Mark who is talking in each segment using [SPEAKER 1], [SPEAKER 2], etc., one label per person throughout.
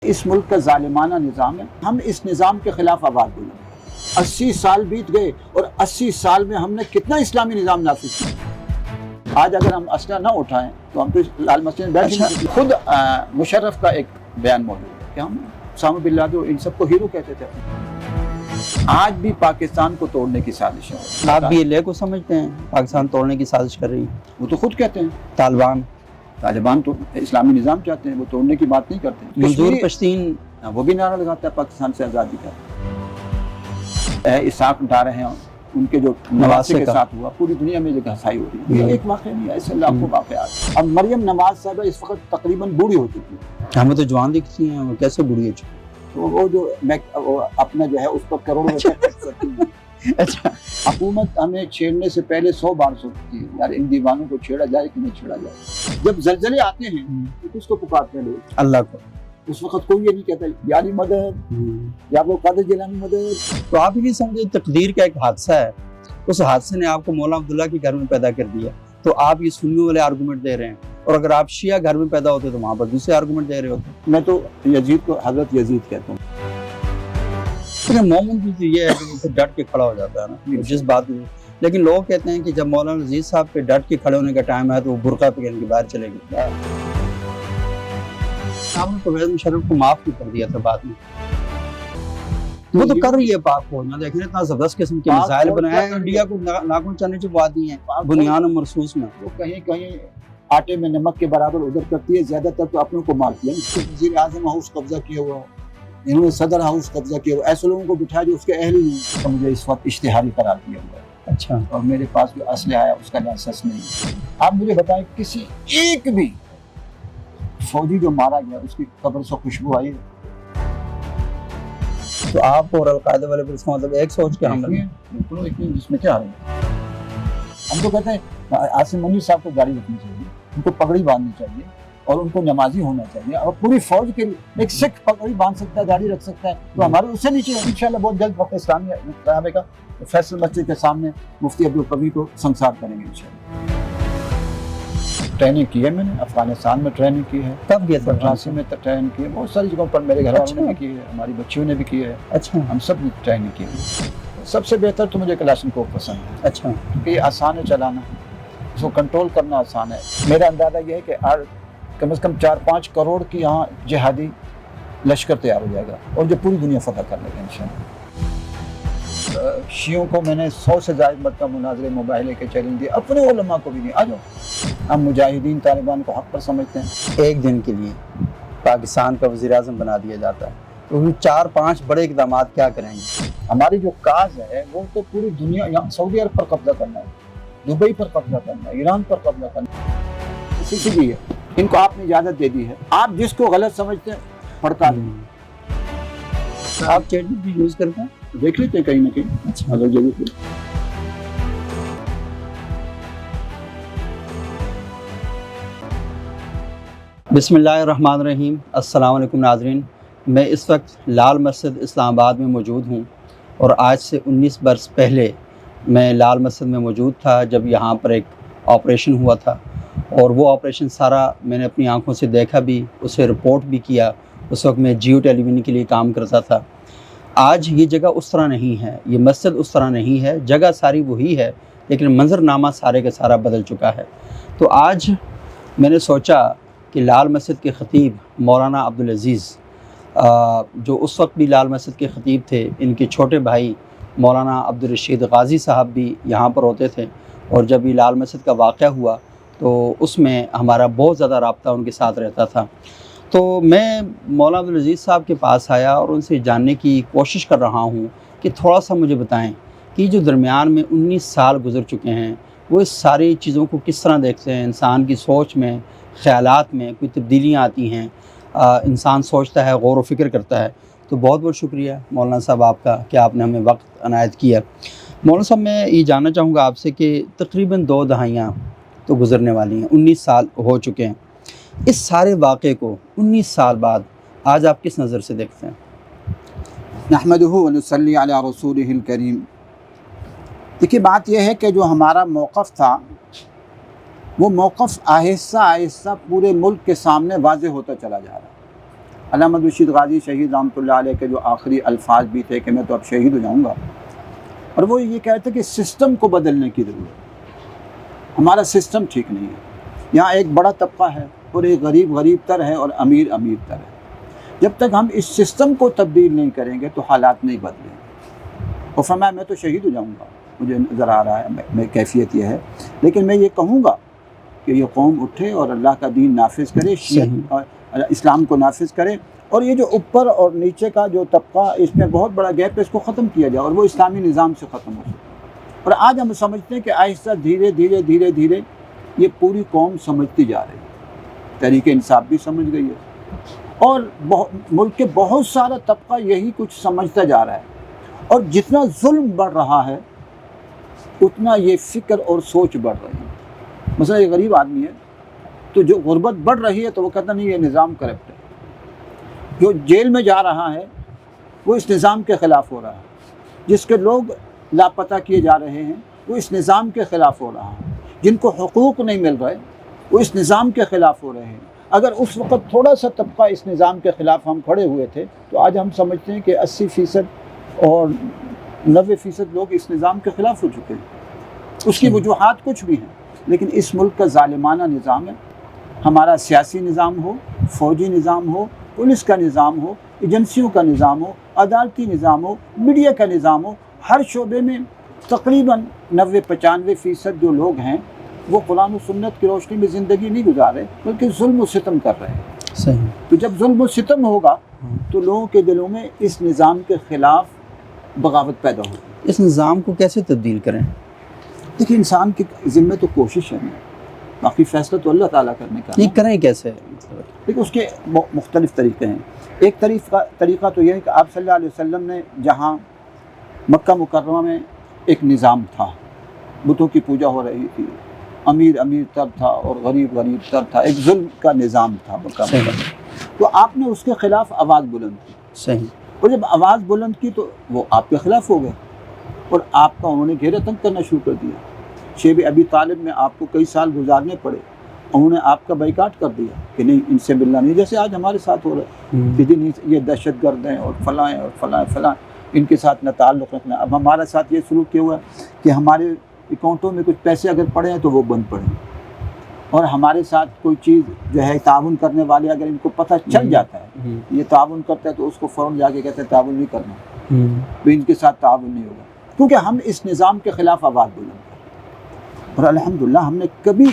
[SPEAKER 1] اس ملک کا ظالمانہ نظام ہے، ہم اس نظام کے خلاف آواز بولیں۔ 80 سال بیت گئے اور 80 سال میں ہم نے کتنا اسلامی نظام نافذ کیا۔ آج اگر ہم اسلحہ نہ اٹھائیں تو ہم تو لال مسجد میں بیٹھ نہیں۔ خود مشرف کا ایک بیان موجود ہے کہ ہم اسامہ بن لادن ان سب کو ہیرو کہتے تھے۔ آج بھی پاکستان کو توڑنے کی سازش ہے۔
[SPEAKER 2] آپ بھی یہ لے کو سمجھتے ہیں پاکستان توڑنے کی سازش کر رہی ہے؟
[SPEAKER 1] وہ تو خود کہتے ہیں
[SPEAKER 2] طالبان
[SPEAKER 1] تو اسلامی نظام چاہتے ہیں، وہ توڑنے کی بات نہیں کرتے۔
[SPEAKER 2] منظور پشتین
[SPEAKER 1] وہ بھی نعرہ لگاتا ہے پاکستان سے آزادی کا۔ اسحاق اٹھا رہے ہیں ان کے جو نواسے کے ساتھ ہوا، پوری دنیا میں جو گھسائی ہو رہی ہے، یہ ایک واقعہ نہیں ہے، ایسے لاکھوں واقعات۔ اب مریم نواز صاحبہ اس وقت تقریباً بوڑھی ہو چکی ہے۔
[SPEAKER 2] ہمیں تو جوان دکھتی ہیں، وہ کیسے بوڑھی ہو چکی؟
[SPEAKER 1] تو وہ جو اپنا جو ہے اس پر کروڑوں روپے خرچ کرتی ہے۔
[SPEAKER 2] اچھا،
[SPEAKER 1] حکومت ہمیں چھیڑنے سے پہلے 100 بار سوچتی ہے یار ان دیوانوں کو چھیڑا جائے کہ نہیں چھیڑا جائے۔ جب زلزلے آتے ہیں تو کس کو پکارتے ہیں لوگ؟
[SPEAKER 2] اللہ کو۔
[SPEAKER 1] اس وقت کوئی یہ نہیں کہتا یاری مدد یا وہ قادر جیلانی مدد۔
[SPEAKER 2] تو آپ ہی نہیں سمجھے تقدیر کا ایک حادثہ ہے، اس حادثے نے آپ کو مولا عبداللہ کے گھر میں پیدا کر دیا، تو آپ یہ سنی والے آرگومنٹ دے رہے ہیں، اور اگر آپ شیعہ گھر میں پیدا ہوتے تو وہاں پر دوسرے آرگومنٹ دے رہے ہوتے۔
[SPEAKER 1] میں تو یزید کو حضرت یزید کہتا ہوں۔
[SPEAKER 2] مومن بھی تو یہ ہے کہ وہ ڈٹ کے کھڑا ہو جاتا ہے نا جس بات میں، لیکن لوگ کہتے ہیں کہ جب مولانا عزیز صاحب پہ ڈٹ کے کھڑے ہونے کا ٹائم ہے تو وہ برقع پہن کے باہر چلے گئے۔ آپ نے پرویز مشرف کو معاف بھی کر دیا تھا بعد میں، وہ تو کر رہی ہے پاک فوج میں، دیکھیں اتنا زبردست قسم کے میزائل بنائے ہیں، انڈیا کو ناکن چانے چبوا دی ہیں بنیان و مرسوس میں۔
[SPEAKER 1] وہ کہیں کہیں آٹے میں نمک کے برابر ادھر کرتی ہے، زیادہ تر تو اپنوں کو مارتی ہے۔ وزیر اعظم ہاؤس قبضہ کیا ہوا، انہوں نے صدر ہاؤس قبضہ کیا ہوا، ایسے لوگوں کو بٹھایا جو اس کے اہل ہی نہیں۔ تو مجھے اس وقت اشتہاری قرار دیا ہوا ہے۔
[SPEAKER 2] اچھا،
[SPEAKER 1] اور میرے پاس جو اسلحہ ہے اس کا لائسنس نہیں ہے۔ آپ مجھے بتائیں کسی ایک بھی فوجی جو مارا گیا اس کی قبر سے خوشبو آئی ہے؟
[SPEAKER 2] تو آپ اور القاعدہ والے پر اس کا مطلب ایک سوچ کے ہم لگے ہیں؟
[SPEAKER 1] بالکل ایک نہیں، جس میں کیا ہے؟ ہم تو کہتے ہیں عاصم منیر صاحب کو گاڑی رکھنی چاہیے، ان کو پگڑی باندھنی چاہیے اور ان کو نمازی ہونا چاہیے، اور پوری فوج کے ایک سکھ پگڑی باندھ سکتا ہے، گاڑی رکھ سکتا ہے، تو ہمارے اس سے نیچے انشاءاللہ بہت جلد وقت اسلامی صحابہ کا فیصل مسجد کے سامنے مفتی عبدالقوی کو سنسار کریں گے انشاءاللہ۔ ٹریننگ کی ہے میں نے، افغانستان میں ٹریننگ کی ہے،
[SPEAKER 2] کب گیا تھا؟
[SPEAKER 1] فرانسی میں ٹریننگ کی ہے، بہت ساری جگہوں پر میرے گھر والوں نے بھی کی ہے، ہماری بچیوں نے بھی کی ہے،
[SPEAKER 2] اچھا،
[SPEAKER 1] ہم سب نے ٹریننگ کی ہے۔ سب سے بہتر تو مجھے کلاشنکوف پسند ہے،
[SPEAKER 2] اچھا،
[SPEAKER 1] کیونکہ یہ آسان ہے چلانا، اس کو کنٹرول کرنا آسان ہے۔ میرا اندازہ یہ ہے کہ کم از کم 4-5 کروڑ کی یہاں جہادی لشکر تیار ہو جائے گا، اور جو پوری دنیا فتح کر لے گا انشاءاللہ۔ شیعوں کو میں نے 100 سے زائد مرتبہ مناظرے مباہلے کے چیلنج دیے، اپنے علماء کو بھی نہیں۔ آ جاؤ، ہم مجاہدین طالبان کو حق پر سمجھتے ہیں۔
[SPEAKER 2] ایک دن کے لیے پاکستان کا وزیر اعظم بنا دیا جاتا ہے تو 4-5 بڑے اقدامات کیا کریں گے؟
[SPEAKER 1] ہماری جو کاز ہے وہ تو پوری دنیا، یہاں سعودی عرب پر قبضہ کرنا ہے، دبئی پر قبضہ کرنا ہے، ایران پر قبضہ کرنا ہے، اسی کے لیے ان کو آپ نے اجازت دے دی ہے۔ آپ جس کو غلط سمجھتے ہیں پڑھتا نہیں۔
[SPEAKER 2] آپ چیٹ بھی یوز کرتے ہیں؟
[SPEAKER 1] دیکھ لیتے ہیں کہیں نہ کہیں،
[SPEAKER 2] اچھا،
[SPEAKER 1] اگر جگہ پہ۔
[SPEAKER 2] بسم اللہ الرحمن الرحیم۔ السلام علیکم ناظرین، میں اس وقت لال مسجد اسلام آباد میں موجود ہوں، اور آج سے 19 برس پہلے میں لال مسجد میں موجود تھا جب یہاں پر ایک آپریشن ہوا تھا، اور وہ آپریشن سارا میں نے اپنی آنکھوں سے دیکھا بھی، اسے رپورٹ بھی کیا۔ اس وقت میں جیو ٹیلی ویژن کے لیے کام کرتا تھا۔ آج یہ جگہ اس طرح نہیں ہے، یہ مسجد اس طرح نہیں ہے، جگہ ساری وہی ہے، لیکن منظرنامہ سارے کا سارا بدل چکا ہے۔ تو آج میں نے سوچا کہ لال مسجد کے خطیب مولانا عبدالعزیز، جو اس وقت بھی لال مسجد کے خطیب تھے، ان کے چھوٹے بھائی مولانا عبدالرشید غازی صاحب بھی یہاں پر ہوتے تھے، اور جب یہ لال مسجد کا واقعہ ہوا تو اس میں ہمارا بہت زیادہ رابطہ ان کے ساتھ رہتا تھا۔ تو میں مولانا عبدالعزیز صاحب کے پاس آیا اور ان سے جاننے کی کوشش کر رہا ہوں کہ تھوڑا سا مجھے بتائیں کہ جو درمیان میں 19 سال گزر چکے ہیں، وہ اس ساری چیزوں کو کس طرح دیکھتے ہیں، انسان کی سوچ میں، خیالات میں کوئی تبدیلیاں آتی ہیں، انسان سوچتا ہے، غور و فکر کرتا ہے۔ تو بہت بہت شکریہ مولانا صاحب آپ کا کہ آپ نے ہمیں وقت عنایت کیا۔ مولانا صاحب، میں یہ جاننا چاہوں گا آپ سے کہ تقریباً 2 دہائیاں تو گزرنے والی ہیں، 19 سال ہو چکے ہیں، اس سارے واقعے کو 19 سال بعد آج آپ کس نظر سے دیکھتے ہیں؟
[SPEAKER 1] نحمدہ ونصلی علی رسولہ الکریم۔ دیکھیے، بات یہ ہے کہ جو ہمارا موقف تھا وہ موقف آہستہ آہستہ پورے ملک کے سامنے واضح ہوتا چلا جا رہا ہے۔ علامہ رشید غازی شہید رحمۃ اللہ علیہ کے جو آخری الفاظ بھی تھے کہ میں تو اب شہید ہو جاؤں گا، اور وہ یہ کہتے ہیں کہ سسٹم کو بدلنے کی ضرورت ہے، ہمارا سسٹم ٹھیک نہیں ہے، یہاں ایک بڑا طبقہ ہے اور ایک غریب غریب تر ہے اور امیر امیر تر ہے، جب تک ہم اس سسٹم کو تبدیل نہیں کریں گے تو حالات نہیں بدلیں گے۔ اور فرمایا میں تو شہید ہو جاؤں گا، مجھے نظر آ رہا ہے میں کیفیت یہ ہے، لیکن میں یہ کہوں گا کہ یہ قوم اٹھے اور اللہ کا دین نافذ کرے، شیعہ اور اسلام کو نافذ کرے، اور یہ جو اوپر اور نیچے کا جو طبقہ اس میں بہت بڑا گیپ ہے اس کو ختم کیا جائے اور وہ اسلامی نظام سے ختم ہو سکے۔ اور آج ہم سمجھتے ہیں کہ آہستہ دھیرے دھیرے دھیرے دھیرے یہ پوری قوم سمجھتی جا رہی ہے، تحریک انصاف بھی سمجھ گئی ہے، اور ملک کے بہت سارا طبقہ یہی کچھ سمجھتا جا رہا ہے، اور جتنا ظلم بڑھ رہا ہے اتنا یہ فکر اور سوچ بڑھ رہی ہے۔ مثلا ایک غریب آدمی ہے تو جو غربت بڑھ رہی ہے تو وہ کہتا نہیں یہ نظام کرپٹ ہے، جو جیل میں جا رہا ہے وہ اس نظام کے خلاف ہو رہا ہے، جس کے لوگ لاپتہ کیے جا رہے ہیں وہ اس نظام کے خلاف ہو رہا ہے، جن کو حقوق نہیں مل رہے وہ اس نظام کے خلاف ہو رہے ہیں۔ اگر اس وقت تھوڑا سا طبقہ اس نظام کے خلاف ہم کھڑے ہوئے تھے تو آج ہم سمجھتے ہیں کہ 80% اور 90% لوگ اس نظام کے خلاف ہو چکے ہیں۔ اس کی وجوہات کچھ بھی ہیں، لیکن اس ملک کا ظالمانہ نظام ہے۔ ہمارا سیاسی نظام ہو، فوجی نظام ہو، پولیس کا نظام ہو، ایجنسیوں کا نظام ہو، عدالتی نظام ہو، میڈیا کا نظام ہو، ہر شعبے میں تقریباً 90-95% جو لوگ ہیں وہ قرآن و سنت کی روشنی میں زندگی نہیں گزار رہے بلکہ ظلم و ستم کر رہے ہیں۔
[SPEAKER 2] صحیح۔
[SPEAKER 1] تو جب ظلم و ستم ہوگا تو لوگوں کے دلوں میں اس نظام کے خلاف بغاوت پیدا ہوگی۔
[SPEAKER 2] اس نظام کو کیسے تبدیل کریں؟
[SPEAKER 1] دیکھیے انسان کی ذمہ تو کوشش ہے، باقی فیصلہ تو اللہ تعالیٰ کرنے کا ہے۔
[SPEAKER 2] یہ کریں کیسے؟
[SPEAKER 1] لیکن اس کے مختلف طریقے ہیں۔ ایک طریقہ تو یہ ہے کہ آپ صلی اللہ علیہ وسلم نے جہاں مکہ مکرمہ میں ایک نظام تھا، بتوں کی پوجا ہو رہی تھی، امیر امیر تر تھا اور غریب غریب تر تھا، ایک ظلم کا نظام تھا مکہ میں، تو آپ نے اس کے خلاف آواز بلند کی۔
[SPEAKER 2] صحیح۔
[SPEAKER 1] اور جب آواز بلند کی تو وہ آپ کے خلاف ہو گئے اور آپ کا انہوں نے گھیرا تنگ کرنا شروع کر دیا۔ شیب ابی طالب میں آپ کو کئی سال گزارنے پڑے، انہوں نے آپ کا بائیکاٹ کر دیا کہ نہیں ان سے ملنا نہیں، جیسے آج ہمارے ساتھ ہو رہا ہے کہ جی یہ دہشت گرد ہیں اور فلاں اور فلاں فلاں، ان کے ساتھ نہ تعلق رکھنا۔ اب ہمارے ساتھ یہ سلوک کیا ہوا ہے کہ ہمارے اکاؤنٹوں میں کچھ پیسے اگر پڑے ہیں تو وہ بند پڑے ہیں، اور ہمارے ساتھ کوئی چیز جو ہے تعاون کرنے والے اگر ان کو پتہ چل جاتا ہے یہ تعاون کرتا ہے تو اس کو فوراً جا کے کہتے ہیں تعاون نہیں کرنا، بھی ان کے ساتھ تعاون نہیں ہوگا، کیونکہ ہم اس نظام کے خلاف آواز بلند کریں۔ اور الحمدللہ ہم نے کبھی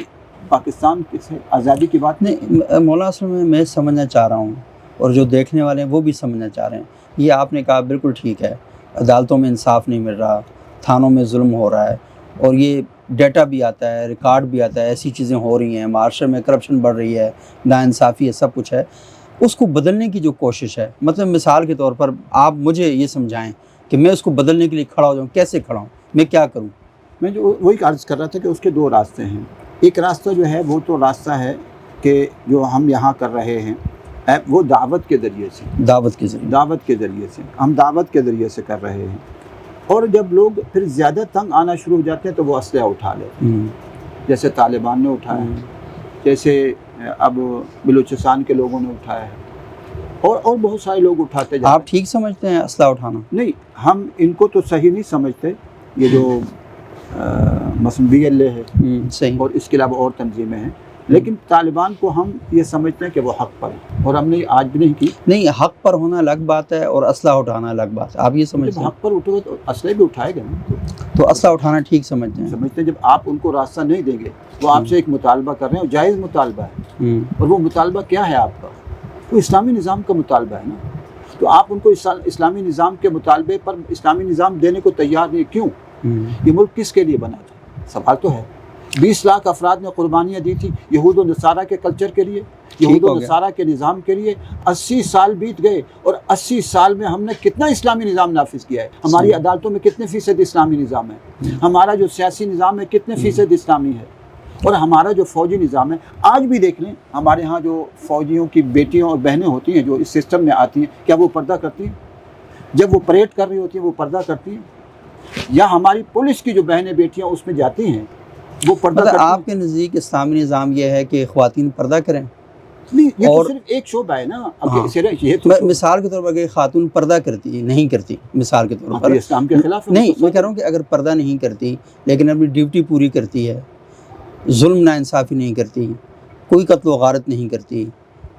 [SPEAKER 1] پاکستان سے آزادی کی بات
[SPEAKER 2] نہیں، مولانا اصل میں سمجھنا چاہ رہا ہوں اور جو دیکھنے والے ہیں وہ بھی سمجھنا چاہ رہے ہیں، یہ آپ نے کہا بالکل ٹھیک ہے، عدالتوں میں انصاف نہیں مل رہا، تھانوں میں ظلم ہو رہا ہے، اور یہ ڈیٹا بھی آتا ہے، ریکارڈ بھی آتا ہے، ایسی چیزیں ہو رہی ہیں، معاشرے میں کرپشن بڑھ رہی ہے، ناانصافی ہے، سب کچھ ہے۔ اس کو بدلنے کی جو کوشش ہے، مطلب مثال کے طور پر آپ مجھے یہ سمجھائیں کہ میں اس کو بدلنے کے لیے کھڑا ہو جاؤں، کیسے کھڑا ہوں، میں کیا کروں؟
[SPEAKER 1] میں جو وہی عرض کر رہا تھا کہ اس کے دو راستے ہیں۔ ایک راستہ جو ہے وہ تو راستہ ہے کہ جو ہم یہاں کر رہے ہیں وہ دعوت کے ذریعے سے،
[SPEAKER 2] دعوت کے ذریعے
[SPEAKER 1] سے ہم دعوت کے ذریعے سے کر رہے ہیں، اور جب لوگ پھر زیادہ تنگ آنا شروع ہو جاتے ہیں تو وہ اسلحہ اٹھا لیتے ہیں، جیسے طالبان نے اٹھایا ہے، جیسے اب بلوچستان کے لوگوں نے اٹھایا ہے، اور بہت سارے لوگ اٹھاتے جاتے ہیں۔
[SPEAKER 2] آپ ٹھیک سمجھتے ہیں اسلحہ اٹھانا؟
[SPEAKER 1] نہیں، ہم ان کو تو صحیح نہیں سمجھتے، یہ جو مثلا BLA ہے
[SPEAKER 2] صحیح،
[SPEAKER 1] اور اس کے علاوہ اور تنظیمیں ہیں، لیکن طالبان کو ہم یہ سمجھتے ہیں کہ وہ حق پر ہیں، اور ہم نے آج بھی نہیں کی۔
[SPEAKER 2] نہیں، حق پر ہونا الگ بات ہے اور اسلحہ اٹھانا الگ بات ہے، آپ یہ سمجھتے
[SPEAKER 1] جب
[SPEAKER 2] ہیں؟
[SPEAKER 1] حق پر اٹھے گا تو اسلحے بھی اٹھائے گا نا،
[SPEAKER 2] تو اسلحہ اٹھانا ٹھیک سمجھتے ہیں؟
[SPEAKER 1] سمجھتے ہیں جب آپ ان کو راستہ نہیں دیں گے، وہ آپ سے ایک مطالبہ کر رہے ہیں اور جائز مطالبہ ہے، اور وہ مطالبہ کیا ہے آپ کا؟ وہ اسلامی نظام کا مطالبہ ہے نا، تو آپ ان کو اسلامی نظام کے مطالبے پر اسلامی نظام دینے کو تیار نہیں، کیوں؟ یہ ملک کس کے لیے بنا تھا؟ سوال تو ہے۔ 20 لاکھ افراد نے قربانیاں دی تھی یہود و نصارہ کے کلچر کے لیے، یہود و نصارہ کے نظام کے لیے۔ 80 سال بیت گئے اور 80 سال میں ہم نے کتنا اسلامی نظام نافذ کیا ہے؟ ہماری عدالتوں میں کتنے فیصد اسلامی نظام ہے؟ ہمارا جو سیاسی نظام ہے کتنے فیصد اسلامی ہے؟ اور ہمارا جو فوجی نظام ہے، آج بھی دیکھ لیں ہمارے ہاں جو فوجیوں کی بیٹیاں اور بہنیں ہوتی ہیں جو اس سسٹم میں آتی ہیں، کیا وہ پردہ کرتی ہیں؟ جب وہ پریڈ کر رہی ہوتی ہیں وہ پردہ کرتی ہیں؟ یا ہماری پولیس کی جو بہنیں بیٹیاں اس میں جاتی ہیں وہ پردہ کرتی ہیں؟
[SPEAKER 2] آپ کے نزدیک اسلامی نظام یہ ہے کہ خواتین پردہ کریں؟
[SPEAKER 1] نہیں یہ
[SPEAKER 2] اور
[SPEAKER 1] تو صرف ایک شعبہ ہے نا.
[SPEAKER 2] ہاں.
[SPEAKER 1] یہ تو
[SPEAKER 2] مثال کے طور پر اگر خاتون پردہ کرتی نہیں کرتی مثال کے طور پر
[SPEAKER 1] اسلام کے خلاف ہے.
[SPEAKER 2] نہیں میں کہہ رہا ہوں کہ اگر پردہ نہیں کرتی لیکن اپنی ڈیوٹی پوری کرتی ہے، ظلم ناانصافی نہیں کرتی، کوئی قتل و غارت نہیں کرتی،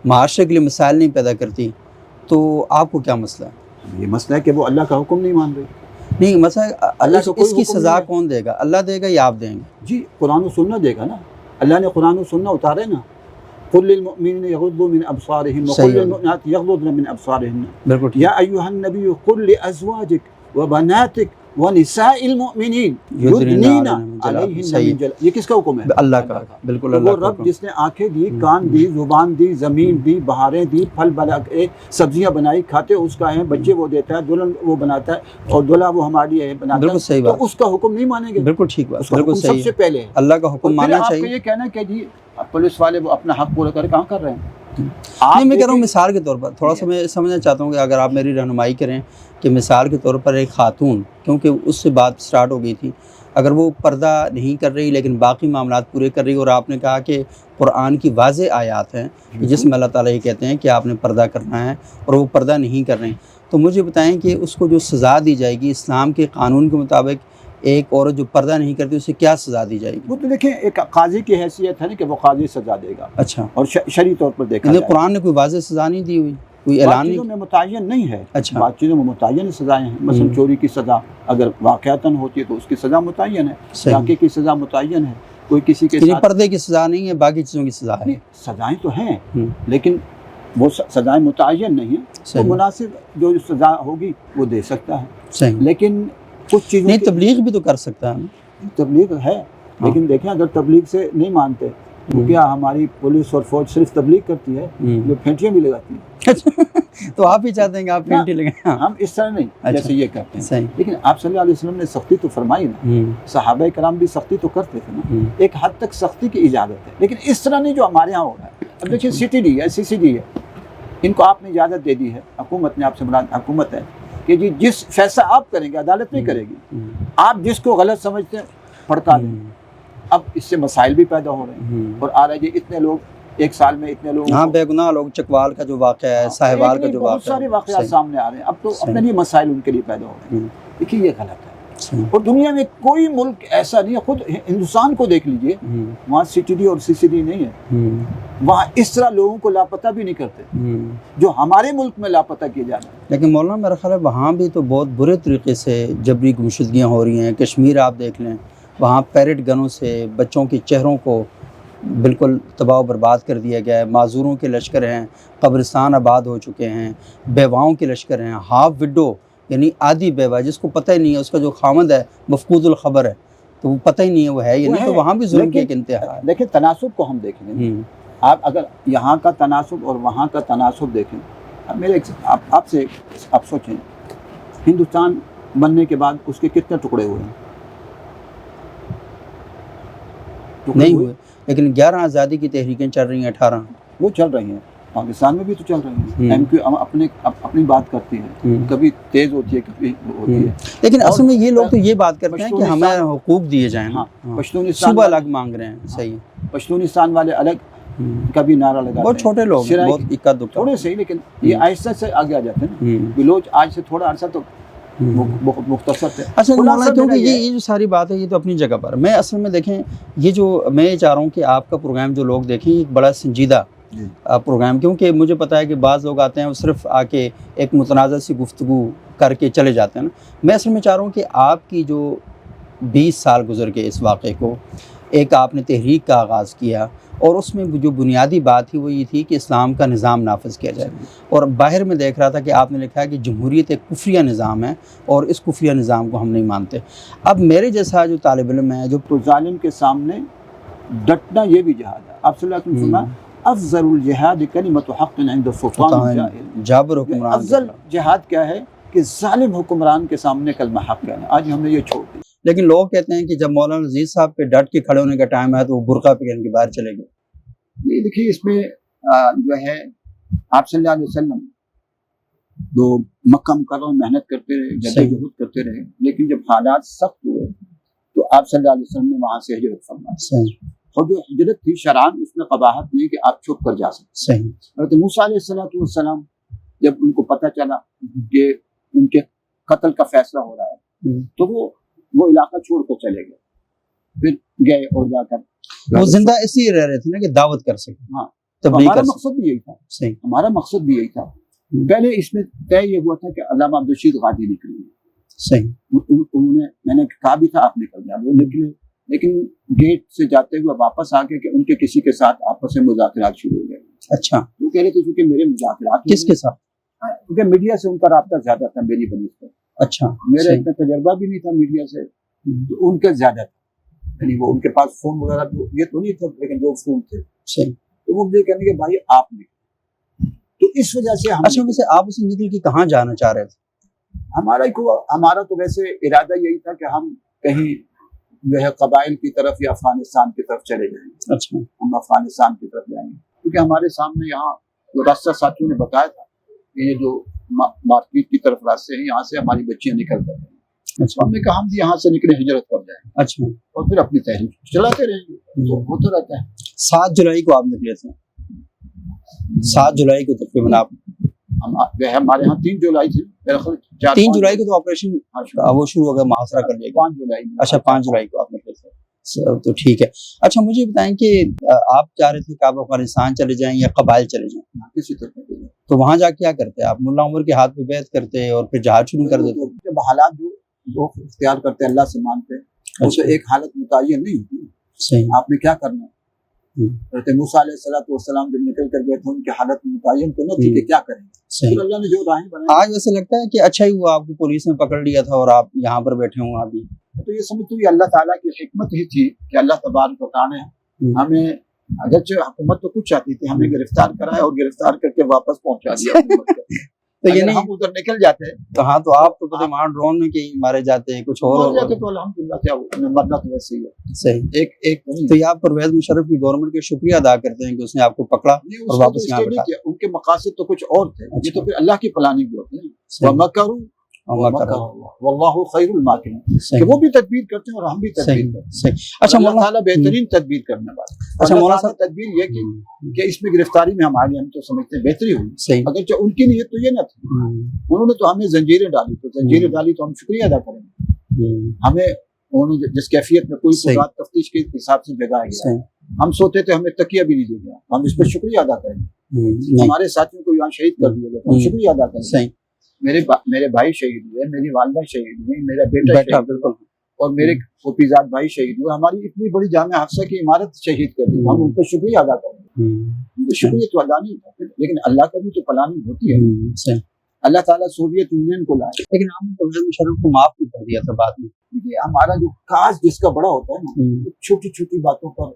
[SPEAKER 2] معاشرے کے لیے مسائل نہیں پیدا کرتی، تو آپ کو کیا مسئلہ ہے؟
[SPEAKER 1] یہ مسئلہ ہے کہ وہ اللہ کا حکم نہیں مان رہی.
[SPEAKER 2] نہیں مسئلہ
[SPEAKER 1] اللہ کا کوئی
[SPEAKER 2] اس کی
[SPEAKER 1] حکم
[SPEAKER 2] سزا
[SPEAKER 1] نہیں ہے.
[SPEAKER 2] کون دے گا؟ اللہ دے گا یا آپ دیں گے؟
[SPEAKER 1] جی قرآن و سنت دے گا نا. اللہ نے قرآن و سنت اتارے نا. قل للمؤمنین یغضوا من ابصارهم وقل
[SPEAKER 2] صحیح ہے.
[SPEAKER 1] للمؤمنات یغضضن من ابصارهن
[SPEAKER 2] بالکل ٹھیک.
[SPEAKER 1] یا ایھا النبی قل لازواجک وبناتک ونساء المؤمنین یدنین علیہن من جلابیبہن. یہ کس کا حکم ہے؟
[SPEAKER 2] اللہ کا. بالکل
[SPEAKER 1] تو
[SPEAKER 2] اللہ
[SPEAKER 1] وہ
[SPEAKER 2] کا
[SPEAKER 1] رب جس نے آنکھیں دی، کان دی، زبان دی، زمین دی، بہاریں دی، پھل سبزیاں بنائی، کھاتے اس کا ہے، بچے وہ دیتا ہے، دلہن وہ بناتا ہے اور دلہا وہ ہماری ہے بناتا ہے.
[SPEAKER 2] بالکل صحیح بات.
[SPEAKER 1] تو اس کا حکم نہیں مانیں گے؟
[SPEAKER 2] بالکل ٹھیک بات.
[SPEAKER 1] اس کا
[SPEAKER 2] بالکل
[SPEAKER 1] حکم
[SPEAKER 2] صحیح
[SPEAKER 1] سب سے
[SPEAKER 2] ہے.
[SPEAKER 1] پہلے ہے.
[SPEAKER 2] اللہ کا حکم ماننا
[SPEAKER 1] آپ
[SPEAKER 2] چاہیے.
[SPEAKER 1] کو یہ کہنا کہ جی پولیس والے وہ اپنا حق پورا کہاں کر رہے ہیں؟
[SPEAKER 2] نہیں میں کہہ رہا ہوں مثال کے طور پر تھوڑا سا میں سمجھنا چاہتا ہوں کہ اگر آپ میری رہنمائی کریں کہ مثال کے طور پر ایک خاتون، کیونکہ اس سے بات سٹارٹ ہو گئی تھی، اگر وہ پردہ نہیں کر رہی لیکن باقی معاملات پورے کر رہی، اور آپ نے کہا کہ قرآن کی واضح آیات ہیں جس میں اللہ تعالیٰ یہ کہتے ہیں کہ آپ نے پردہ کرنا ہے اور وہ پردہ نہیں کر رہے ہیں، تو مجھے بتائیں کہ اس کو جو سزا دی جائے گی اسلام کے قانون کے مطابق ایک عورت جو پردہ نہیں کرتی اسے کیا سزا دی جائے گی؟
[SPEAKER 1] وہ تو دیکھیں ایک قاضی کی حیثیت ہے نا کہ وہ قاضی سزا دے گا.
[SPEAKER 2] اچھا.
[SPEAKER 1] اور شرعی طور پر دیکھا جائے
[SPEAKER 2] قرآن نے کوئی واضح سزا نہیں دی ہوئی، کوئی
[SPEAKER 1] بعض
[SPEAKER 2] اعلان
[SPEAKER 1] چیزوں
[SPEAKER 2] نہیں؟
[SPEAKER 1] میں متعین نہیں ہے.
[SPEAKER 2] اچھا.
[SPEAKER 1] بعض چیزوں میں متعین سزائیں ہیں. مثلا چوری کی سزا اگر واقعتاً ہوتی ہے تو اس کی سزا متعین ہے. ڈاکے کی سزا متعین ہے. کوئی کسی کے ساتھ
[SPEAKER 2] پردے کی سزا نہیں ہے، باقی چیزوں کی سزا ہے.
[SPEAKER 1] سزائیں تو ہیں لیکن وہ سزائیں متعین نہیں ہیں. تو مناسب جو سزا ہوگی وہ دے سکتا ہے.
[SPEAKER 2] صحیح.
[SPEAKER 1] لیکن کچھ چیزوں
[SPEAKER 2] نہیں تبلیغ بھی تو کر سکتا ہے.
[SPEAKER 1] تبلیغ ہے لیکن دیکھیں اگر تبلیغ سے نہیں مانتے تو کیا ہماری پولیس اور فوج صرف تبلیغ کرتی ہے؟ جو پھینٹیاں بھی لگاتی ہیں.
[SPEAKER 2] تو آپ ہی چاہتے ہیں کہ آپ پھینٹی لگائیں؟
[SPEAKER 1] ہم اس طرح نہیں جیسے یہ کرتے ہیں. لیکن آپ صلی اللہ علیہ وسلم نے سختی تو فرمائی نا. صحابہ کرام بھی سختی تو کرتے تھے نا. ایک حد تک سختی کی اجازت ہے لیکن اس طرح نہیں جو ہمارے ہاں ہو رہا ہے. اب دیکھیں سٹی ڈی ہے، CCD ہے، ان کو آپ نے اجازت دے دی ہے، حکومت نے، آپ سے مراد حکومت ہے کہ جی جس فیصلہ آپ کریں گے عدالت نہیں کرے گی، آپ جس کو غلط سمجھتے ہیں پڑھتا دیں. اب اس سے مسائل بھی پیدا ہو رہے ہیں اور آ رہے ہیں جی اتنے لوگ ایک سال میں اتنے لوگ.
[SPEAKER 2] ہاں بے گناہ لوگ، چکوال کا جو واقعہ ہے، ساہیوال کا جو واقعہ ہے،
[SPEAKER 1] بہت سارے واقعات سامنے آ رہے ہیں. اب تو اپنے لیے مسائل ان کے لیے پیدا ہو رہے ہیں. دیکھیے یہ غلط ہے. اور دنیا میں کوئی ملک ایسا نہیں ہے، خود ہندوستان کو دیکھ لیجئے، وہاں CTD اور CCD نہیں ہے. وہاں اس طرح لوگوں کو لاپتہ بھی نہیں کرتے جو ہمارے ملک میں لاپتہ کیے جا رہے ہیں.
[SPEAKER 2] لیکن مولانا میرا خیال ہے وہاں بھی تو بہت برے طریقے سے جبری گمشدگیاں ہو رہی ہیں. کشمیر آپ دیکھ لیں، وہاں پیرٹ گنوں سے بچوں کے چہروں کو بالکل تباہ و برباد کر دیا گیا ہے. معذوروں کے لشکر ہیں، قبرستان آباد ہو چکے ہیں، بیواؤں کے لشکر ہیں، ہاف وڈو یعنی آدھی بیوہ جس کو پتہ ہی نہیں ہے، اس کا جو خامد ہے مفقود الخبر ہے، تو وہ پتہ ہی نہیں ہے وہ ہے یا نہیں. تو وہاں بھی ظلم کی ایک انتہا ہے.
[SPEAKER 1] لیکن تناسب کو ہم دیکھ لیں. آپ اگر یہاں کا تناسب اور وہاں کا تناسب دیکھیں، آپ سے آپ سوچیں ہندوستان بننے کے بعد اس کے کتنے ٹکڑے ہوئے ہیں؟
[SPEAKER 2] نہیں ہوئے. لیکن 11 آزادی کی تحریکیں چل رہی ہیں، 18
[SPEAKER 1] وہ چل رہی ہیں. پاکستان میں بھی تو چل رہی ہیں. MQ اپنی بات کرتی ہے، کبھی تیز ہوتی ہے کبھی ہوتی ہے.
[SPEAKER 2] لیکن اصل میں یہ لوگ تو یہ بات کرتے ہیں کہ ہمیں حقوق دیے جائیں.
[SPEAKER 1] پشتونستان
[SPEAKER 2] صوبہ الگ مانگ رہے ہیں. صحیح.
[SPEAKER 1] پشتونستان والے الگ کبھی نارا لگاتے ہیں.
[SPEAKER 2] بہت چھوٹے لوگ ہیں، بہت اکا دکا
[SPEAKER 1] تھوڑے سے ہی، لیکن یہ آہستہ سے آگے آ جاتے ہیں. بلوچ آج سے تھوڑا عرصہ تو مختصر تھے.
[SPEAKER 2] اصل مولانا کیونکہ یہ جو ساری بات ہے یہ تو اپنی جگہ پر. میں اصل میں دیکھیں یہ جو میں یہ چاہ رہا ہوں کہ آپ کا پروگرام جو لوگ دیکھیں ایک بڑا سنجیدہ پروگرام، کیونکہ مجھے پتا ہے کہ بعض لوگ آتے ہیں وہ صرف آ کے ایک متنازع سی گفتگو کر کے چلے جاتے ہیں نا. میں اصل میں چاہ رہا ہوں کہ آپ کی جو 20 سال گزر کے اس واقعے کو، ایک آپ نے تحریک کا آغاز کیا اور اس میں جو بنیادی بات تھی وہ یہ تھی کہ اسلام کا نظام نافذ کیا جائے. اور باہر میں دیکھ رہا تھا کہ آپ نے لکھا ہے کہ جمہوریت ایک کفریہ نظام ہے اور اس کفریہ نظام کو ہم نہیں مانتے. اب میرے جیسا جو طالب علم ہے جو
[SPEAKER 1] تو ظالم کے سامنے ڈٹنا یہ بھی جہاد ہے. آپ صلی اللہ علیہ وسلم فرمایا افضل الجہاد کلمۃ حق عند سلطان
[SPEAKER 2] جابر حکمران.
[SPEAKER 1] افضل جہاد کیا ہے کہ ظالم حکمران کے سامنے کلمہ حق کہنا. آج ہم نے یہ چھوڑ دیا.
[SPEAKER 2] لیکن لوگ کہتے ہیں کہ جب مولانا عزیز صاحب پہ ڈٹ کے کھڑے ہونے کا ٹائم ہے تو وہ برقع پہن کے باہر چلے گئے.
[SPEAKER 1] یہ دیکھیے اس میں جو ہے آپ صلی اللہ علیہ وسلم جو مکہ مکرمہ میں محنت کرتے رہے، جدوجہد کرتے رہے، لیکن جب حالات سخت ہوئے تو آپ صلی اللہ علیہ وسلم نے وہاں سے ہجرت فرمائی. اور جو ہجرت تھی شرعاً اس میں قباحت نہیں کہ آپ چھپ کر جا سکتے.
[SPEAKER 2] صحیح.
[SPEAKER 1] حضرت موسیٰ علیہ السلام جب ان کو پتہ چلا کہ ان کے قتل کا فیصلہ ہو رہا ہے تو وہ علاقہ چھوڑ کر چلے گئے. پھر گئے اور جا کر
[SPEAKER 2] وہ زندہ اس لیے رہ رہے تھے نا کہ دعوت کر سکیں.
[SPEAKER 1] ہاں
[SPEAKER 2] تبلیغ
[SPEAKER 1] ہمارا
[SPEAKER 2] کر سکیں.
[SPEAKER 1] مقصد بھی یہی تھا.
[SPEAKER 2] صحیح.
[SPEAKER 1] ہمارا مقصد بھی یہی تھا. پہلے اس میں طے یہ ہوا تھا کہ علامہ عبدالرشید غازی نکلیں گے.
[SPEAKER 2] صحیح.
[SPEAKER 1] انہوں نے میں نے کہا بھی تھا آپ نکل جائیں. وہ نکلے لیکن گیٹ سے جاتے ہوئے واپس آ گئے کہ ان کے کسی کے ساتھ آپس میں مذاکرات شروع ہو گئے.
[SPEAKER 2] اچھا.
[SPEAKER 1] وہ کہہ رہے تھے کیونکہ میرے مذاکرات
[SPEAKER 2] کس کے ساتھ؟
[SPEAKER 1] کیونکہ میڈیا سے ان کا رابطہ زیادہ تھا میری بنسبت.
[SPEAKER 2] اچھا.
[SPEAKER 1] میرا اتنا تجربہ بھی نہیں تھا میڈیا سے تو ان کا زیادہ تھا. یعنی وہ ان کے پاس فون وغیرہ یہ تو نہیں تھا لیکن جو فون تھے.
[SPEAKER 2] صحیح.
[SPEAKER 1] تو وہ مجھے کہنے کہ بھائی آپ نے تو اس وجہ سے ہم.
[SPEAKER 2] اچھا ویسے آپ اسے نکل کے کہاں جانا چاہ رہے تھے؟
[SPEAKER 1] ہمارا تو ویسے ارادہ یہی تھا کہ ہم کہیں جو ہے قبائل کی طرف یا افغانستان کی طرف چلے جائیں.
[SPEAKER 2] اچھا.
[SPEAKER 1] ہم افغانستان کی طرف جائیں گے کیونکہ ہمارے سامنے یہاں جو راستہ ساتھیوں نے بتایا تھا کہ یہ جو مارکیٹ کی طرف راستے ہیں یہاں سے ہماری بچیاں نکل کر رہی ہیں. اچھا. ہم نے کہا ہم بھی یہاں سے نکلے ہجرت کر جائیں.
[SPEAKER 2] اچھا.
[SPEAKER 1] اور پھر اپنی تحریک چلاتے رہیں گے. تو ہوتا رہتا ہے.
[SPEAKER 2] 7 جولائی کو آپ نکلے تھے. 7 جولائی کو تقریباً آپ
[SPEAKER 1] ہمارے یہاں 3 جولائی تھی.
[SPEAKER 2] 3 جولائی کو تو آپریشن وہ شروع ہو گیا محاصرہ کرنے کا.
[SPEAKER 1] 5 جولائی.
[SPEAKER 2] اچھا 5 جولائی کو آپ نکلے تھے. تو ٹھیک ہے. اچھا مجھے بتائیں کہ آپ چاہ رہے تھے کہ آپ افغانستان چلے جائیں یا قبائل چلے جائیں؟
[SPEAKER 1] کسی طرح.
[SPEAKER 2] تو وہاں جا کے کیا کرتے آپ؟ ملا عمر کے ہاتھ پہ بیعت کرتے اور پھر جہاد شروع کر دیتے؟
[SPEAKER 1] جب حالات جو اختیار کرتے اللہ سے مانتے اس سے ایک حالت متعین نہیں ہوتی.
[SPEAKER 2] صحیح.
[SPEAKER 1] آپ نے کیا کرنا. حضرت موسیٰ علیہ السلام جب نکل کر گئے تھے ان کی حالت متعین تو نہ تھی کہ کیا کریں.
[SPEAKER 2] صحیح.
[SPEAKER 1] اللہ نے جو راہیں بنائی.
[SPEAKER 2] آج ویسے لگتا ہے کہ اچھا ہی ہوا آپ کو پولیس نے پکڑ لیا تھا اور آپ یہاں پر بیٹھے ہوں ابھی.
[SPEAKER 1] تو یہ سمجھتے ہوئے اللہ تعالیٰ کی حکمت ہی تھی کہ اللہ تبارک و تعالیٰ نے ہمیں اگرچہ حکومت تو کچھ چاہتی تھی ہمیں گرفتار کرایا اور گرفتار کر کے واپس پہنچا دیا.
[SPEAKER 2] تو یہ
[SPEAKER 1] ہم ادھر نکل جاتے
[SPEAKER 2] تو ہاں تو آپ تو پتہ وہاں ڈرون میں کہیں مارے جاتے ہیں کچھ اور
[SPEAKER 1] جاتے تو الحمدللہ کیا مرنا تو ویسے ہی ہے.
[SPEAKER 2] صحیح.
[SPEAKER 1] ایک
[SPEAKER 2] تو یہ آپ پرویز مشرف کی گورنمنٹ کے شکریہ ادا کرتے ہیں کہ اس نے آپ کو پکڑا اور واپس یہاں بٹھا.
[SPEAKER 1] ان کے مقاصد تو کچھ اور تھے. یہ تو پھر اللہ کی پلاننگ ہوتی ہے. وَمَكَرُوا واللہ خیر الماکرین کہ وہ بھی تدبیر کرتے ہیں اور ہم بھی تدبیر کرتے ہیں.
[SPEAKER 2] اچھا
[SPEAKER 1] اللہ تعالیٰ بہترین تدبیر کرنے والا.
[SPEAKER 2] اچھا مولانا
[SPEAKER 1] صاحب تدبیر یہ کی کہ اس میں گرفتاری میں ہماری ہم تو سمجھتے ہیں بہتری ہوئی.
[SPEAKER 2] صحیح.
[SPEAKER 1] اگرچہ ان کی نیت تو یہ نہ تھی. انہوں نے تو ہمیں زنجیریں ڈالی تو زنجیریں ڈالی تو ہم شکریہ ادا کریں گے. ہمیں انہوں نے جس کیفیت میں کوئی بات تفتیش کے حساب سے جگایا گیا. ہم سوتے تھے ہمیں تکیہ بھی نہیں دے گیا. ہم اس پر شکریہ ادا کریں گے. ہمارے ساتھیوں کو یہاں شہید کر دیا گیا ہم شکریہ ادا کریں گے. میرے بھائی شہید ہوئے, میری والدہ شہید ہوئی, میرا بیٹا بالکل اور میرے پھوپھیزاد بھائی شہید ہوئے. ہماری اتنی بڑی جامع حفصہ کی عمارت شہید کر دی. ہم ان پر شکریہ ادا کریں. شکریہ تو ادا نہیں ہوتا لیکن اللہ کا بھی تو پلاننگ ہوتی ہے. اللہ تعالیٰ سوویت یونین کو لائے
[SPEAKER 2] لیکن ہم پرویز مشرف کو معاف نہیں کر دیا تھا بعد میں.
[SPEAKER 1] دیکھیے ہمارا جو کاز جس کا بڑا ہوتا ہے نا چھوٹی چھوٹی باتوں پر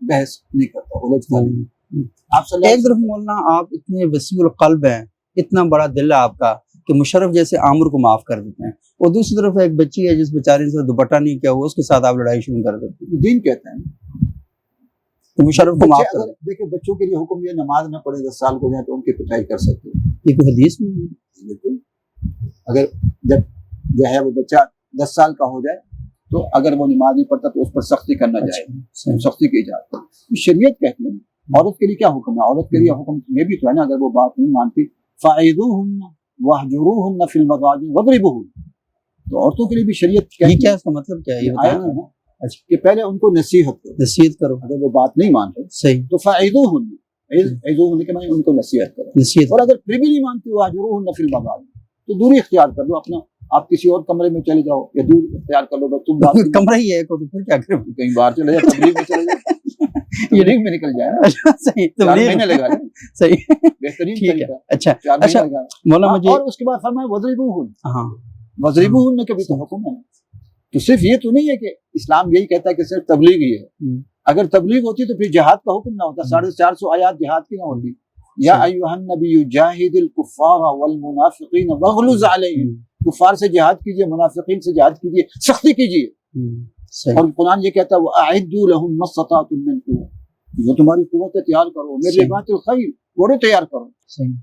[SPEAKER 1] بحث نہیں کرتا, الجھتا نہیں. آپ
[SPEAKER 2] ایک طرف مولانا آپ اتنے وسیع القلب ہیں, اتنا بڑا دل ہے آپ کا کہ مشرف جیسے عامر کو معاف کر دیتے ہیں, اور دوسری طرف ایک بچی ہے جس بیچاری سے دوپٹہ نہیں کیا ہوا اس کے ساتھ آپ لڑائی شروع کر دیتے ہیں.
[SPEAKER 1] دین کہتا ہے
[SPEAKER 2] تو مشرف کو معاف کر.
[SPEAKER 1] دیکھیں بچوں کے لیے حکم یہ نماز نہ پڑھے 10 سال کو جائے تو ان کی پٹائی کر سکتے ہیں.
[SPEAKER 2] یہ کوئی حدیث میں
[SPEAKER 1] بالکل. اگر جب جو ہے وہ بچہ 10 سال کا ہو جائے تو اگر وہ نماز نہیں پڑھتا تو اس پر سختی کرنا چاہیے. سختی کی اجازت شریعت کہتی ہے. عورت کے لیے کیا حکم ہے؟ عورت کے لیے حکم یہ بھی تو ہے نا اگر وہ بات نہیں مانتی فَعِذُوهُنَّ وَاهْجُرُوهُنَّ فِي الْمَضَاجِعِ وَاضْرِبُوهُنَّ. تو عورتوں کے لیے بھی شریعت
[SPEAKER 2] یہ کیا اس کا مطلب کیا ہے یہ بتائیں نا
[SPEAKER 1] کہ پہلے ان کو نصیحت کرو. اگر وہ بات نہیں مانتے
[SPEAKER 2] صحیح
[SPEAKER 1] تو فَعِذُوهُنَّ کہ میں ان کو نصیحت کرو. اور اگر پھر بھی نہیں مانتی وَاهْجُرُوهُنَّ فِي الْمَضَاجِعِ تو دوری اختیار کر لو. اپنا آپ کسی اور کمرے میں چلے جاؤ یا دور اختیار کر لو. تم بات
[SPEAKER 2] کمرہ ہی ہے تو پھر کیا کرو,
[SPEAKER 1] کہیں باہر چلے جاؤ, تبلیغ میں چلے جاؤ, تبلیغ میں نکل جائے.
[SPEAKER 2] صحیح
[SPEAKER 1] 4 مہینے لگا لیں.
[SPEAKER 2] صحیح
[SPEAKER 1] بہترین
[SPEAKER 2] طریقہ. اچھا
[SPEAKER 1] 4 مہینے لگا.
[SPEAKER 2] مولانا مجھے
[SPEAKER 1] اور اس کے بعد فرمایا وَاضْرِبُوهُنَّ.
[SPEAKER 2] ہاں
[SPEAKER 1] وَاضْرِبُوهُنَّ کا بھی تو حکم ہے. تو صرف یہ تو نہیں ہے کہ اسلام یہی کہتا ہے کہ صرف تبلیغ ہی ہے. اگر تبلیغ ہوتی تو پھر جہاد کا حکم نہ ہوتا. 450 آیات جہاد کی نہ ہوتی. یا ایھا النبی جاہد الکفار والمنافقین واغلظ علیہم. کفار سے جہاد کیجئے, منافقین سے جہاد کیجئے, سختی کیجئے. اور قرآن یہ کہتا ہے وَأَعِدُّوا لَهُم مَّا اسْتَطَعْتُم مِّن قُوَّةٍ. جو تمہاری قوت ہے تیار کرو, من رباط الخیل, گھوڑے تیار کرو.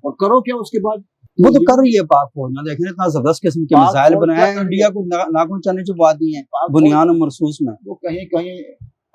[SPEAKER 1] اور کرو کیا اس کے بعد
[SPEAKER 2] وہ تو کر رہی ہے پاک فوج نا. دیکھیں اتنا زبردست قسم کے میزائل بنائے ہیں, انڈیا کو ناکوں چانے چبا دی ہیں بنیان و مرصوص میں.
[SPEAKER 1] وہ کہیں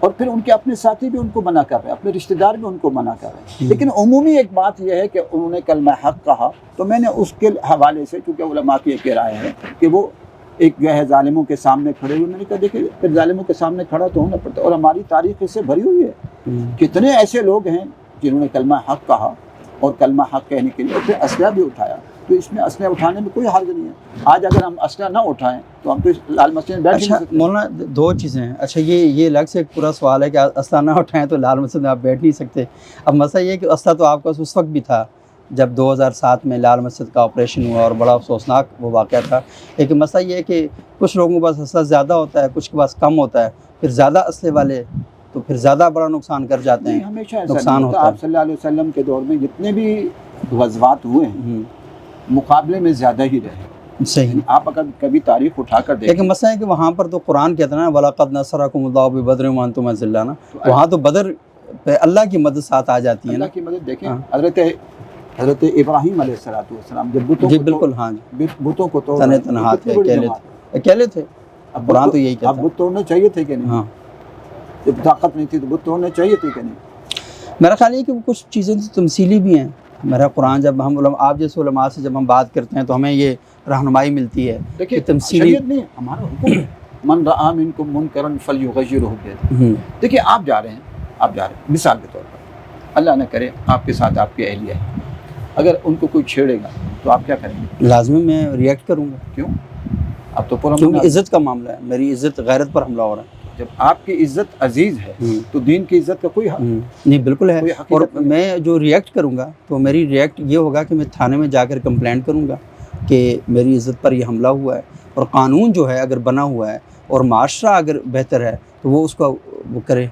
[SPEAKER 1] اور پھر ان کے اپنے ساتھی بھی ان کو منع کر رہے ہیں، اپنے رشتہ دار بھی ان کو منع کر رہے ہیں. لیکن عمومی ایک بات یہ ہے کہ انہوں نے کلمہ حق کہا، تو میں نے اس کے حوالے سے، چونکہ علماء کی ایک رائے ہے کہ وہ ایک جو ہے ظالموں کے سامنے کھڑے ہوئے، میں نے کہا دیکھیں پھر ظالموں کے سامنے کھڑا تو ہونا پڑتا ہے، اور ہماری تاریخ اس سے بھری ہوئی ہے. کتنے ایسے لوگ ہیں جنہوں نے کلمہ حق کہا اور کلمہ حق کہنے کے لیے پھر اسلحہ بھی اٹھایا. تو اس میں اسلحہ اٹھانے میں کوئی حرج نہیں ہے. آج اگر ہم اسلحہ نہ اٹھائیں تو ہم تو اس لال مسجد میں بیٹھ نہیں سکتے.
[SPEAKER 2] مولانا دو چیزیں ہیں. اچھا یہ الگ سے ایک پورا سوال ہے کہ اسلحہ نہ اٹھائیں تو لال مسجد میں آپ بیٹھ نہیں سکتے. اب مسئلہ یہ ہے کہ اسلحہ تو آپ کا اس وقت بھی تھا جب 2007 میں لال مسجد کا آپریشن ہوا اور بڑا افسوسناک وہ واقعہ تھا. لیکن مسئلہ یہ ہے کہ کچھ لوگوں کے پاس اسلحہ زیادہ ہوتا ہے، کچھ کے پاس کم ہوتا ہے، پھر زیادہ اسلحے والے تو پھر زیادہ بڑا نقصان کر جاتے ہیں.
[SPEAKER 1] ہمیشہ ایسا
[SPEAKER 2] نقصان ہوتا ہے.
[SPEAKER 1] آپ صلی اللہ علیہ وسلم کے دور میں جتنے بھی غزوات ہوئے ہیں مقابلے میں زیادہ ہی رہے.
[SPEAKER 2] صحیح.
[SPEAKER 1] آپ اگر کبھی تاریخ اٹھا کر دیکھیں،
[SPEAKER 2] لیکن مسئلہ ہے کہ وہاں پر تو قرآن کہتا ہے نا وَلَقَدْ نَصَرَكُمُ اللَّهُ بِبَدْرٍ وَأَنْتُمْ أَذِلَّةٌ نا، وہاں تو بدر پہ اللہ کی مدد ساتھ آ جاتی ہے نا.
[SPEAKER 1] اللہ کی مدد دیکھیں. حضرت ابراہیم علیہ السلام جب بتوں
[SPEAKER 2] جی
[SPEAKER 1] کو
[SPEAKER 2] بالکل. ہاں جی
[SPEAKER 1] بتوں کو توڑ
[SPEAKER 2] تنے تنہا تھے، اکیلے تھے.
[SPEAKER 1] اب
[SPEAKER 2] قرآن تو یہی کہتا
[SPEAKER 1] اب بت توڑنے چاہیے تھے کہ نہیں؟
[SPEAKER 2] ہاں
[SPEAKER 1] جب طاقت نہیں تھی تو بت توڑنے چاہیے تھے کہ نہیں؟
[SPEAKER 2] میرا خیال یہ کہ کچھ چیزیں تو تمثیلی بھی ہیں. میرا قرآن جب ہم علماء، آپ جیسے علماء سے جب ہم بات کرتے ہیں تو ہمیں یہ رہنمائی ملتی ہے
[SPEAKER 1] دیکھیے
[SPEAKER 2] کہ تمثیلی
[SPEAKER 1] شریعت نہیں، ہمارا حکم ہے من رآ منکم منکرا فلیغیرہ بیدہ. دیکھیے آپ جا رہے ہیں مثال کے طور پر، اللہ نہ کرے آپ کے ساتھ آپ کی اہلیہ ہے، اگر ان کو کوئی چھیڑے گا تو آپ کیا کریں گے؟
[SPEAKER 2] لازمی میں ریئیکٹ کروں گا.
[SPEAKER 1] کیوں؟ اب تو پورا
[SPEAKER 2] کیونکہ عزت کا معاملہ ہے، میری عزت غیرت پر حملہ ہو رہا ہے.
[SPEAKER 1] جب آپ کی عزت عزیز ہے تو دین کی عزت کا کوئی حق
[SPEAKER 2] نہیں بالکل ہے. اور میں جو ریئیکٹ کروں گا تو میری ریئیکٹ یہ ہوگا کہ میں تھانے میں جا کر کمپلینٹ کروں گا کہ میری عزت پر یہ حملہ ہوا ہے. اور قانون جو ہے اگر بنا ہوا ہے اور معاشرہ اگر بہتر ہے تو وہ اس کا وہ کرے،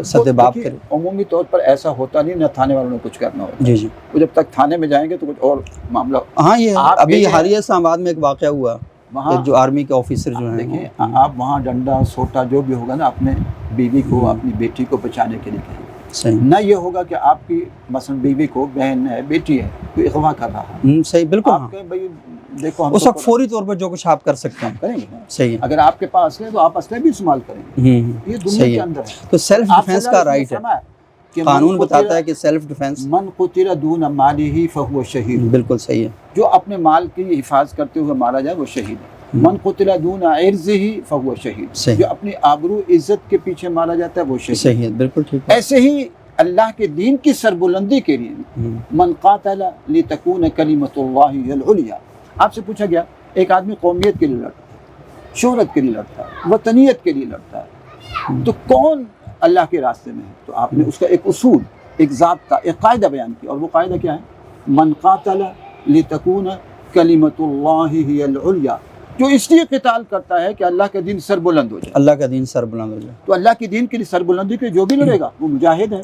[SPEAKER 2] سد باب کرے.
[SPEAKER 1] عمومی طور پر ایسا ہوتا نہیں، نہ تھانے والوں نے کچھ کرنا ہوتا.
[SPEAKER 2] جی جی.
[SPEAKER 1] وہ جب تک تھانے میں جائیں گے تو کچھ اور معاملہ.
[SPEAKER 2] ہاں یہ ابھی حالیہ اسلام آباد میں ایک واقعہ ہوا، ایک جو آرمی کے آفیسر جو ہیں،
[SPEAKER 1] دیکھیں آپ وہاں ڈنڈا سوٹا جو بھی ہوگا نا اپنے بیوی کو اپنی بیٹی کو بچانے کے لیے کہیں.
[SPEAKER 2] صحیح.
[SPEAKER 1] نہ یہ ہوگا کہ آپ کی مثلا بیوی کو بہن ہے بیٹی ہے کوئی اغوا کر رہا ہے.
[SPEAKER 2] صحیح بالکل.
[SPEAKER 1] آپ کہیں بھائی دیکھو ہم
[SPEAKER 2] اس وقت فوری طور پر جو کچھ آپ کر سکتے ہیں
[SPEAKER 1] کریں گے.
[SPEAKER 2] صحیح.
[SPEAKER 1] اگر آپ کے پاس ہے تو آپ اسلحہ بھی استعمال کریں گے. یہ دنیا کے اندر ہے.
[SPEAKER 2] تو سیلف ڈیفینس کا رائٹ ہے. قانون بتاتا ہے کہ سیلف ڈیفینس.
[SPEAKER 1] من قتل دون مالہ فہو شہید.
[SPEAKER 2] بالکل صحیح ہے. جو
[SPEAKER 1] اپنے مال کی حفاظت کرتے ہوئے مارا جائے وہ شہید ہے. من قتل دون عرضہ فہو شہید. جو اپنی آبرو عزت کے پیچھے مارا جاتا ہے وہ شہید.
[SPEAKER 2] صحیح ہے بالکل ٹھیک ہے.
[SPEAKER 1] ایسے ہی اللہ کے دین کی سربلندی کے لیے من قاتل لتکون کلمۃ اللہ ہی العلیٰ. آپ سے پوچھا گیا ایک آدمی قومیت کے لیے لڑتا ہے، شہرت کے لیے لڑتا ہے، وطنیت کے لیے لڑتا ہے، تو کون اللہ کے راستے میں ہے؟ تو آپ نے اس کا ایک اصول، ایک ضابطہ، ایک قاعدہ بیان کیا. اور وہ قاعدہ کیا ہے؟ من قاتل لتکون کلمۃ اللہ ہی العلیٰ. جو اس لیے قتال کرتا ہے کہ اللہ کا دین سر بلند ہو جائے.
[SPEAKER 2] اللہ کا دین سر بلند ہو جائے.
[SPEAKER 1] تو اللہ کے دین کے لیے سر بلندی کے جو بھی لڑے گا وہ مجاہد ہے.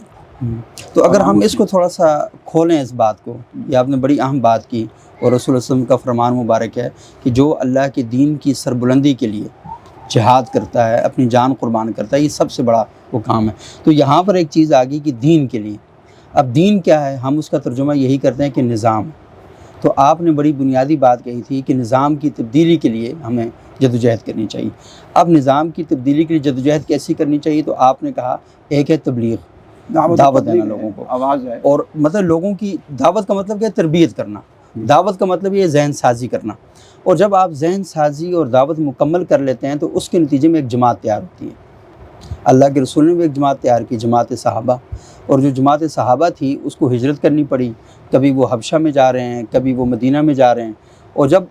[SPEAKER 2] تو اگر ہم اس کو تھوڑا سا کھولیں اس بات کو، یہ آپ نے بڑی اہم بات کی، اور رسول اللہ صلی اللہ علیہ وسلم کا فرمان مبارک ہے کہ جو اللہ کے دین کی سربلندی کے لیے جہاد کرتا ہے، اپنی جان قربان کرتا ہے، یہ سب سے بڑا وہ کام ہے. تو یہاں پر ایک چیز آ گئی کہ دین کے لیے. اب دین کیا ہے؟ ہم اس کا ترجمہ یہی کرتے ہیں کہ نظام. تو آپ نے بڑی بنیادی بات کہی تھی کہ نظام کی تبدیلی کے لیے ہمیں جدوجہد کرنی چاہیے. اب نظام کی تبدیلی کے لیے جدوجہد کیسی کرنی چاہیے؟ تو آپ نے کہا ایک ہے تبلیغ، دعوت دینا لوگوں کو،
[SPEAKER 1] آواز ہے. اور
[SPEAKER 2] مطلب لوگوں کی دعوت کا مطلب کیا ہے؟ تربیت کرنا. دعوت کا مطلب یہ ذہن سازی کرنا. اور جب آپ ذہن سازی اور دعوت مکمل کر لیتے ہیں تو اس کے نتیجے میں ایک جماعت تیار ہوتی ہے. اللہ کے رسول نے بھی ایک جماعت تیار کی، جماعت صحابہ. اور جو جماعت صحابہ تھی اس کو ہجرت کرنی پڑی. کبھی وہ حبشہ میں جا رہے ہیں، کبھی وہ مدینہ میں جا رہے ہیں. اور جب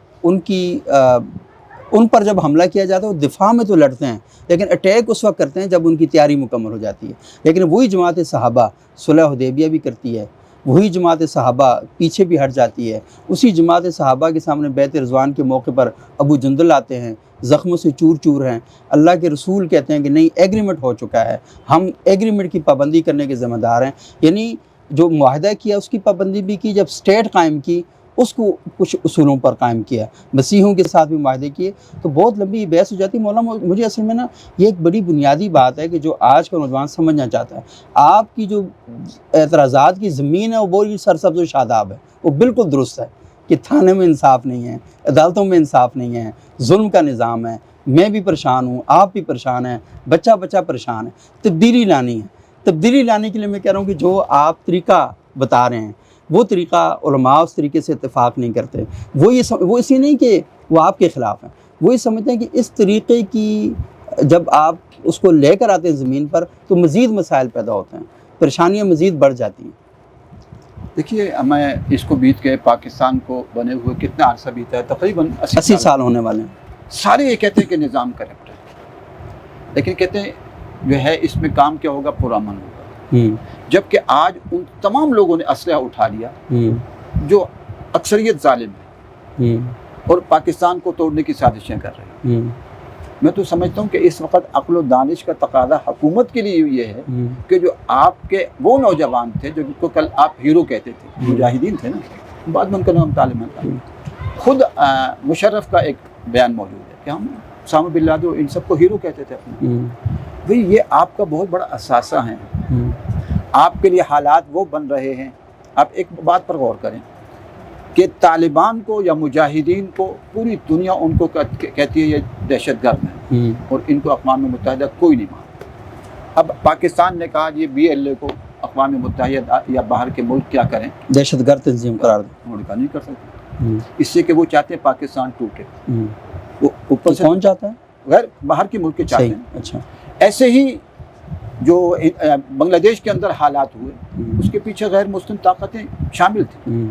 [SPEAKER 2] ان پر جب حملہ کیا جاتا ہے وہ دفاع میں تو لڑتے ہیں، لیکن اٹیک اس وقت کرتے ہیں جب ان کی تیاری مکمل ہو جاتی ہے. لیکن وہی جماعت صحابہ صلح حدیبیہ بھی کرتی ہے، وہی جماعت صحابہ پیچھے بھی ہٹ جاتی ہے. اسی جماعت صحابہ کے سامنے بیعت رضوان کے موقع پر ابو جندل آتے ہیں، زخموں سے چور چور ہیں. اللہ کے رسول کہتے ہیں کہ نہیں، ایگریمنٹ ہو چکا ہے، ہم ایگریمنٹ کی پابندی کرنے کے ذمہ دار ہیں. یعنی جو معاہدہ کیا اس کی پابندی بھی کی. جب اسٹیٹ قائم کی اس کو کچھ اصولوں پر قائم کیا. مسیحوں کے ساتھ بھی معاہدے کیے. تو بہت لمبی بحث ہو جاتی ہے. مولانا مجھے اصل میں نا یہ ایک بڑی بنیادی بات ہے کہ جو آج کا نوجوان سمجھنا چاہتا ہے. آپ کی جو اعتراضات کی زمین ہے وہ بڑی سرسبز و شاداب ہے، وہ بالکل درست ہے کہ تھانے میں انصاف نہیں ہے، عدالتوں میں انصاف نہیں ہے، ظلم کا نظام ہے، میں بھی پریشان ہوں، آپ بھی پریشان ہیں، بچہ پریشان ہے. تبدیلی لانی ہے. تبدیلی لانے کے لیے میں کہہ رہا ہوں کہ جو آپ طریقہ بتا رہے ہیں وہ طریقہ علماء اس طریقے سے اتفاق نہیں کرتے. وہ اسی نہیں کہ وہ آپ کے خلاف ہیں، وہ یہ سمجھتے ہیں کہ اس طریقے کی جب آپ اس کو لے کر آتے ہیں زمین پر تو مزید مسائل پیدا ہوتے ہیں، پریشانیاں مزید بڑھ جاتی ہیں.
[SPEAKER 1] دیکھیے میں اس کو بیت کے پاکستان کو بنے ہوئے کتنا عرصہ بیتا ہے، تقریباً
[SPEAKER 2] 80 سال ہونے والے ہیں.
[SPEAKER 1] سارے یہ کہتے ہیں کہ نظام کرپٹ ہے، لیکن کہتے ہیں جو ہے اس میں کام کیا ہوگا، پرامن ہوگا. جبکہ آج ان تمام لوگوں نے اسلحہ اٹھا لیا جو اکثریت ظالم ہے اور پاکستان کو توڑنے کی سازشیں کر رہے ہیں. میں تو سمجھتا ہوں کہ اس وقت عقل و دانش کا تقاضا حکومت کے لیے یہ ہے کہ جو آپ کے وہ نوجوان تھے جو کو کل آپ ہیرو کہتے تھے، مجاہدین تھے نا، بعد میں ان کا نام طالبان تھا. خود مشرف کا ایک بیان موجود ہے کہ ہم اسامہ بن لادن ان سب کو ہیرو کہتے تھے اپنے. بھئی یہ آپ کا بہت بڑا اثاثہ ہے، آپ کے لیے حالات وہ بن رہے ہیں. آپ ایک بات پر غور کریں کہ طالبان کو یا مجاہدین کو پوری دنیا ان کو کہتی ہے یہ دہشت گرد ہے اور ان کو اقوام متحدہ کوئی نہیں مانتا. اب پاکستان نے کہا یہ BLA کو اقوام متحدہ یا باہر کے ملک کیا کریں،
[SPEAKER 2] دہشت گرد تنظیم قرار دیں.
[SPEAKER 1] انہوں نے کہا نہیں کر سکتے، اس سے کہ وہ چاہتے ہیں پاکستان ٹوٹے. وہ اوپر سے
[SPEAKER 2] کون چاہتا ہے؟
[SPEAKER 1] غیر باہر کے ملک کے چاہتے ہیں.
[SPEAKER 2] اچھا.
[SPEAKER 1] ایسے ہی جو بنگلہ دیش کے اندر حالات ہوئے اس کے پیچھے غیر مسلم طاقتیں شامل تھیں.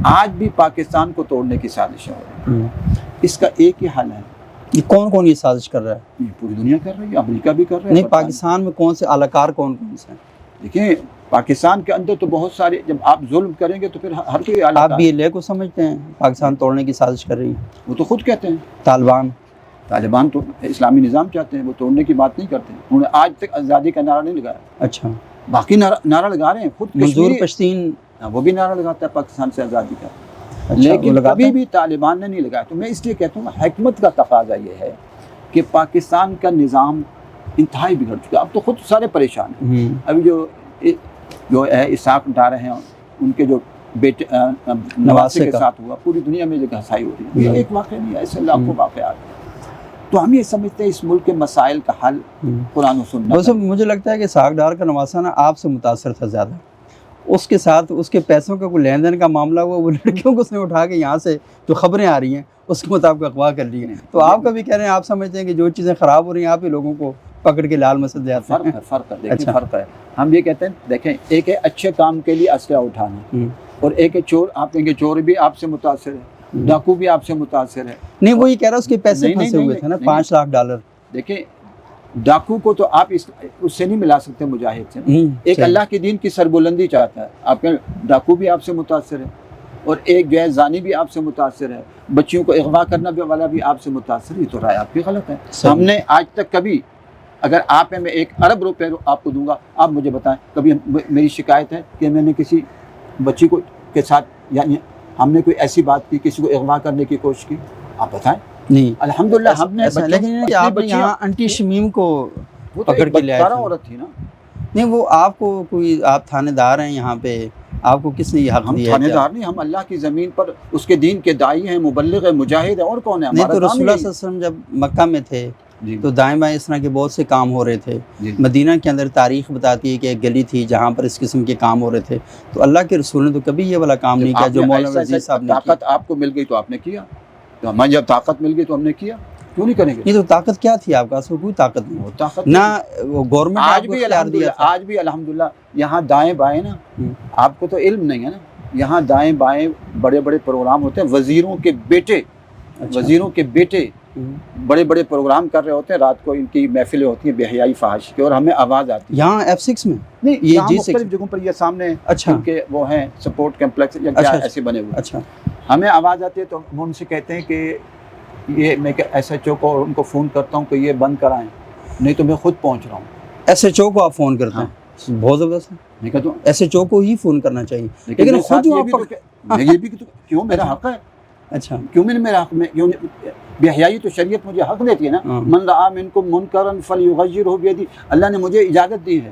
[SPEAKER 1] آج بھی پاکستان کو توڑنے کی سازشیں ہو رہی ہیں. اس کا ایک ہی حل ہے.
[SPEAKER 2] یہ کون یہ سازش کر رہا ہے؟
[SPEAKER 1] یہ پوری دنیا کر رہی ہے، امریکہ بھی کر رہا ہے.
[SPEAKER 2] نہیں، پاکستان میں کون سے اعلی کار کون سے ہیں؟
[SPEAKER 1] دیکھیں پاکستان کے اندر تو بہت سارے، جب آپ ظلم کریں گے تو پھر ہر کوئی اعلیٰ.
[SPEAKER 2] آپ BLA کو سمجھتے ہیں پاکستان توڑنے کی سازش کر رہی ہے؟
[SPEAKER 1] وہ تو خود کہتے ہیں. طالبان تو اسلامی نظام چاہتے ہیں، وہ توڑنے کی بات نہیں کرتے. انہوں نے آج تک آزادی کا نعرہ نہیں لگایا.
[SPEAKER 2] اچھا.
[SPEAKER 1] باقی نعرہ لگا رہے ہیں. خود
[SPEAKER 2] منظور پشتین
[SPEAKER 1] وہ بھی نعرہ لگاتا ہے پاکستان سے آزادی کا. لیکن کبھی بھی طالبان نے نہیں لگایا. تو میں اس لیے کہتا ہوں حکمت کا تقاضا یہ ہے کہ پاکستان کا نظام انتہائی بگڑ چکا. اب تو خود سارے پریشان ہیں. ابھی جو ہے اسحاق ڈار ہیں ان کے جو بیٹے نواسے کے ساتھ ہوا، پوری دنیا میں جو گھسائی ہو رہی ہے. یہ ایک واقعہ نہیں ہے، ایسے لاکھوں واقعات ہیں. تو ہم یہ سمجھتے ہیں اس ملک کے مسائل کا حل قرآن و سنت.
[SPEAKER 2] مجھے لگتا ہے کہ اسحاق ڈار کا نواسہ نا آپ سے متاثر تھا زیادہ. اس کے ساتھ اس کے پیسوں کا کوئی لین دین کا معاملہ ہوا، وہ لڑکیوں کو اس نے اٹھا کے یہاں سے جو خبریں آ رہی ہیں اس کے مطابق اغوا کر لی ہیں. تو آپ کا بھی کہہ رہے ہیں آپ سمجھتے ہیں کہ جو چیزیں خراب ہو رہی ہیں آپ ہی لوگوں کو پکڑ کے لال مسجد لے آتے ہیں.
[SPEAKER 1] فرق ہے. ہم یہ کہتے ہیں دیکھیں ایک ہے اچھے کام کے لیے اسلحہ اٹھانا اور ایک ہے چور. آپ کہیں گے چور بھی آپ سے متاثر ہے، ڈاکو بھی آپ سے متاثر ہے.
[SPEAKER 2] نہیں، وہ یہ کہہ رہا ہے اس کے پیسے پھنسے ہوئے تھے نا $5 لاکھ.
[SPEAKER 1] دیکھیں ڈاکو کو تو آپ اس سے نہیں ملا سکتے مجاہد سے. ایک اللہ کے دین کی سربلندی چاہتا ہے. آپ کے ڈاکو بھی آپ سے متاثر ہے اور ایک جو ہے زانی بھی آپ سے متاثر ہے، بچیوں کو اغوا کرنا والا بھی آپ سے متاثر ہے. یہ تو رائے آپ کی غلط ہے. ہم نے آج تک کبھی، اگر آپ میں 1 ارب روپے آپ کو دوں گا، آپ مجھے بتائیں کبھی میری شکایت ہے کہ میں نے کسی بچی کو کے ساتھ یعنی ہم نے کوئی ایسی بات کی، کسی کو اغوا کرنے کی کوشش کی؟ آپ بتائیں. نہیں الحمدللہ ہم نے.
[SPEAKER 2] لیکن آپ نے یہاں انٹی شمیم کو پکڑ کے لے آئے تھے.
[SPEAKER 1] عورت تھی نا.
[SPEAKER 2] نہیں، وہ آپ کو کوئی، آپ تھانے دار ہیں یہاں پہ، آپ کو کس نے یہ حق دیا؟
[SPEAKER 1] ہم تھانے دار نہیں، ہم اللہ کی زمین پر اس کے دین کے داعی ہیں، مبلغ ہیں، مجاہد ہیں. اور کون ہے؟
[SPEAKER 2] نہیں تو رسول اللہ صلی اللہ علیہ وسلم جب مکہ میں تھے تو دائیں بائیں اس طرح کے بہت سے کام ہو رہے تھے. مدینہ کے اندر تاریخ بتاتی ہے کہ ایک گلی تھی جہاں پر اس قسم کے کام ہو رہے تھے. تو اللہ کے رسول نے تو کبھی یہ والا کام نہیں کیا جو مولانا وزیر صاحب نے کیا.
[SPEAKER 1] طاقت آپ کو مل گئی تو آپ نے کیا. تو ہمیں جب طاقت مل گئی تو ہم نے کیا. کیوں نہیں کریں گے؟
[SPEAKER 2] نہیں تو طاقت کیا تھی آپ کا؟ اصل کوئی طاقت نہیں.
[SPEAKER 1] طاقت
[SPEAKER 2] نہ وہ گورنمنٹ
[SPEAKER 1] آج بھی الحمدللہ یہاں دائیں بائیں نا، آپ کو تو علم نہیں ہے نا، یہاں دائیں بائیں بڑے بڑے پروگرام ہوتے ہیں. وزیروں کے بیٹے بڑے بڑے پروگرام کر رہے ہوتے ہیں. رات کو ان کی محفلیں ہوتی ہیں بے حیائی فحاشی کی اور ہمیں آواز آتی ہے.
[SPEAKER 2] یہاں F6 میں
[SPEAKER 1] نہیں، یہ مختلف جگہوں پر یہ سامنے ان کے وہ ہیں سپورٹ کمپلیکس یا کیا ایسے بنے ہوئے.
[SPEAKER 2] اچھا،
[SPEAKER 1] ہمیں آواز آتی ہے تو ہم ان سے کہتے ہیں کہ یہ میں SHO کو اور ان کو فون کرتا ہوں کہ یہ بند کرائیں، نہیں تو میں خود پہنچ رہا ہوں.
[SPEAKER 2] SHO کو آپ فون کرتے ہیں؟ بہت زبردست ہے.
[SPEAKER 1] میں کہتا ہوں
[SPEAKER 2] SHO کو ہی فون کرنا چاہیے.
[SPEAKER 1] لیکن خود یہ بھی کیوں میرا حق ہے.
[SPEAKER 2] اچھا،
[SPEAKER 1] کیوں میرا حق میں کیوں بے حیائی تو شریعت مجھے حق دیتی ہے نا. من رأى منکم منکرا فلیغیرہ بیدہ، اللہ نے مجھے اجازت دی ہے.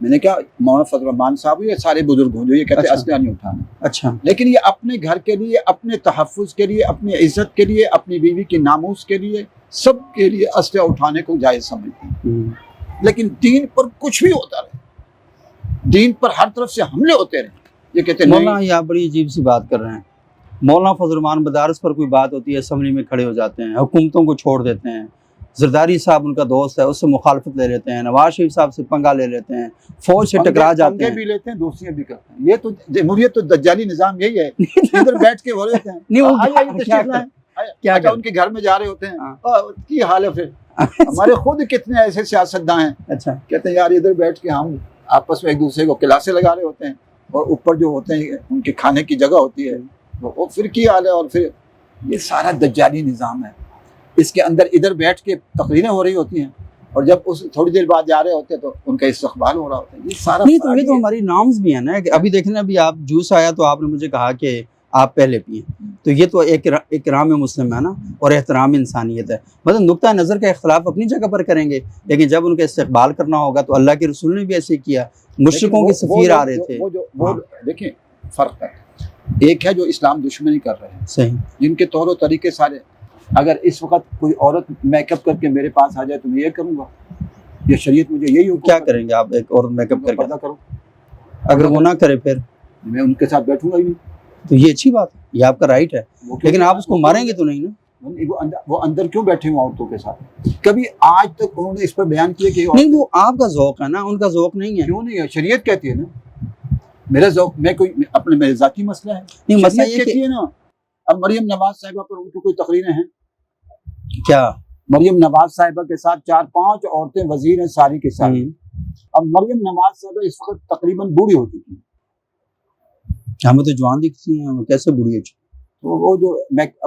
[SPEAKER 1] میں نے کہا مولانا فضل الرحمان صاحب یہ سارے بزرگ ہوں جو یہ کہتے ہیں
[SPEAKER 2] اچھا۔
[SPEAKER 1] اسلحہ نہیں اٹھانا،
[SPEAKER 2] اچھا
[SPEAKER 1] لیکن یہ اپنے گھر کے لیے، اپنے تحفظ کے لیے، اپنی عزت کے لیے، اپنی بیوی کی ناموس کے لیے، سب کے لیے اسلحہ اٹھانے کو جائز سمجھتے ہیں۔ لیکن دین پر کچھ بھی ہوتا رہے، دین پر ہر طرف سے حملے ہوتے رہے، یہ کہتے ہیں
[SPEAKER 2] مولانا
[SPEAKER 1] نہیں۔
[SPEAKER 2] یہ آپ بڑی عجیب سی بات کر رہے ہیں۔ مولانا فضل الرحمان مدارس پر کوئی بات ہوتی ہے اسمبلی میں کھڑے ہو جاتے ہیں، حکومتوں کو چھوڑ دیتے ہیں، زرداری صاحب ان کا دوست ہے اس سے مخالفت لے لیتے ہیں، نواز شریف صاحب سے پنگا لے لیتے ہیں، فوج سے ٹکرا جاتے
[SPEAKER 1] پنگے
[SPEAKER 2] ہیں۔
[SPEAKER 1] بھی لیتے ہیں، دوستیاں بھی کرتے ہیں۔ یہ تو جمہوریت تو دجالی نظام یہی ہے، ادھر بیٹھ کے ہو رہے ہیں
[SPEAKER 2] نہیں وہ
[SPEAKER 1] آئیے آئیے تشریف لائیں،
[SPEAKER 2] کیا
[SPEAKER 1] اچھا ان کے گھر میں جا رہے ہوتے ہیں،
[SPEAKER 2] ہاں۔
[SPEAKER 1] کی حال ہے پھر ہمارے خود کتنے ایسے سیاستداں ہیں
[SPEAKER 2] اچھا
[SPEAKER 1] کہتے ہیں یار ادھر بیٹھ کے ہم آپس میں ایک دوسرے کو کلاسیں لگا رہے ہوتے ہیں، اور اوپر جو ہوتے ہیں ان کے کھانے کی جگہ ہوتی ہے وہ پھر کی حال ہے۔ اور پھر یہ سارا دجالی نظام ہے، اس کے اندر ادھر بیٹھ کے تقریریں ہو رہی ہوتی ہیں، اور جب اس تھوڑی دیر بعد جا رہے ہوتے ہیں تو ان کا استقبال ہو رہا ہوتا ہے۔ یہ سارا
[SPEAKER 2] نہیں تو یہ تو ہماری نارمز بھی ہیں نا کہ ابھی دیکھیں ابھی آپ جوس آیا تو آپ نے مجھے کہا کہ آپ پہلے پئیں، تو یہ تو ایک اکرام مسلم ہے نا، اور احترام انسانیت ہے۔ مطلب نقطہ نظر کا اختلاف اپنی جگہ پر کریں گے، لیکن جب ان کا استقبال کرنا ہوگا تو اللہ کے رسول نے بھی ایسے کیا، مشرکوں کے سفیر آ رہے تھے۔
[SPEAKER 1] وہ دیکھیں فرق ہے، ایک ہے جو اسلام دشمنی کر رہے ہیں،
[SPEAKER 2] صحیح،
[SPEAKER 1] جن کے طور و طریقے سارے، اگر اس وقت کوئی عورت میک اپ کر کے میرے پاس آ جائے تو میں یہ کروں گا، یہ شریعت مجھے یہی حکم
[SPEAKER 2] کیا کریں گے آپ ایک اور میک اپ کر کے؟
[SPEAKER 1] پردہ کرو،
[SPEAKER 2] اگر وہ نہ کرے پھر
[SPEAKER 1] میں ان کے ساتھ بیٹھوں گا ہی نہیں۔
[SPEAKER 2] تو یہ اچھی بات ہے، یہ آپ کا رائٹ ہے، لیکن آپ اس کو ماریں گے تو نہیں نا۔
[SPEAKER 1] وہ اندر کیوں بیٹھے ہوئے عورتوں کے ساتھ؟ کبھی آج تک انہوں نے اس پر بیان کیا کہ
[SPEAKER 2] نہیں وہ آپ کا ذوق ہے نا، ان کا ذوق نہیں ہے۔
[SPEAKER 1] کیوں نہیں ہے؟ شریعت کہتی ہے نا، میرا ذوق، میں کوئی اپنے میرے ذاتی مسئلہ ہے،
[SPEAKER 2] نہیں مسئلہ
[SPEAKER 1] شریعت
[SPEAKER 2] یہ
[SPEAKER 1] کہتی
[SPEAKER 2] کہ
[SPEAKER 1] ہے نا۔ اب مریم نواز صاحبہ پر ان کی کوئی تقریریں ہیں،
[SPEAKER 2] کیا
[SPEAKER 1] مریم نواز صاحبہ کے ساتھ 4-5 عورتیں وزیر ہیں ساری کے ساری۔ اب مریم نواز صاحبہ اس وقت تقریباً بوڑھی ہو چکی ہیں،
[SPEAKER 2] ہمیں تو جوان دکھتی ہیں، وہ کیسے بوڑھی ہے؟
[SPEAKER 1] تو وہ جو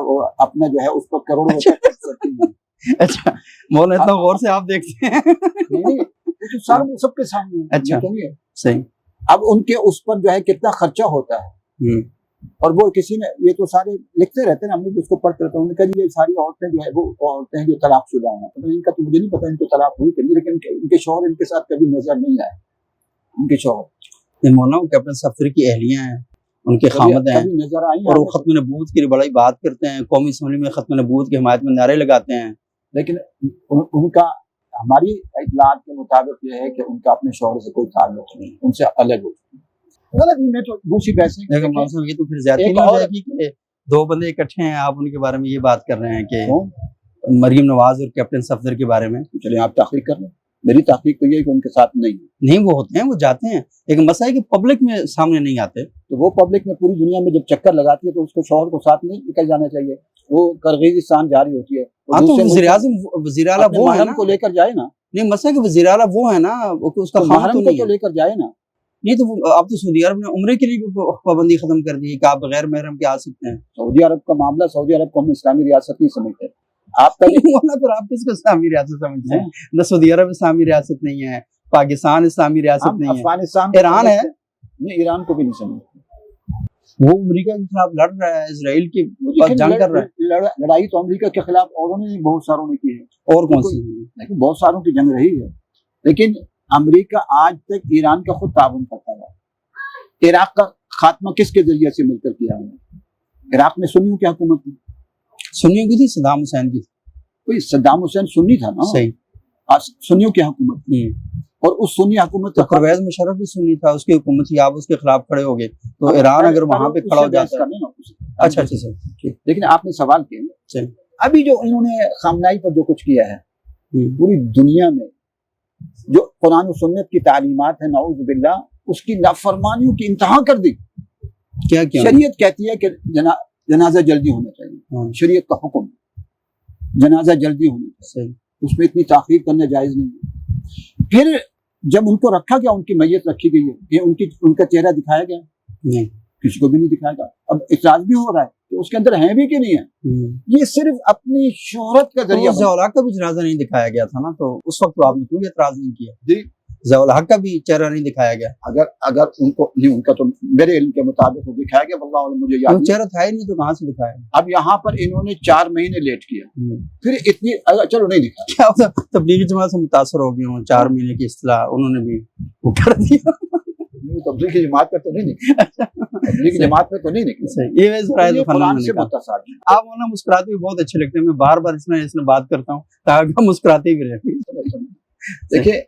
[SPEAKER 1] وہ اپنا جو ہے اس پر کروڑوں روپے خرچ کرتی ہیں۔
[SPEAKER 2] اچھا مولانا اتنا غور سے آپ دیکھتے ہیں؟
[SPEAKER 1] نہیں یہ تو سارے سب کے سامنے ہے،
[SPEAKER 2] اچھا
[SPEAKER 1] یہ تو نہیں ہے۔
[SPEAKER 2] صحیح۔
[SPEAKER 1] اب ان کے اس پر جو ہے کتنا خرچہ ہوتا ہے، اور وہ کسی نے یہ تو سارے لکھتے رہتے ہیں، ہم نے اس کو پڑھتے رہتے ہیں، انہوں نے کہا جی یہ ساری عورتیں جو ہے وہ عورتیں ہیں جو طلاق شدہ ہیں، ان کا تو مجھے نہیں پتا ان کو طلاق ہوئی کہ نہیں، لیکن ان کے شوہر ان کے ساتھ کبھی نظر نہیں آئے، ان کے شوہر
[SPEAKER 2] مولانا کیپٹن صفدر کی اہلیہ ہیں، ان کے خامد ہیں،
[SPEAKER 1] کبھی نظر آئی
[SPEAKER 2] اور وہ ختم نبوت کی بڑی بات کرتے ہیں، قومی اسمبلی میں ختم نبوت کی حمایت میں نعرے لگاتے ہیں،
[SPEAKER 1] لیکن ان کا ہماری اطلاعات کے مطابق یہ ہے کہ ان کا اپنے شوہر سے کوئی تعلق نہیں، ان سے الگ ہو چکی ہے۔ غلط ہی، میں تو دوسری بحث نہیں،
[SPEAKER 2] لیکن مولانا صاحب یہ تو پھر زیادتی نہیں ہو جائے گی کہ دو بندے اکٹھے ہیں آپ ان کے بارے میں یہ بات کر رہے ہیں کہ مریم نواز اور کیپٹن صفدر کے بارے میں؟
[SPEAKER 1] چلیں آپ تحقیق کر لیں، میری تحقیق تو یہ ہے کہ ان کے ساتھ نہیں
[SPEAKER 2] وہ ہوتے ہیں، وہ جاتے ہیں، لیکن مسئلہ ہے کہ پبلک میں سامنے نہیں آتے۔
[SPEAKER 1] تو وہ پبلک میں پوری دنیا میں جب چکر لگاتی ہے تو اس کو شوہر کو ساتھ نہیں نکل جانا چاہیے، وہ کرغیزستان جاری ہوتی ہے،
[SPEAKER 2] تو وزیر اعظم وزیر اعلیٰ وہ ہے نا،
[SPEAKER 1] کو لے کر جائے نا،
[SPEAKER 2] نہیں مسئلہ کہ وزیر اعلیٰ وہ ہے نا، اس کا خامد تو نہیں ہے،
[SPEAKER 1] لے کر جائے نا۔
[SPEAKER 2] نہیں تو اب تو سعودی عرب نے عمرے کے لیے بھی پابندی ختم کر دی کہ آپ بغیر محرم کے آ سکتے ہیں۔
[SPEAKER 1] سعودی عرب کا معاملہ، سعودی عرب کو ہم اسلامی ریاست نہیں سمجھتے، آپ کا
[SPEAKER 2] پھر آپ کس کو اسلامی ریاست سمجھتے ہیں؟ نہ سعودی عرب اسلامی ریاست نہیں ہے، پاکستان اسلامی ریاست نہیں ہے،
[SPEAKER 1] افغانستان
[SPEAKER 2] ایران ہے،
[SPEAKER 1] نہیں ایران کو بھی نہیں سمجھتے،
[SPEAKER 2] وہ امریکہ کے خلاف لڑ رہا ہے، اسرائیل کی جنگ کر رہا ہے۔
[SPEAKER 1] لڑائی تو امریکہ کے خلاف اوروں نے بہت ساروں نے کی ہے،
[SPEAKER 2] اور کون سی؟
[SPEAKER 1] لیکن بہت ساروں کی جنگ رہی ہے، لیکن امریکہ آج تک ایران کا خود تعاون کرتا ہے۔ عراق کا خاتمہ کس کے ذریعے سے مل کر کیا ہے؟ عراق میں سنیوں کی حکومت تھی،
[SPEAKER 2] سنیوں کی تھی، صدام حسین کی،
[SPEAKER 1] کوئی صدام حسین سنی تھا نا،
[SPEAKER 2] صحیح،
[SPEAKER 1] سنیوں کی حکومت تھی، اور اس سنی حکومت
[SPEAKER 2] تو پرویز مشرف بھی سنی تھا، اس کی حکومت تھی، آپ اس کے خلاف کھڑے ہو گئے تو ایران اگر وہاں پہ کھڑا ہو جاتا ہے۔ اچھا اچھا سر،
[SPEAKER 1] لیکن آپ نے سوال کیا ابھی جو انہوں نے خامنائی پر جو کچھ کیا ہے، پوری دنیا میں جو قرآن و سنت کی تعلیمات ہیں، نعوذ باللہ اس کی نافرمانیوں کی انتہا کر دی۔
[SPEAKER 2] کیا کیا؟
[SPEAKER 1] شریعت کہتی ہے کہ جنازہ جلدی ہونا چاہیے، شریعت کا حکم جنازہ جلدی ہونا چاہیے، اس میں اتنی تاخیر کرنا جائز نہیں ہے۔ پھر جب ان کو رکھا گیا، ان کی میت رکھی گئی ہے، ان کا چہرہ دکھایا گیا نہیں، کسی کو بھی نہیں دکھایا گیا۔ اب اعتراض بھی ہو رہا ہے کہ اس کے اندر ہیں بھی کہ نہیں ہے، یہ صرف اپنی شہرت کا ذریعہ
[SPEAKER 2] ضیاء الحق کا بھی جنازہ نہیں دکھایا گیا تھا نا، تو اس وقت تو آپ نے کوئی اعتراض نہیں کیا؟
[SPEAKER 1] جی
[SPEAKER 2] ضیاء الحق کا بھی چہرہ نہیں دکھایا گیا؟
[SPEAKER 1] اگر ان کو نہیں، ان کا تو میرے علم کے مطابق وہ دکھایا گیا، واللہ اعلم، مجھے یاد
[SPEAKER 2] وہ
[SPEAKER 1] نہیں۔
[SPEAKER 2] چہرہ تھا ہی نہیں تو کہاں سے دکھایا؟
[SPEAKER 1] اب یہاں پر انہوں نے 4 مہینے لیٹ کیا، پھر اتنی چلو نہیں دکھایا،
[SPEAKER 2] کیا ہوتا تبلیغی جماعت سے متاثر ہو گئے ہوں، 4 مہینے کی اصطلاح انہوں نے بھی وہ کر دیا۔
[SPEAKER 1] تبلیغی جماعت پہ تو نہیں نکلا، تبلیغی جماعت پہ تو نہیں نکلا،
[SPEAKER 2] یہ ذرائع
[SPEAKER 1] یہ
[SPEAKER 2] فنان
[SPEAKER 1] قرآن
[SPEAKER 2] نے
[SPEAKER 1] سے
[SPEAKER 2] کہا۔
[SPEAKER 1] متصل ہے۔
[SPEAKER 2] آپ مولانا مسکراتے بھی بہت اچھے لگتے ہیں، میں بار بار اس میں بات کرتا ہوں تاکہ مسکراتے بھی رہیں۔
[SPEAKER 1] دیکھیں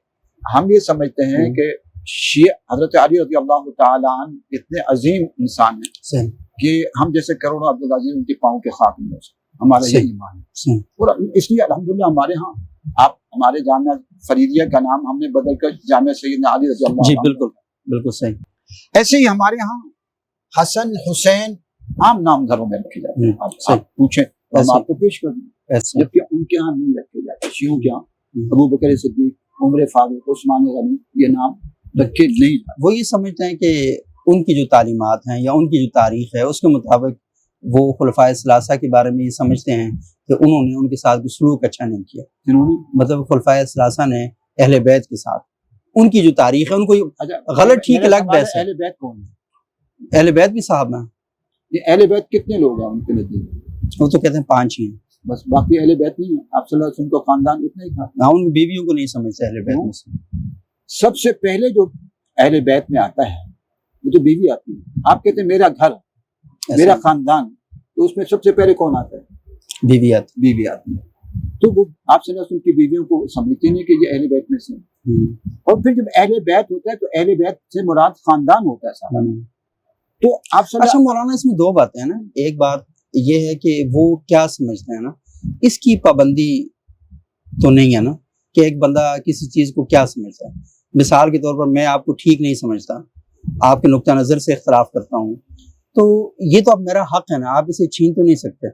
[SPEAKER 1] ہم یہ سمجھتے ہیں کہ شیعہ حضرت علی رضی اللہ تعالیٰ عنہ اتنے عظیم انسان ہیں
[SPEAKER 2] صحیح،
[SPEAKER 1] کہ ہم جیسے کروڑوں عبدالعزیز ان کے پاؤں کے خاک نہیں ہو سکتے، ہمارا یہ
[SPEAKER 2] صحیح،
[SPEAKER 1] ایمان ہے۔
[SPEAKER 2] صحیح،
[SPEAKER 1] اور اس لیے الحمدللہ ہمارے ہاں آپ ہمارے جامعہ فریدیہ کا نام ہم نے بدل کر جامعہ سیدنا علی رضی اللہ
[SPEAKER 2] جی
[SPEAKER 1] عنہ،
[SPEAKER 2] بالکل بالکل صحیح۔
[SPEAKER 1] ایسے ہی ہمارے ہاں حسن حسین عام نام گھروں میں رکھے جاتے ہیں،
[SPEAKER 2] صحیح،
[SPEAKER 1] آپ پوچھیں تو ہم آپ کو پیش کر دیں،
[SPEAKER 2] ایسے
[SPEAKER 1] جبکہ ان کے ہاں نہیں رکھے جاتے، شیعوں کے ہاں ابو بکر صدیق، عمر فاروق، عثمان غنی یہ نام رکھے نہیں جاتے۔
[SPEAKER 2] وہ یہ سمجھتے ہیں کہ ان کی جو تعلیمات ہیں یا ان کی جو تاریخ ہے اس کے مطابق وہ خلفائے ثلاثہ کے بارے میں یہ سمجھتے ہیں کہ انہوں نے ان کے ساتھ کوئی سلوک اچھا نہیں کیا،
[SPEAKER 1] جنہوں نے
[SPEAKER 2] مطلب خلفائے ثلاثہ نے اہل بیت کے ساتھ ان کی جو تاریخ ہے ان کو غلط ٹھیک
[SPEAKER 1] میرا
[SPEAKER 2] الگ
[SPEAKER 1] سوال ہے،
[SPEAKER 2] بحث ہے۔
[SPEAKER 1] اہل بیت کون ہے؟
[SPEAKER 2] اہل بیت بھی صاحب ہیں،
[SPEAKER 1] یہ اہل بیت کتنے لوگ ہیں ان کے نزدیک؟
[SPEAKER 2] وہ تو کہتے ہیں 5 ہی ہیں،
[SPEAKER 1] بس باقی اہل بیت نہیں ہے، آپ صلی اللہ علیہ وسلم کا خاندان اتنا ہی تھا۔
[SPEAKER 2] نہ ان بیویوں کو نہیں سمجھتے اہل بیت میں سے۔
[SPEAKER 1] سب سے پہلے جو اہل بیت میں آتا ہے وہ تو بیوی آتی ہے۔ آپ کہتے ہیں میرا گھر، میرا خاندان، تو اس میں سب سے پہلے کون آتا ہے؟
[SPEAKER 2] بیویات۔
[SPEAKER 1] بیوی آتی ہے۔ تو وہ آپ صلی اللہ علیہ وسلم کی بیویوں کو سمجھتے نہیں کہ یہ اہل بیت میں سے ہیں۔ اور پھر جب اہل بیت ہوتا ہے تو اہل بیت سے مراد خاندان ہوتا ہے سارا۔ تو آپ صلی
[SPEAKER 2] اچھا مولانا اس میں 2 باتیں ہیں نا، ایک بات یہ ہے کہ وہ کیا سمجھتے ہیں نا، اس کی پابندی تو نہیں ہے نا کہ ایک بندہ کسی چیز کو کیا سمجھتا ہے۔ مثال کے طور پر میں آپ کو ٹھیک نہیں سمجھتا، آپ کے نقطہ نظر سے اختلاف کرتا ہوں، تو یہ تو اب میرا حق ہے نا، آپ اسے چھین تو نہیں سکتے۔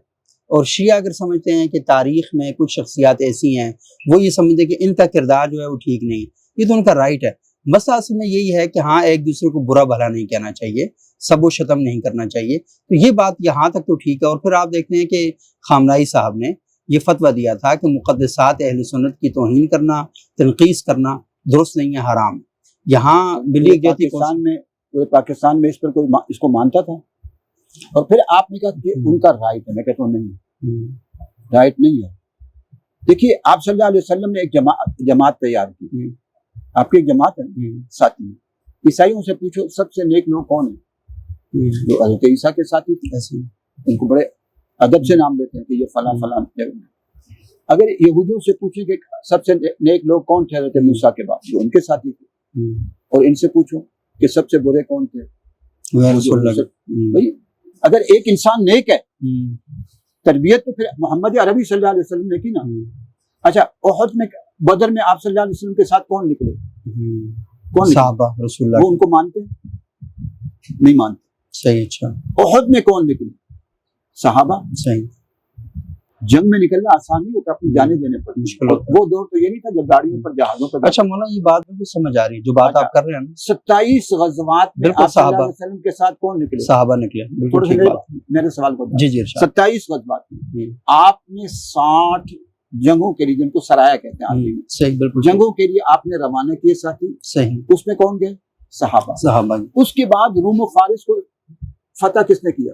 [SPEAKER 2] اور شیعہ اگر سمجھتے ہیں کہ تاریخ میں کچھ شخصیات ایسی ہیں، وہ یہ سمجھتے ہیں کہ ان کا کردار جو ہے وہ ٹھیک نہیں ہے، یہ تو ان کا رائٹ ہے۔ مسئلہ اصل میں یہی ہے کہ ہاں ایک دوسرے کو برا بھلا نہیں کہنا چاہیے، سب و شتم نہیں کرنا چاہیے، تو یہ بات یہاں تک تو ٹھیک ہے۔ اور پھر آپ دیکھتے ہیں کہ خامنائی صاحب نے یہ فتویٰ دیا تھا کہ مقدسات اہل سنت کی توہین کرنا، تنقیص کرنا درست نہیں ہے، حرام۔ یہاں ملی یکجہتی
[SPEAKER 1] پورے پاکستان میں اس پر کوئی اس کو مانتا تھا، اور پھر آپ نے کہا کہ ان کا رائٹ ہے، میں کہتا ہوں نہیں، رائٹ نہیں ہے۔ دیکھیے آپ صلی اللہ علیہ وسلم نے ایک جماعت تیار کی، آپ کی ایک جماعت ہے ساتھی، عیسائیوں سے پوچھو سب سے نیک لوگ کون ہیں؟ جو حضرت عیسیٰ کے ساتھی تھے، ان کو بڑے ادب سے نام لیتے ہیں کہ یہ فلاں فلاں۔ اگر یہودیوں سے پوچھیں کہ سب سے نیک لوگ کون تھے حضرت موسیٰ کے بعد، جو ان کے ساتھی تھے، اور ان سے پوچھو کہ سب سے برے کون تھے، بھائی اگر ایک انسان نیک ہے، تربیت تو پھر محمد عربی صلی اللہ علیہ وسلم نے کی نا۔ اچھا احد میں، بدر میں آپ صلی اللہ علیہ وسلم کے ساتھ کون نکلے؟ کون
[SPEAKER 2] صحابہ رسول اللہ،
[SPEAKER 1] وہ ان کو مانتے نہیں مانتے؟
[SPEAKER 2] صحیح۔ اچھا
[SPEAKER 1] احد میں کون نکلے؟ صحابہ۔
[SPEAKER 2] صحیح۔
[SPEAKER 1] جنگ میں نکلنا آسان نہیں ہوتا، اپنی جانیں دینے پڑتی،
[SPEAKER 2] مشکل ہوتا ہے۔
[SPEAKER 1] وہ دور تو یہ نہیں تھا جب گاڑیوں پر جہازوں پر۔
[SPEAKER 2] اچھا مولانا یہ بات بالکل سمجھ آ رہی ہے جو بات آپ کر رہے ہیں نا،
[SPEAKER 1] 27 غزوات میں
[SPEAKER 2] بالکل
[SPEAKER 1] آپ صلی اللہ
[SPEAKER 2] صحابہ،
[SPEAKER 1] علیہ وسلم کے ساتھ کون نکلے؟
[SPEAKER 2] صحابہ نکلے، بالکل ٹھیک بات۔
[SPEAKER 1] میرے سوال کو
[SPEAKER 2] جی جی ارشاد۔
[SPEAKER 1] 27 غزوات میں آپ نے 60 جنگوں کے لیے، جن کو سرایا کہتے ہیں عربی میں،
[SPEAKER 2] صحیح بالکل
[SPEAKER 1] جنگوں کے لیے آپ نے روانہ کیے ساتھی،
[SPEAKER 2] صحیح،
[SPEAKER 1] اس میں کون گئے؟ صحابہ۔
[SPEAKER 2] صحابہ،
[SPEAKER 1] اس کے بعد روم و فارس کو فتح کس نے کیا؟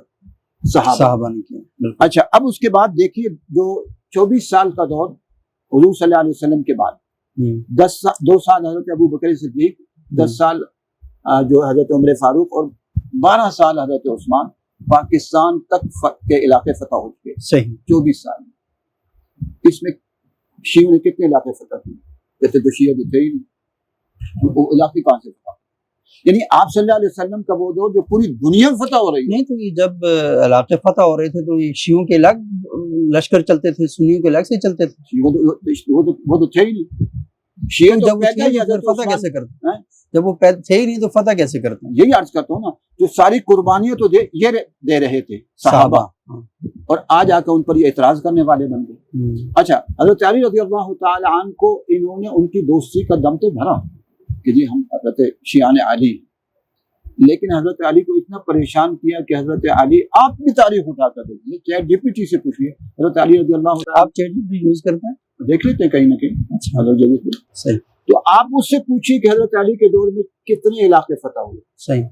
[SPEAKER 2] صحابہ نے کیا، بالکل۔
[SPEAKER 1] اچھا اب اس کے بعد دیکھیے جو 24 سال کا دور حضور صلی اللہ علیہ وسلم کے بعد، 2 سال حضرت ابو بکر صدیق، 10 سال جو حضرت عمر فاروق، اور 12 سال حضرت عثمان، پاکستان تک کے علاقے فتح ہو چکے۔
[SPEAKER 2] صحیح
[SPEAKER 1] 24 سال اس میں شیعوں نے کتنے علاقے فتح کیے؟ کہتے تو شیعہ تو تھے ہی نہیں، وہ علاقے کہاں سے فتح؟ یعنی آپ صلی اللہ علیہ وسلم کا وہ دور جو پوری دنیا میں فتح ہو رہی ہے۔
[SPEAKER 2] نہیں تو یہ جب علاقے فتح ہو رہے تھے تو یہ شیعوں کے الگ لشکر چلتے تھے، سنیوں کے الگ سے چلتے تھے،
[SPEAKER 1] وہ تو تھے ہی نہیں، شیعہ تو
[SPEAKER 2] جب وہ
[SPEAKER 1] پیدا ہی
[SPEAKER 2] تھے
[SPEAKER 1] حضرت
[SPEAKER 2] تو فتح
[SPEAKER 1] عثمان۔
[SPEAKER 2] کیسے کرتے ہیں؟ جب وہ تھے ہی نہیں تو فتح کیسے کرتے ہیں؟
[SPEAKER 1] یہی عرض کرتا ہوں نا، جو ساری قربانیاں تو یہ دے رہے تھے صحابہ، اور آج آ کر ان پر یہ اعتراض کرنے والے بن گئے۔ اچھا حضرت علی رضی اللہ تعالی عنہ کو انہوں نے ان کی دوستی کا دم تو بھرا کہ جی ہم حضرت شیعان علی، لیکن حضرت علی کو اتنا پریشان کیا کہ حضرت علی، آپ بھی تاریخ اٹھا کر دیکھیے، چیٹ جی پی ٹی سے پوچھیے، حضرت علی رضی اللہ عنہ،
[SPEAKER 2] آپ ChatGPT use کرتے ہیں؟
[SPEAKER 1] دیکھ لیتے ہیں کہیں نہ کہیں اگر ضرورت ہو.
[SPEAKER 2] صحیح.
[SPEAKER 1] تو آپ مجھ سے پوچھیے کہ حضرت علی کے دور میں کتنے علاقے فتح ہوئے.
[SPEAKER 2] صحیح.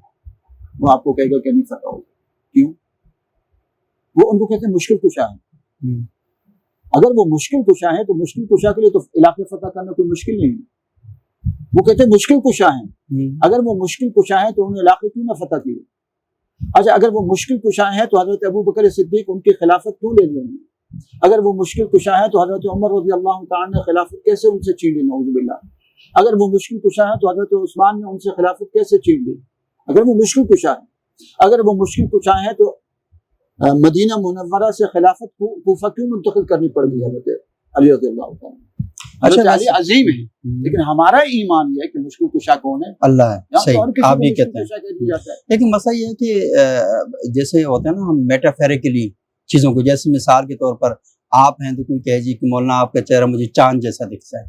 [SPEAKER 1] وہ آپ کو کہے گا کہ نہیں فتح ہوئے. کیوں؟ وہ ان کو کہتے ہیں مشکل کشا ہے. اگر وہ مشکل کشا ہے تو مشکل کشا کے لیے تو علاقے فتح کرنا کوئی مشکل نہیں ہے. وہ کہتے ہیں مشکل کشا ہیں. اگر وہ مشکل کشا ہے تو انہوں نے علاقے کیوں نہ فتح کیے؟ اچھا اگر وہ مشکل کشا ہے تو حضرت ابو بکر صدیق ان کی خلافت کیوں لے لی انہوں نے؟ اگر وہ مشکل کشا ہے تو حضرت عمر رضی اللہ تعالیٰ نے خلافت کیسے ان سے چھین لی؟ نعوذ باللہ. اگر وہ مشکل کشا ہے تو حضرت عثمان نے ان سے خلافت کیسے چھین لی؟ اگر وہ مشکل کشا ہے. اگر وہ مشکل کشا ہے تو مدینہ منورہ سے خلافت کوفہ کیوں منتقل کرنی پڑ گئی حضرت علی رضی اللہ تعالیٰ؟ حضرت علی عظیم ہے لیکن ہمارا ایمان یہ ہے کہ مشکل کشا کون ہے؟
[SPEAKER 2] اللہ ہے. صحیح. آپ یہ کہتے ہیں. لیکن مسئلہ یہ ہے کہ جیسے ہوتا ہے نا ہم میٹافیریکلی چیزوں کو، جیسے مثال کے طور پر آپ ہیں تو کوئی کہے جی کہ مولانا آپ کا چہرہ مجھے چاند جیسا دکھتا ہے،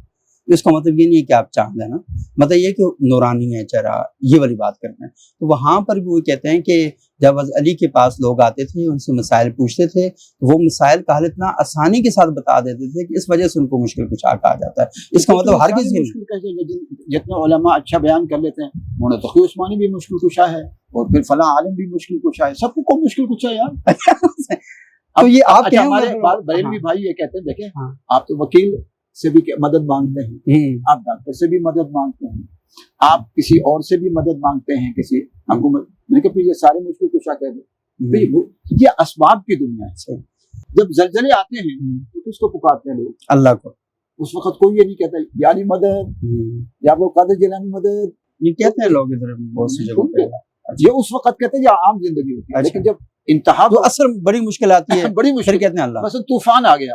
[SPEAKER 2] اس کا مطلب یہ نہیں ہے کہ آپ چاند ہیں نا، مطلب یہ کہ نورانی ہے چہرہ، یہ والی بات کرتے ہیں. تو وہاں پر بھی وہ کہتے ہیں کہ جب علی کے پاس لوگ آتے تھے ان سے مسائل پوچھتے تھے وہ مسائل کا حل اتنا آسانی کے ساتھ بتا دیتے تھے کہ اس وجہ سے ان کو مشکل کشا کہا جاتا ہے. اس کا مطلب ہر کسی
[SPEAKER 1] جتنے علماء اچھا بیان کر لیتے ہیں، مولانا تقی عثمانی بھی مشکل کشا ہے اور پھر فلاں عالم بھی مشکل کشا ہے، سب کو مشکل کشا ہے یار.
[SPEAKER 2] تو یہ آپ
[SPEAKER 1] اچھا ہمارے بریلوی بھائی یہ کہتے ہیں دیکھیں آپ تو وکیل سے بھی مدد مانگتے ہیں، آپ ڈاکٹر سے بھی مدد مانگتے ہیں، آپ کسی اور سے بھی مدد مانگتے ہیں، کسی حکومت میں کہ یہ سارے مشکل کشا کہہ دو. یہ اسباب کی دنیا ہے. جب زلزلے آتے ہیں تو کس کو پکارتے ہیں لوگ؟ اللہ کو. اس وقت کوئی یہ نہیں کہتا یاری مدد یا وہ قادر جیلانی مدد،
[SPEAKER 2] یہ کہتے ہیں لوگ ادھر بہت سی جگہوں پہ.
[SPEAKER 1] یہ اس وقت کہتے ہیں یہ عام زندگی ہوتی ہے. لیکن جب انتہا
[SPEAKER 2] تو اثر بڑی مشکل آتی ہے،
[SPEAKER 1] بڑی مشکل
[SPEAKER 2] کہتے ہیں اللہ.
[SPEAKER 1] مثلا طوفان آ گیا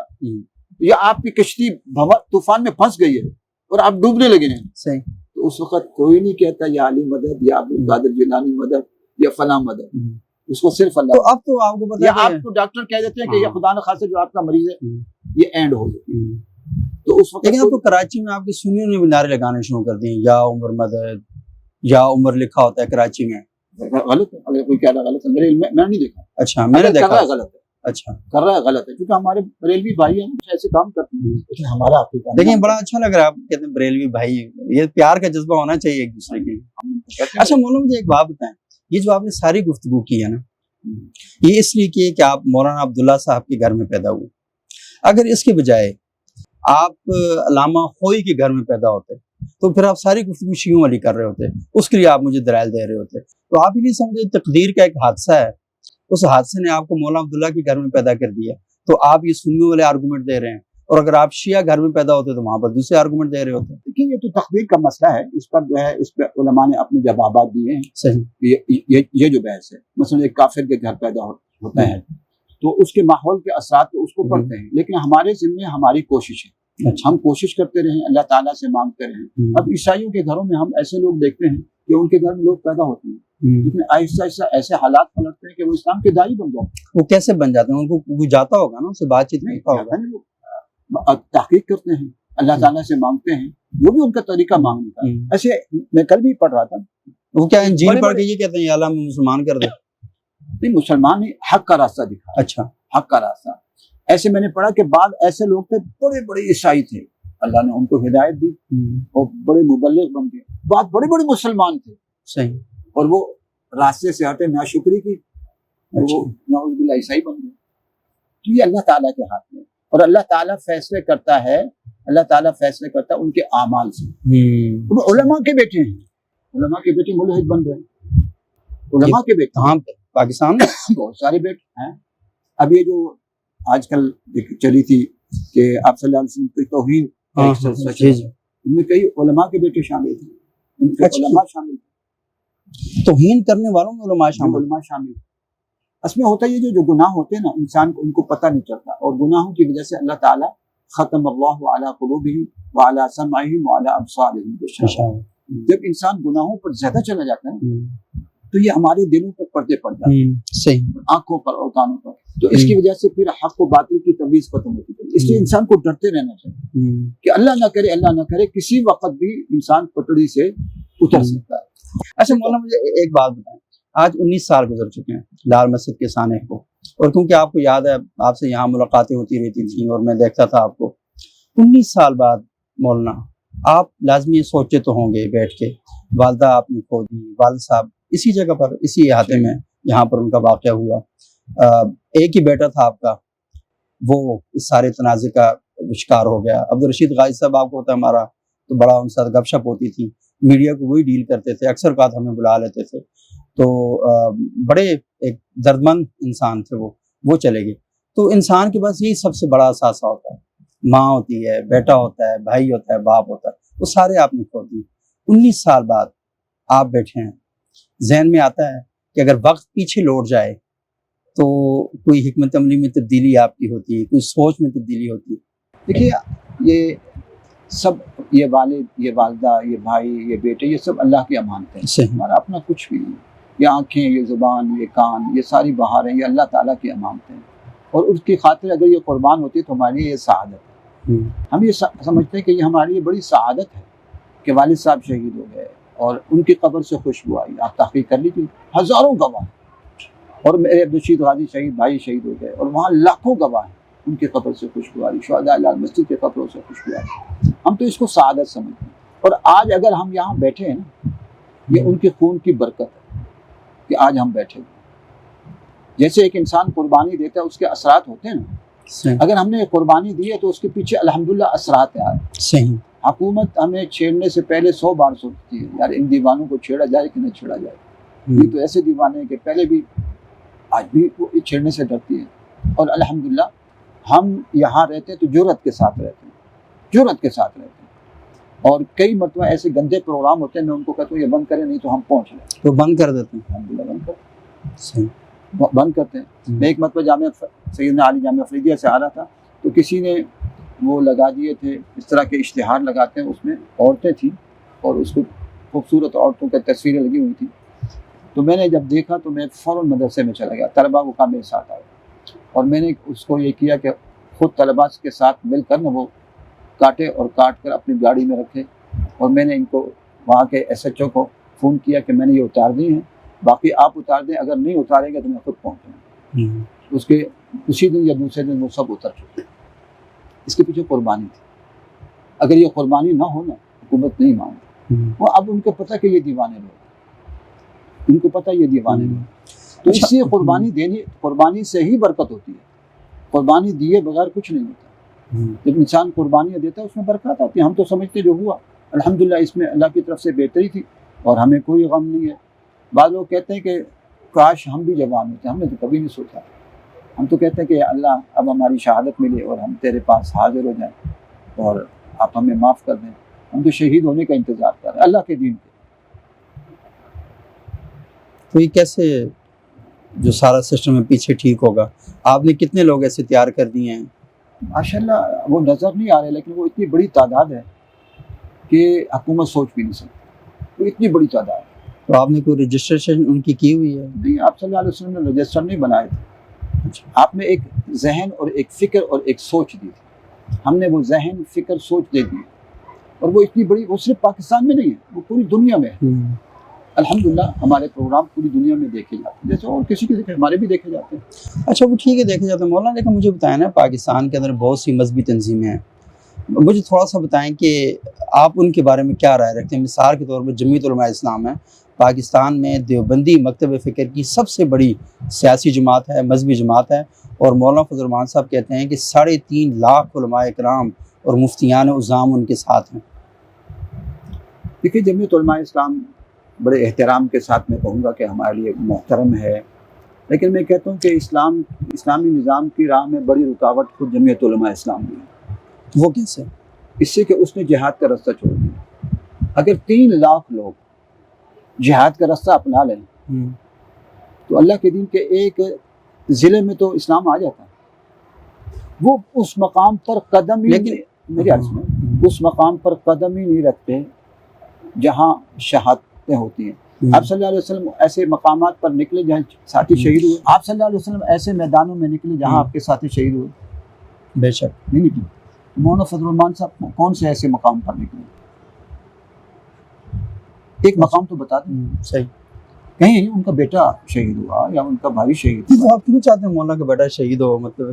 [SPEAKER 1] یا آپ کی کشتی طوفان میں پھنس گئی ہے اور آپ ڈوبنے لگے ہیں.
[SPEAKER 2] صحیح.
[SPEAKER 1] تو اس وقت کوئی نہیں کہتا یا علی مدد یا قادر جیلانی مدد یا فلاں مدد، اس کو صرف اللہ.
[SPEAKER 2] تو اب تو آپ کو پتہ ہے
[SPEAKER 1] آپ کو ڈاکٹر کہہ دیتے ہیں کہ یہ خدا نخواستہ جو آپ کا مریض ہے یہ اینڈ ہو جائے. تو اس وقت
[SPEAKER 2] لیکن آپ کو کراچی میں آپ کی سنیوں نے بھی نعرے لگانے شروع کر دیے، یا عمر مدد یا عمر لکھا ہوتا ہے کراچی میں.
[SPEAKER 1] غلط ہے. اگر کوئی کہہ رہا غلط ہے، میں نے نہیں دیکھا.
[SPEAKER 2] اچھا میں نے دیکھا
[SPEAKER 1] غلط ہے.
[SPEAKER 2] اچھا
[SPEAKER 1] کر رہا ہے غلط ہے کیونکہ ہمارے بریلوی بھائی ہیں ایسے کام کرتے ہیں لیکن ہمارا عقیدہ
[SPEAKER 2] دیکھیں بڑا اچھا لگ رہا ہے. آپ کہتے ہیں بریلوی بھائی، یہ پیار کا جذبہ ہونا چاہیے ایک دوسرے کے. اچھا مولانا مجھے ایک بات بتائیں، یہ جو آپ نے ساری گفتگو کی ہے نا یہ اس لیے کی کہ آپ مولانا عبداللہ صاحب کے گھر میں پیدا ہوئے. اگر اس کے بجائے آپ علامہ خوئی کے گھر میں پیدا ہوتے تو پھر آپ ساری گفتگو شیعوں والی کر رہے ہوتے، اس کے لیے آپ مجھے دلائل دے رہے ہوتے. تو آپ یہ نہیں سمجھے تقدیر کا ایک حادثہ ہے، اس حادثے نے آپ کو مولانا عبداللہ کے گھر میں پیدا کر دیا، تو آپ یہ سنیوں والے آرگومنٹ دے رہے ہیں، اور اگر آپ شیعہ گھر میں پیدا ہوتے تو وہاں پر دوسرے آرگومنٹ دے رہے ہوتے.
[SPEAKER 1] دیکھیے یہ تو تقدیر کا مسئلہ ہے، اس پر جو ہے اس پہ علماء نے اپنے جوابات دیے ہیں.
[SPEAKER 2] صحیح.
[SPEAKER 1] یہ جو بحث ہے مثلا ایک کافر کے گھر پیدا ہوتا ہے تو اس کے ماحول کے اثرات تو اس کو پڑتے ہیں، لیکن ہمارے ذمے ہماری کوشش ہے، ہم کوشش کرتے رہیں، اللہ تعالیٰ سے مانگتے رہیں. اب عیسائیوں کے گھروں میں ہم ایسے لوگ دیکھتے ہیں کہ ان کے گھر میں لوگ پیدا ہوتے ہیں لیکن آہستہ آہستہ ایسے حالات پلٹتے ہیں کہ وہ اسلام کے داعی بن جاتے ہیں.
[SPEAKER 2] وہ کیسے بن جاتے ہیں؟ ان کو وہ جاتا ہوگا نا، ان سے بات چیت کرتا ہوگا،
[SPEAKER 1] تحقیق کرتے ہیں، اللہ تعالیٰ سے مانگتے ہیں، وہ بھی ان کا طریقہ مانگنے کا. ایسے میں کل بھی پڑھ رہا تھا،
[SPEAKER 2] وہ کیا انجیل پڑھ کے یہ کہتے ہیں یا اللہ میں مسلمان کر دے؟
[SPEAKER 1] نہیں، مسلمان ہی حق کا راستہ دکھا.
[SPEAKER 2] اچھا
[SPEAKER 1] حق کا راستہ. ایسے میں نے پڑھا کہ بعض ایسے لوگ تھے بڑے بڑے عیسائی تھے، اللہ نے ان کو ہدایت دی اور بڑے مبلغ بن گئے، بعض بڑے بڑے مسلمان تھے.
[SPEAKER 2] صحیح.
[SPEAKER 1] اور وہ راستے سے ہٹے، ناشکری کی، وہ نعوذ باللہ عیسائی بن گئے. تو یہ اللہ تعالیٰ کے ہاتھ میں، اور اللہ تعالیٰ فیصلے کرتا ہے، اللہ تعالیٰ فیصلے کرتا ہے ان کے اعمال سے. علماء کے بیٹے ہیں، علماء کے بیٹے ملحد بن رہے ہیں، علماء کے بیٹے.
[SPEAKER 2] کہاں پہ؟ پاکستان میں
[SPEAKER 1] بہت سارے بیٹے ہیں. اب یہ جو آج کل چلی تھی کہ آپ صلی اللہ علیہ وسلم کی توہین، ان میں کئی علماء کے بیٹے شامل تھے، ان کے علماء شامل تھے.
[SPEAKER 2] توہین کرنے والوں میں علماء
[SPEAKER 1] شامل. اس میں ہوتا یہ جو گناہ ہوتے ہیں نا، انسان کو ان کو پتہ نہیں چلتا، اور گناہوں کی وجہ سے اللہ تعالیٰ ختم اللہ علی قلوبہم وعلی سمعہم وعلی ابصارہم غشاوہ. جب انسان گناہوں پر زیادہ چلا جاتا ہے تو یہ ہمارے دلوں پر پردے پڑ جاتے ہیں،
[SPEAKER 2] صحیح،
[SPEAKER 1] آنکھوں پر اور کانوں پر. تو اس کی وجہ سے پھر حق و باطل کی تمیز ختم ہوتی ہے. اس لیے انسان کو ڈرتے رہنا چاہیے کہ اللہ نہ کرے کسی وقت بھی انسان پٹڑی سے اتر سکتا ہے.
[SPEAKER 2] اچھا مولانا مجھے ایک بات بتائیں، آج 19 سال گزر چکے ہیں لال مسجد کے سانحے کو، اور کیونکہ آپ کو یاد ہے آپ سے یہاں ملاقاتیں ہوتی رہتی تھیں اور میں دیکھتا تھا آپ کو، 19 سال بعد مولانا آپ لازمی یہ سوچے تو ہوں گے بیٹھ کے، والدہ آپ نے کھو دی، والد صاحب اسی جگہ پر اسی احاطے میں جہاں پر ان کا واقعہ ہوا، ایک ہی بیٹا تھا آپ کا، وہ اس سارے تنازع کا شکار ہو گیا۔ عبدالرشید غازی صاحب آپ کو ہوتا ہے ہمارا، تو بڑا ان سے گپ شپ ہوتی تھی، میڈیا کو وہی ڈیل کرتے تھے، اکثر اوقات ہمیں بلا لیتے تھے، تو بڑے ایک دردمند انسان تھے وہ چلے گئے۔ تو انسان کے پاس یہی سب سے بڑا اثاثہ ہوتا ہے، ماں ہوتی ہے، بیٹا ہوتا ہے، بھائی ہوتا ہے، باپ ہوتا ہے، وہ سارے آپ نے کھو دی۔ 19 سال بعد آپ بیٹھے ہیں، ذہن میں آتا ہے کہ اگر وقت پیچھے لوٹ جائے تو کوئی حکمت عملی میں تبدیلی آپ کی ہوتی ہے، کوئی سوچ میں تبدیلی ہوتی ہے؟
[SPEAKER 1] دیکھیے یہ سب، یہ والد، یہ والدہ، یہ بھائی، یہ بیٹے، یہ سب اللہ کی امانتیں ہیں،
[SPEAKER 2] صحیح۔
[SPEAKER 1] ہمارا اپنا کچھ بھی نہیں۔ یہ آنکھیں، یہ زبان، یہ کان، یہ ساری بہاریں، یہ اللہ تعالیٰ کی امانتیں ہیں، اور اس کی خاطر اگر یہ قربان ہوتی تو ہمارے لیے یہ سعادت ہے۔ ہم یہ سمجھتے ہیں کہ یہ ہمارے لیے بڑی سعادت ہے کہ والد صاحب شہید ہو گئے اور ان کی قبر سے خوشبو آئی۔ آپ تحقیق کر لیجیے، ہزاروں گواہ، اور میرے عبدالرشید غازی شہید بھائی شہید ہو گئے، اور وہاں لاکھوں گواہ ہیں، ان کی قبر سے خوشبو آ رہی، شہداء لال مسجد کے قبروں سے خوشبو آ رہی۔ ہم تو اس کو سعادت سمجھتے ہیں، اور آج اگر ہم یہاں بیٹھے ہیں نا، یہ ان کے خون کی برکت ہے کہ آج ہم بیٹھے ہیں۔ جیسے ایک انسان قربانی دیتا ہے، اس کے اثرات ہوتے ہیں نا، اگر ہم نے قربانی دی ہے تو اس کے پیچھے الحمدللہ اثرات ہیں۔
[SPEAKER 2] صحیح۔
[SPEAKER 1] حکومت ہمیں چھیڑنے سے پہلے 100 بار سوچتی ہے، یار ان دیوانوں کو چھیڑا جائے کہ نہ چھیڑا جائے۔ یہ تو ایسے دیوانے ہیں کہ پہلے بھی، آج بھی وہ چھیڑنے سے ڈرتی ہے، اور الحمدللہ ہم یہاں رہتے ہیں تو جرأت کے ساتھ رہتے ہیں، جرأت کے ساتھ رہتے ہیں۔ اور کئی مرتبہ ایسے گندے پروگرام ہوتے ہیں، میں ان کو کہتا ہوں یہ بند کریں، نہیں تو ہم پہنچ لیں،
[SPEAKER 2] تو بند کر دیتے ہیں۔
[SPEAKER 1] الحمدللہ بند کریں،
[SPEAKER 2] صحیح۔
[SPEAKER 1] بند کرتے ہیں۔ میں ایک مرتبہ جامعہ سیدنا علی جامعہ فریدیہ سے آ رہا تھا، تو کسی نے وہ لگا دیے تھے، اس طرح کے اشتہار لگاتے ہیں، اس میں عورتیں تھیں اور اس کو خوبصورت عورتوں کی تصویریں لگی ہوئی تھیں۔ تو میں نے جب دیکھا تو میں فوراً مدرسے میں چلا گیا، طلباء کو کہا میرے ساتھ آئے، اور میں نے اس کو یہ کیا کہ خود طلباء کے ساتھ مل کر وہ کاٹے اور کاٹ کر اپنی گاڑی میں رکھے، اور میں نے ان کو وہاں کے ایس ایچ او کو فون کیا کہ میں نے یہ اتار دی ہیں، باقی آپ اتار دیں، اگر نہیں اتاریں گے تو میں خود پہنچوں گا۔ اس کے اسی دن یا دوسرے دن وہ سب اتر چکے۔ اس کے پیچھے قربانی تھی۔ اگر یہ قربانی نہ ہو نا، حکومت نہیں مانتی۔ وہ اب ان کو پتہ کہ یہ دیوانے لوگ، ان کو پتہ یہ دیوانے لوگ، تو اس لیے قربانی سے ہی برکت ہوتی ہے۔ قربانی دیے بغیر کچھ نہیں ہوتا۔ جب انسان قربانیاں دیتا ہے اس میں برکات آتی ہے۔ ہم تو سمجھتے جو ہوا الحمدللہ اس میں اللہ کی طرف سے بہتری تھی اور ہمیں کوئی غم نہیں ہے۔ بعض لوگ کہتے ہیں کہ کاش ہم بھی جوان ہوتے، ہم نے تو کبھی نہیں سوچا۔ ہم تو کہتے ہیں کہ اللہ اب ہماری شہادت ملے اور ہم تیرے پاس حاضر ہو جائیں اور آپ ہمیں معاف کر دیں۔ ہم تو شہید ہونے کا انتظار کر رہے ہیں اللہ کے دین کے۔
[SPEAKER 2] تو یہ کیسے جو سارا سسٹم ہے پیچھے ٹھیک ہوگا؟ آپ نے کتنے لوگ ایسے تیار کر دیے ہیں؟
[SPEAKER 1] ماشاءاللہ وہ نظر نہیں آ رہے، لیکن وہ اتنی بڑی تعداد ہے کہ حکومت سوچ بھی نہیں سکتی، وہ اتنی بڑی تعداد ہے۔
[SPEAKER 2] تو آپ نے کوئی رجسٹریشن ان کی ہوئی ہے؟
[SPEAKER 1] نہیں، آپ صلی اللہ علیہ وسلم نے رجسٹر نہیں بنائے تھے، آپ نے ایک ذہن اور ایک فکر اور ایک سوچ دی تھی۔ ہم نے وہ ذہن، فکر، سوچ دے دی، اور وہ اتنی بڑی، وہ صرف پاکستان میں نہیں ہے، وہ پوری دنیا میں ہے۔ الحمدللہ ہمارے پروگرام پوری دنیا میں دیکھے جاتے ہیں، جیسے اور کسی کے دیکھے، ہمارے بھی دیکھے جاتے ہیں۔
[SPEAKER 2] اچھا وہ ٹھیک ہے دیکھے جاتے ہیں مولانا، لیکن مجھے بتائیں نا، پاکستان کے اندر بہت سی مذہبی تنظیمیں ہیں، مجھے تھوڑا سا بتائیں کہ آپ ان کے بارے میں کیا رائے رکھتے ہیں؟ مثال کے طور پر جمعیت علماء اسلام ہے پاکستان میں، دیوبندی مکتب فکر کی سب سے بڑی سیاسی جماعت ہے، مذہبی جماعت ہے، اور مولانا فضل الرحمان صاحب کہتے ہیں کہ 3.5 لاکھ علماء کرام اور مفتیان عظام ان کے ساتھ ہیں۔
[SPEAKER 1] دیکھیے جمعیت علماء اسلام بڑے احترام کے ساتھ میں کہوں گا کہ ہمارے لیے محترم ہے، لیکن میں کہتا ہوں کہ اسلامی نظام کی راہ میں بڑی رکاوٹ خود جمعیت علماء اسلام بھی ہے۔
[SPEAKER 2] وہ کیسے؟
[SPEAKER 1] اس سے کہ اس نے جہاد کا رستہ چھوڑ دیا۔ اگر 3 لاکھ لوگ جہاد کا رستہ اپنا لیں تو اللہ کے دین کے ایک ضلع میں تو اسلام آ جاتا ہے۔ وہ اس مقام پر قدم ہی، میری عرض میں اس مقام پر قدم ہی نہیں رکھتے جہاں شہادتیں ہوتی ہیں۔ آپ صلی اللہ علیہ وسلم ایسے مقامات پر نکلے جہاں ساتھی شہید ہوئے، آپ صلی اللہ علیہ وسلم ایسے میدانوں میں نکلے جہاں آپ کے ساتھی شہید ہوئے؟
[SPEAKER 2] بے شک
[SPEAKER 1] نہیں نکلے۔ مولانا فضل الرحمان صاحب کون سے ایسے مقام پر نکلے؟ ایک مقام تو بتا دیں،
[SPEAKER 2] صحیح،
[SPEAKER 1] کہیں ان کا بیٹا شہید ہوا یا ان کا بھائی شہید ہوا۔
[SPEAKER 2] تو آپ کیوں چاہتے ہیں مولانا کا بیٹا شہید ہو؟ مطلب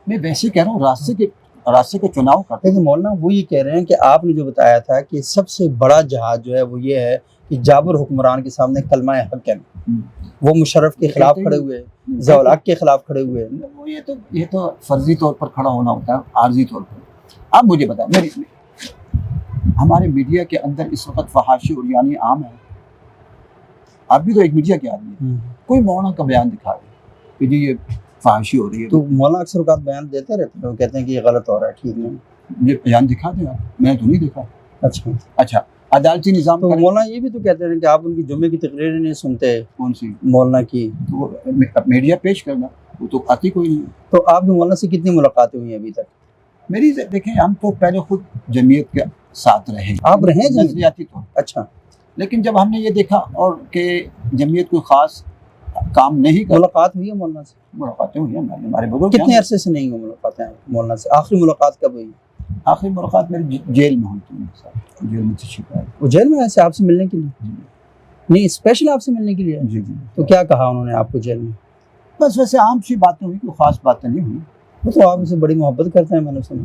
[SPEAKER 1] میں ویسے کہہ رہا ہوں، راستے کے راستے کا چناؤ کرتے ہیں۔
[SPEAKER 2] لیکن مولانا وہ یہ کہہ رہے ہیں کہ آپ نے جو بتایا تھا کہ سب سے بڑا جہاد جو ہے وہ یہ ہے کہ جابر حکمران کے سامنے کلمہ حق ہے، وہ مشرف کے خلاف کھڑے ہوئے، ضیاء الحق کے خلاف کھڑے ہوئے۔
[SPEAKER 1] وہ یہ تو فرضی طور پر کھڑا ہونا ہوتا ہے، عارضی طور پر۔ آپ مجھے بتائیں، ہمارے میڈیا کے اندر اس وقت فحاشی اور یعنی عام ہے۔ آپ بھی تو ایک میڈیا کے آدمی ہیں، کوئی مولانا کا بیان دکھا دے کہ جی یہ فحاشی ہو رہی ہے،
[SPEAKER 2] تو مولانا اکثر اوقات بیان دیتے رہتے ہیں، وہ کہتے ہیں کہ یہ غلط ہو رہا ہے، ٹھیک نہیں۔
[SPEAKER 1] یہ بیان دکھا دیں آپ، میں نے تو نہیں دیکھا۔
[SPEAKER 2] اچھا،
[SPEAKER 1] عدالتی نظام
[SPEAKER 2] تو مولانا یہ بھی تو کہتے ہیں کہ آپ ان کی جمعے کی تقریریں نہیں سنتے،
[SPEAKER 1] کون سی
[SPEAKER 2] مولانا کی،
[SPEAKER 1] تو وہ میڈیا پیش کرنا، وہ تو آتی کوئی نہیں۔
[SPEAKER 2] تو آپ کی مولانا سے کتنی ملاقاتیں ہوئی ہیں ابھی تک؟
[SPEAKER 1] میری دیکھیں، ہم تو پہلے خود جمعیت کے ساتھ رہے،
[SPEAKER 2] آپ رہے جمعیت؟
[SPEAKER 1] نظریاتی طور پر۔
[SPEAKER 2] اچھا،
[SPEAKER 1] لیکن جب ہم نے یہ دیکھا اور کہ جمعیت کوئی خاص کام نہیں کر،
[SPEAKER 2] ملاقات ہوئی ہے مولانا سے؟
[SPEAKER 1] ملاقاتیں ہوئی ہیں ہمارے بزرگ۔
[SPEAKER 2] کتنے عرصے سے نہیں ہوئی ملاقاتیں مولانا سے؟ آخری ملاقات کب ہوئی؟
[SPEAKER 1] آخری ملاقات میری جیل میں ہوئی تھی، میرے ساتھ جیل میں تشریف لائے۔
[SPEAKER 2] وہ جیل میں ایسے آپ سے ملنے کے لیے؟ نہیں، اسپیشل آپ سے ملنے کے لیے؟
[SPEAKER 1] جی جی۔
[SPEAKER 2] تو کیا کہا انہوں نے آپ کو جیل میں؟
[SPEAKER 1] بس ویسے عام سی باتیں ہوئی، کوئی خاص باتیں نہیں ہوئی۔
[SPEAKER 2] وہ تو آپ ان سے بڑی محبت کرتے ہیں، میں نے سنا۔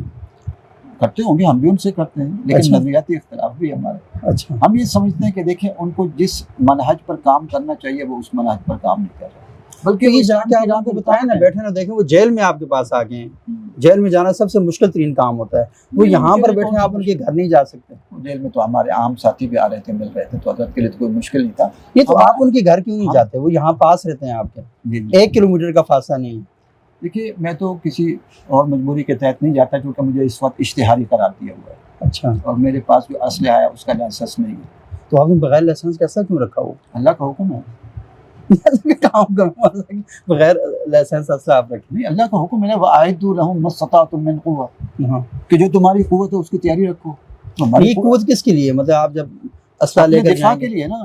[SPEAKER 1] کرتے ہوں گے، ہم بھی ان سے کرتے ہیں، لیکن
[SPEAKER 2] اچھا۔
[SPEAKER 1] نظریاتی اختلاف بھی ہے ہمارے۔
[SPEAKER 2] اچھا،
[SPEAKER 1] ہم یہ سمجھتے ہیں کہ دیکھیں، ان کو جس منہج پر کام کرنا چاہیے وہ اس منہج پر کام نہیں کر رہے، بلکہ
[SPEAKER 2] یہ جا کے آپ کو بتائیں نا، بیٹھے نا دیکھیں، وہ جیل میں آپ کے پاس آ گئے ہیں۔ جیل میں جانا سب سے مشکل ترین کام ہوتا ہے، وہ یہاں پر بیٹھے آپ ان کے گھر نہیں جا سکتے۔
[SPEAKER 1] جیل میں تو ہمارے عام ساتھی بھی آ رہے تھے، مل رہے تھے، تو حضرت کے لیے تو کوئی مشکل نہیں تھا۔
[SPEAKER 2] یہ تو آپ ان کے گھر کیوں نہیں جاتے؟ وہ یہاں پاس رہتے ہیں آپ کے، 1 کلومیٹر کا فاصلہ نہیں ہے۔
[SPEAKER 1] دیکھیے، میں تو کسی اور مجبوری کے تحت نہیں جاتا، کیونکہ مجھے اس وقت اشتہاری قرار دیا ہوا ہے۔
[SPEAKER 2] اچھا،
[SPEAKER 1] اور میرے پاس جو اسلحہ ہے اس کا لائسنس نہیں ہے۔
[SPEAKER 2] تو آپ نے بغیر لائسنس کا ایسا کیوں رکھا ہو؟
[SPEAKER 1] اللہ کا حکم ہے،
[SPEAKER 2] کام کروں بغیر لائسنس اسلحہ آپ رکھیں؟
[SPEAKER 1] نہیں، اللہ کا حکم ہے نا، وَأَعِدُّوا لَهُم مَا اسْتَطَعْتُم مِّن قُوَّةٍ،
[SPEAKER 2] ہاں،
[SPEAKER 1] کہ جو تمہاری قوت ہے اس کی تیاری رکھو۔ تو ہماری
[SPEAKER 2] یہ قوت کس کے لیے؟ مطلب آپ جب اسلحہ لے
[SPEAKER 1] اپنے
[SPEAKER 2] کر
[SPEAKER 1] دفاع
[SPEAKER 2] جائیں
[SPEAKER 1] کے
[SPEAKER 2] گے
[SPEAKER 1] لیے نا،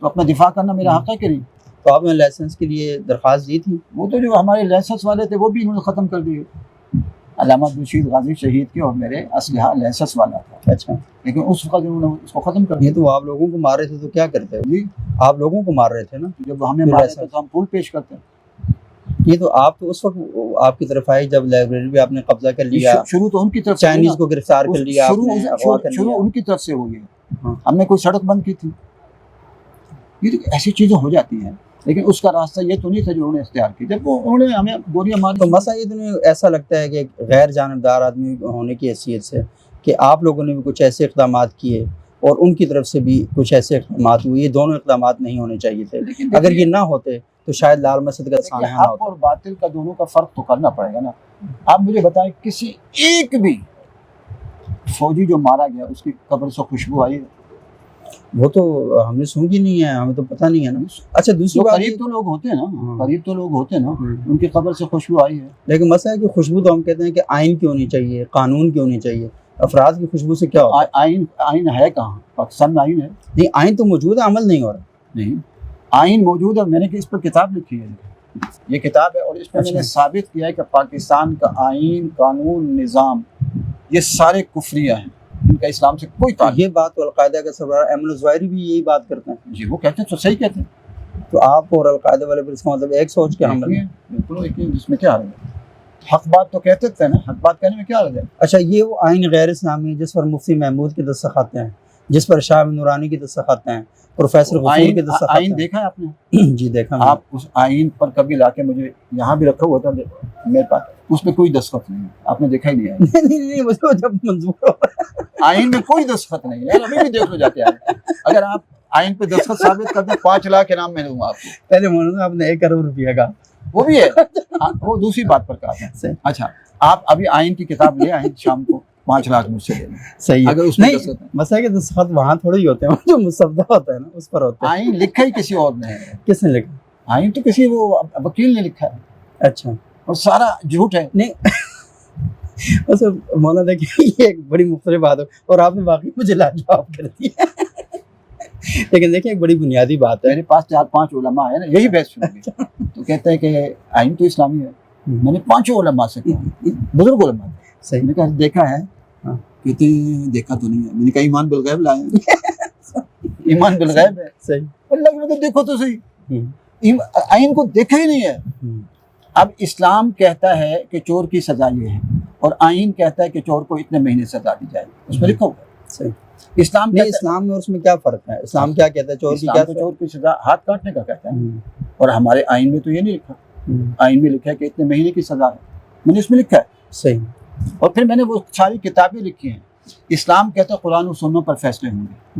[SPEAKER 1] تو اپنا دفاع کرنا میرا حق ہے کہ نہیں؟
[SPEAKER 2] تو آپ نے لائسنس کے لیے درخواست دی تھی؟
[SPEAKER 1] وہ تو جو ہمارے لائسنس والے تھے وہ بھی انہوں نے ختم کر دیے۔ علامہ عبدالرشید غازی شہید کے اور میرے اسلحہ لائسنس والا تھا،
[SPEAKER 2] اچھا،
[SPEAKER 1] لیکن اس وقت انہوں نے اس کو ختم کر
[SPEAKER 2] یہ
[SPEAKER 1] دیا۔
[SPEAKER 2] تو آپ لوگوں کو مار رہے تھے تو کیا کرتے؟
[SPEAKER 1] جی،
[SPEAKER 2] آپ لوگوں کو مار رہے تھے نا،
[SPEAKER 1] جب ہمیں مارے تھے تو ہم پھول پیش کرتے ہیں۔
[SPEAKER 2] یہ تو آپ تو اس وقت آپ کی طرف آئی جب لائبریری بھی آپ نے قبضہ کر لیا،
[SPEAKER 1] شروع تو ان کی طرف سے
[SPEAKER 2] چائنیز
[SPEAKER 1] ہوئی
[SPEAKER 2] کو گرفتار کر لیا، آپ نے اغوا کر
[SPEAKER 1] شروع
[SPEAKER 2] لیا۔
[SPEAKER 1] ان کی طرف سے ہوئی ہے،
[SPEAKER 2] ہاں۔
[SPEAKER 1] ہم نے کوئی سڑک بند کی تھی؟ یہ تو ایسی چیزیں ہو جاتی ہیں، لیکن اس کا راستہ یہ تو نہیں تھا جو انہوں نے اختیار کی۔ جب وہ انہوں نے ہمیں گولیاں ماری
[SPEAKER 2] تو مسئلہ یہ تو ایسا لگتا ہے کہ غیر جانبدار آدمی ہونے کی حیثیت سے کہ آپ لوگوں نے بھی کچھ ایسے اقدامات کیے اور ان کی طرف سے بھی کچھ ایسے اقدامات ہوئے، یہ دونوں اقدامات نہیں ہونے چاہیے تھے۔
[SPEAKER 1] لیکن
[SPEAKER 2] اگر یہ نہ ہوتے تو شاید لال مسجد کا سامنا نہ
[SPEAKER 1] حق
[SPEAKER 2] ہوتا۔
[SPEAKER 1] اور باطل کا دونوں کا فرق تو کرنا پڑے گا نا۔ آپ مجھے بتائیں، کسی ایک بھی فوجی جو مارا گیا اس کی قبر سے خوشبو آئی؟
[SPEAKER 2] وہ تو ہم نے سونگی نہیں ہے، ہمیں تو پتہ نہیں ہے نا۔ اچھا، دوسری بات
[SPEAKER 1] قریب تو لوگ ہوتے ہیں نا، قریب تو لوگ ہوتے ہیں نا،
[SPEAKER 2] ہاں۔
[SPEAKER 1] ان کی قبر سے خوشبو آئی ہے۔
[SPEAKER 2] لیکن مسئلہ ہے کہ خوشبو تو ہم کہتے ہیں کہ آئین کیوں نہیں چاہیے، قانون کیوں نہیں چاہیے، افراد کی خوشبو سے کیا ہوتا ہے؟
[SPEAKER 1] آئین ہے کہاں؟ پاکستان میں آئین ہے
[SPEAKER 2] نہیں، آئین تو موجود ہے، عمل نہیں ہو رہا۔
[SPEAKER 1] نہیں، آئین موجود ہے، میں نے اس پر کتاب لکھی ہے، یہ کتاب ہے، اور اس میں میں نے ثابت کیا ہے کہ پاکستان کا آئین، قانون، نظام، یہ سارے کفریہ ہیں، ان کا اسلام سے کوئی تعلق۔
[SPEAKER 2] یہ بات تو القاعدہ کا سربراہ ایمن الظواہری بھی یہی بات کرتے ہیں۔
[SPEAKER 1] جی، وہ کہتے ہیں تو صحیح کہتے ہیں۔
[SPEAKER 2] تو آپ اور القاعدہ والے اس کا مطلب ایک سوچ کے حمل ہیں۔
[SPEAKER 1] بالکل ایک ہی، جس میں کیا حرج ہے؟ حق بات تو کہتے تھے نا، حق بات کہنے میں کیا حرج ہے؟
[SPEAKER 2] اچھا، یہ وہ آئین غیر اسلامی ہے جس پر مفتی محمود کے دستخط ہیں، جس پر شاہ نورانی کی دستخط ہیں، پروفیسر غفور کے دستخط ہیں۔
[SPEAKER 1] آئین دیکھا ہے آپ نے؟
[SPEAKER 2] جی دیکھا میں نے۔
[SPEAKER 1] آپ اس آئین پر کبھی لا کے مجھے یہاں بھی رکھا ہوا تھا میرے پاس، اس میں کوئی دستخط نہیں ہے، آپ نے دیکھا ہی نہیں ہے؟
[SPEAKER 2] نہیں، مجھے جب منظور ہو رہا ہے۔
[SPEAKER 1] آئین میں کوئی دستخط نہیں ہے، ابھی بھی دیکھ لو جاتے ہیں۔ اگر آپ آئین پہ دستخط ثابت کر دیں، 5 لاکھ انعام میں دوں گا آپ کو۔
[SPEAKER 2] پہلے مولانا آپ نے 1 کروڑ روپیہ کا،
[SPEAKER 1] وہ بھی ہے، وہ دوسری بات پر کہا تھا۔ اچھا، آپ ابھی آئین کی کتاب لے آئیں شام کو، 5 لاکھ مجھ سے لے لیں۔
[SPEAKER 2] صحیح ہے،
[SPEAKER 1] اگر اس میں
[SPEAKER 2] نہیں
[SPEAKER 1] دستخط ہے،
[SPEAKER 2] مسئلہ کہ دستخط وہاں تھوڑی ہوتے ہیں، جو مصدق ہوتا ہے نا اس پر ہوتے ہیں۔
[SPEAKER 1] آئین لکھا ہی کسی اور نے ہے،
[SPEAKER 2] کس نے لکھا؟
[SPEAKER 1] آئین تو کسی وہ وکیل نے لکھا ہے،
[SPEAKER 2] اچھا،
[SPEAKER 1] اور سارا جھوٹ ہے۔
[SPEAKER 2] نہیں بس مولانا دیکھیں، یہ ایک بڑی مختلف بات ہے اور آپ نے واقعی مجھے لاجواب کر دیا۔ لیکن دیکھیں، ایک بڑی بنیادی بات ہے،
[SPEAKER 1] میرے پاس 4-5 علماء ہیں نا، یہی بحث شروع ہوئی، تو کہتے ہیں کہ آئین تو اسلامی ہے۔ میں نے 5 علماء سے کہا، بزرگ علماء،
[SPEAKER 2] صحیح،
[SPEAKER 1] میں نے کہا دیکھا ہے؟
[SPEAKER 2] ہاں۔
[SPEAKER 1] کہتے ہیں دیکھا تو نہیں ہے۔ میں نے کہا ایمان بالغیب لائے ہیں، ایمان بالغیب ہے۔
[SPEAKER 2] صحیح،
[SPEAKER 1] اللہ نے کہا دیکھو تو صحیح، آئین کو دیکھا ہی نہیں ہے۔ اب اسلام کہتا ہے کہ چور کی سزا یہ ہے، اور آئین کہتا ہے کہ چور کو اتنے مہینے سزا دی جائے گی، اس میں لکھا ہوا ہے۔
[SPEAKER 2] صحیح۔
[SPEAKER 1] اسلام
[SPEAKER 2] نہیں، اسلام میں اور اس میں کیا فرق ہے؟ اسلام کیا کہتا ہے؟ چور کی کیا
[SPEAKER 1] چور کی سزا ہاتھ کاٹنے کا کہتا ہے، اور ہمارے آئین میں تو یہ نہیں لکھا۔ آئین میں لکھا ہے کہ اتنے مہینے کی سزا ہے، میں نے اس میں لکھا ہے۔
[SPEAKER 2] صحیح۔
[SPEAKER 1] اور پھر میں نے وہ ساری کتابیں لکھی ہیں۔ اسلام کہتا ہے قرآن و سنت پر فیصلے ہوں گے،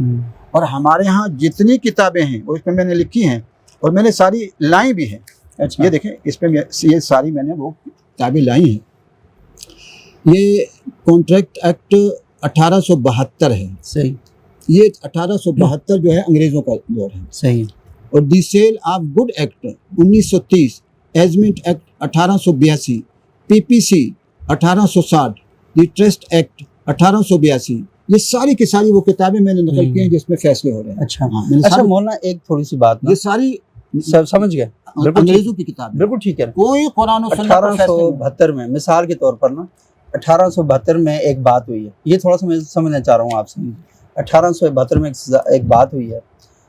[SPEAKER 1] اور ہمارے ہاں جتنی کتابیں ہیں وہ اس میں نے لکھی ہیں، اور میں نے ساری لائی بھی ہیں۔
[SPEAKER 2] اچھا،
[SPEAKER 1] یہ دیکھیں، اس پہ یہ ساری میں نے وہ کتابیں لائی ہیں۔ یہ کانٹریکٹ ایکٹ 1872 ہے،
[SPEAKER 2] صحیح،
[SPEAKER 1] یہ 1872 جو ہے انگریزوں کا دور ہے۔
[SPEAKER 2] صحیح،
[SPEAKER 1] اور the sale of good act 1930، easement act 1882، P P C 1860، the trust act 1882، یہ ساری کی ساری وہ کتابیں میں نے نقل کی ہیں جس میں فیصلے ہو رہے ہیں۔
[SPEAKER 2] اچھا
[SPEAKER 1] میں نے
[SPEAKER 2] اچھا
[SPEAKER 1] ساری-
[SPEAKER 2] مولانا ایک تھوڑی سی بات نا،
[SPEAKER 1] یہ ساری
[SPEAKER 2] سمجھ گئے، بالکل
[SPEAKER 1] انگریزوں کی کتابیں،
[SPEAKER 2] بالکل ٹھیک ہے۔
[SPEAKER 1] کوئی قرآن و سنت پر فیصلے نہیں۔
[SPEAKER 2] 1872 میں مثال کے طور پر نا 1872 میں ایک بات ہوئی ہے، یہ تھوڑا سا میں سمجھنا چاہ رہا ہوں آپ سے۔ 1872 میں ایک بات ہوئی ہے،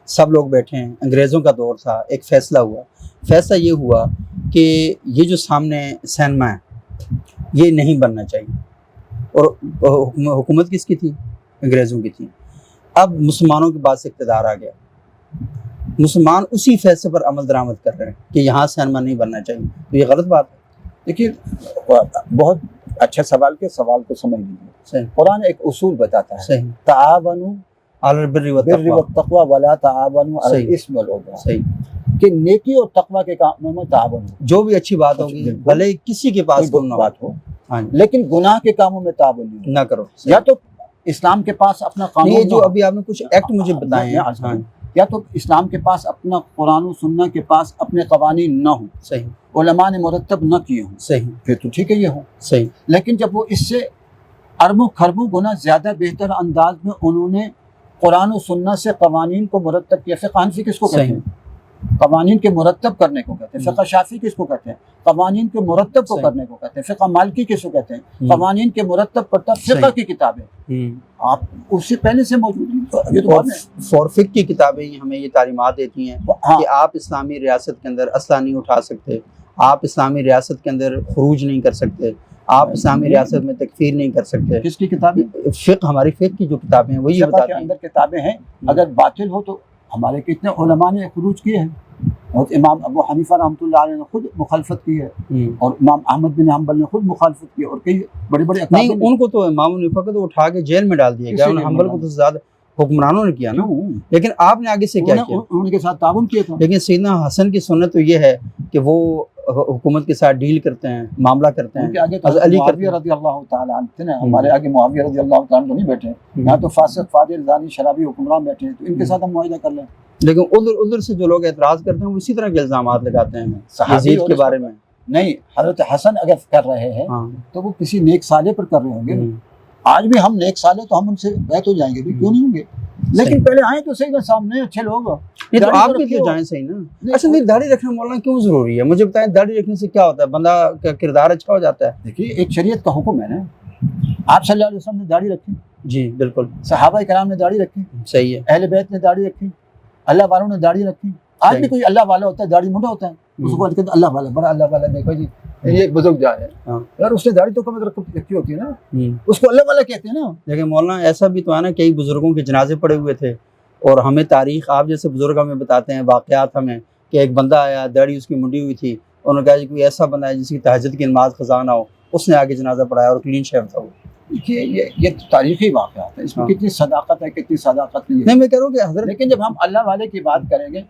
[SPEAKER 2] سب لوگ بیٹھے ہیں، انگریزوں کا دور تھا، ایک فیصلہ ہوا۔ فیصلہ یہ ہوا کہ یہ جو سامنے سینما ہے یہ نہیں بننا چاہیے، اور حکومت کس کی تھی؟ انگریزوں کی تھی۔ اب مسلمانوں کے پاس اقتدار آ گیا، مسلمان اسی فیصلے پر عمل درآمد کر رہے ہیں کہ یہاں سینما نہیں بننا چاہیے، تو یہ غلط بات ہے۔
[SPEAKER 1] دیکھیے، بہت اچھا سوال سوال کو سمجھ لیجیے۔
[SPEAKER 2] صحیح،
[SPEAKER 1] قرآن ایک اصول بتاتا ہے،
[SPEAKER 2] صحیح،
[SPEAKER 1] تعاونوا
[SPEAKER 2] علی البر
[SPEAKER 1] بالبر
[SPEAKER 2] والتقوی،
[SPEAKER 1] والتقوی ولا تعاونوا علی
[SPEAKER 2] صحیح،
[SPEAKER 1] الاثم والعدوان،
[SPEAKER 2] صحیح،
[SPEAKER 1] کہ نیکی اور تقوی کے کاموں میں تعاون ہو،
[SPEAKER 2] جو بھی اچھی بات ہوگی
[SPEAKER 1] بالکل،
[SPEAKER 2] بھلے کسی کے پاس
[SPEAKER 1] کوئی
[SPEAKER 2] کم نہ ہو،
[SPEAKER 1] بات ہو،
[SPEAKER 2] ہاں جی،
[SPEAKER 1] لیکن گناہ کے کاموں میں تعاون نہیں ہو۔
[SPEAKER 2] نہ کرو۔
[SPEAKER 1] یا تو اسلام کے پاس اپنا قانون
[SPEAKER 2] یہ
[SPEAKER 1] نہ
[SPEAKER 2] جو
[SPEAKER 1] ہو،
[SPEAKER 2] ابھی آپ نے کچھ ایکٹ مجھے بتائے ہیں،
[SPEAKER 1] عرض
[SPEAKER 2] ہاں
[SPEAKER 1] کروں، یا تو اسلام کے پاس اپنا قرآن و سنت کے پاس اپنے قوانین نہ ہوں،
[SPEAKER 2] صحیح،
[SPEAKER 1] علماء نے مرتب نہ کیے ہوں،
[SPEAKER 2] صحیح،
[SPEAKER 1] پھر تو ٹھیک ہے یہ ہو۔
[SPEAKER 2] صحیح،
[SPEAKER 1] لیکن جب وہ اس سے اربوں خربوں گنا زیادہ بہتر انداز میں انہوں نے قرآن و سنت سے قوانین کو مرتب کیا۔ فقہ حنفی کس کو کہتے ہیں؟ قوانین کے مرتب کرنے کو کہتے ہیں۔ فقہ شافعی کس کو کہتے ہیں؟ قوانین کے مرتب کو کرنے کو کہتے ہیں۔ فقہ مالکی کس کو کہتے ہیں؟ قوانین کے مرتب کرتا فقہ کی کتابیں آپ اس سے پہلے سے موجود ہیں۔ یہ تو بات ہے۔
[SPEAKER 2] فورفک کی کتابیں ہمیں یہ تعلیمات دیتی ہیں
[SPEAKER 1] ہاں،
[SPEAKER 2] کہ آپ اسلامی ریاست کے اندر اسلحہ نہیں اٹھا سکتے، آپ اسلامی ریاست کے اندر خروج نہیں کر سکتے، آپ اسلامی ریاست میں تکفیر نہیں کر سکتے۔
[SPEAKER 1] کس کی کتابیں؟
[SPEAKER 2] فقہ، ہماری فقہ کی جو کتابیں ہیں وہی
[SPEAKER 1] فقہ
[SPEAKER 2] بتاتی
[SPEAKER 1] کے
[SPEAKER 2] ہیں۔
[SPEAKER 1] اندر کتابیں ہیں، اگر باطل ہو تو ہمارے کتنے علماء نے خروج کیے ہیں، اور امام ابو حنیفہ رحمۃ اللہ علیہ نے خود مخالفت کی ہے، اور امام احمد بن حنبل نے خود مخالفت کی، اور کئی بڑے بڑے
[SPEAKER 2] نہیں،
[SPEAKER 1] اکابر نے۔
[SPEAKER 2] ان کو تو امام حنیفہ کو تو اٹھا کے جیل میں ڈال دیا گیا،
[SPEAKER 1] کسی
[SPEAKER 2] ان
[SPEAKER 1] نے
[SPEAKER 2] حنبل کو تو زیادہ حکمرانوں نے کیا نا،
[SPEAKER 1] کیوں؟
[SPEAKER 2] لیکن آپ نے آگے سے کیا کیا؟
[SPEAKER 1] انہوں نے کے ساتھ تعاون کیا تھا۔
[SPEAKER 2] لیکن سیدنا حسن کی سنت تو یہ ہے کہ وہ حکومت کے ساتھ ڈیل کرتے ہیں، معاملہ کرتے
[SPEAKER 1] ان کے
[SPEAKER 2] ہیں۔
[SPEAKER 1] آگے تو
[SPEAKER 2] حضرت علی کرتے
[SPEAKER 1] معاویہ
[SPEAKER 2] ہیں۔
[SPEAKER 1] رضی اللہ تعالیٰ عنہ تھے نا، ہمارے آگے معاویہ رضی اللہ تعالیٰ عنہ تو نہیں بیٹھے ہیں، یہاں تو فاسق فاجر زانی شرابی حکمران بیٹھے ہیں، تو ان کے ساتھ ہم معاہدہ کر لیں۔
[SPEAKER 2] لیکن ادھر سے جو لوگ اعتراض کرتے ہیں وہ اسی طرح کے الزامات لگاتے ہیں
[SPEAKER 1] صحابی
[SPEAKER 2] یزید
[SPEAKER 1] اور
[SPEAKER 2] کے
[SPEAKER 1] اس کو-
[SPEAKER 2] بارے میں۔
[SPEAKER 1] نہیں، حضرت حسن اگر کر رہے ہیں
[SPEAKER 2] ہاں،
[SPEAKER 1] تو وہ کسی نیک صالح پر کر رہے ہوں گے۔ آج بھی ہم نیک صالح تو ہم ان سے بیعت ہو جائیں گے بھی، کیوں نہیں ہوں گے؟ لیکن پہلے آئیں تو صحیح نا، سامنے اچھے لوگ
[SPEAKER 2] نہیں تو
[SPEAKER 1] داڑھی
[SPEAKER 2] آپ
[SPEAKER 1] تو
[SPEAKER 2] بھی
[SPEAKER 1] رکھیے
[SPEAKER 2] تو
[SPEAKER 1] ہو۔
[SPEAKER 2] جائیں صحیح نا۔ اچھا نہیں، داڑھی رکھنا مولانا کیوں ضروری ہے؟ مجھے بتائیں، داڑھی رکھنے سے کیا ہوتا ہے؟ بندہ کا کردار اچھا ہو جاتا ہے؟
[SPEAKER 1] دیکھیے، ایک شریعت کا حکم ہے نا، آپ صلی اللہ علیہ وسلم نے داڑھی رکھی،
[SPEAKER 2] جی بالکل
[SPEAKER 1] صحابہ کرام نے داڑھی رکھی،
[SPEAKER 2] صحیح ہے۔
[SPEAKER 1] اہل بیت نے داڑھی رکھی، اللہ والوں نے داڑھی رکھی۔ آج بھی
[SPEAKER 2] صحیح۔
[SPEAKER 1] کوئی اللہ والا ہوتا ہے داڑھی منڈا ہوتا ہے، اس کو کہتے ہیں اللہ والا، بڑا اللہ والا، دیکھو جی یہ ایک بزرگ جا رہے ہیں،
[SPEAKER 2] ہاں۔
[SPEAKER 1] یار اس نے داڑھی تو کم رکھی ہوتی ہے نا، اس کو اللہ والا کہتے ہیں نا۔
[SPEAKER 2] لیکن مولانا ایسا بھی تو ہے نا، کئی بزرگوں کے جنازے پڑے ہوئے تھے، اور ہمیں تاریخ آپ جیسے بزرگ ہمیں بتاتے ہیں واقعات ہمیں، کہ ایک بندہ آیا، داڑھی اس کی منڈی ہوئی تھی، انہوں نے کہا جی کوئی ایسا بندہ ہے جس کی تہجد کی نماز قضا نہ ہو، اس نے آگے جنازہ پڑھایا اور کلین شیو تھا وہ۔
[SPEAKER 1] دیکھیے یہ تاریخی واقعات ہے، اس میں
[SPEAKER 2] ہاں۔
[SPEAKER 1] کتنی صداقت ہے، کتنی صداقت نہیں ہے۔
[SPEAKER 2] نہیں، میں کہہ رہا ہوں کہ حضرت
[SPEAKER 1] لیکن جب ہم اللہ والے کی بات کریں گے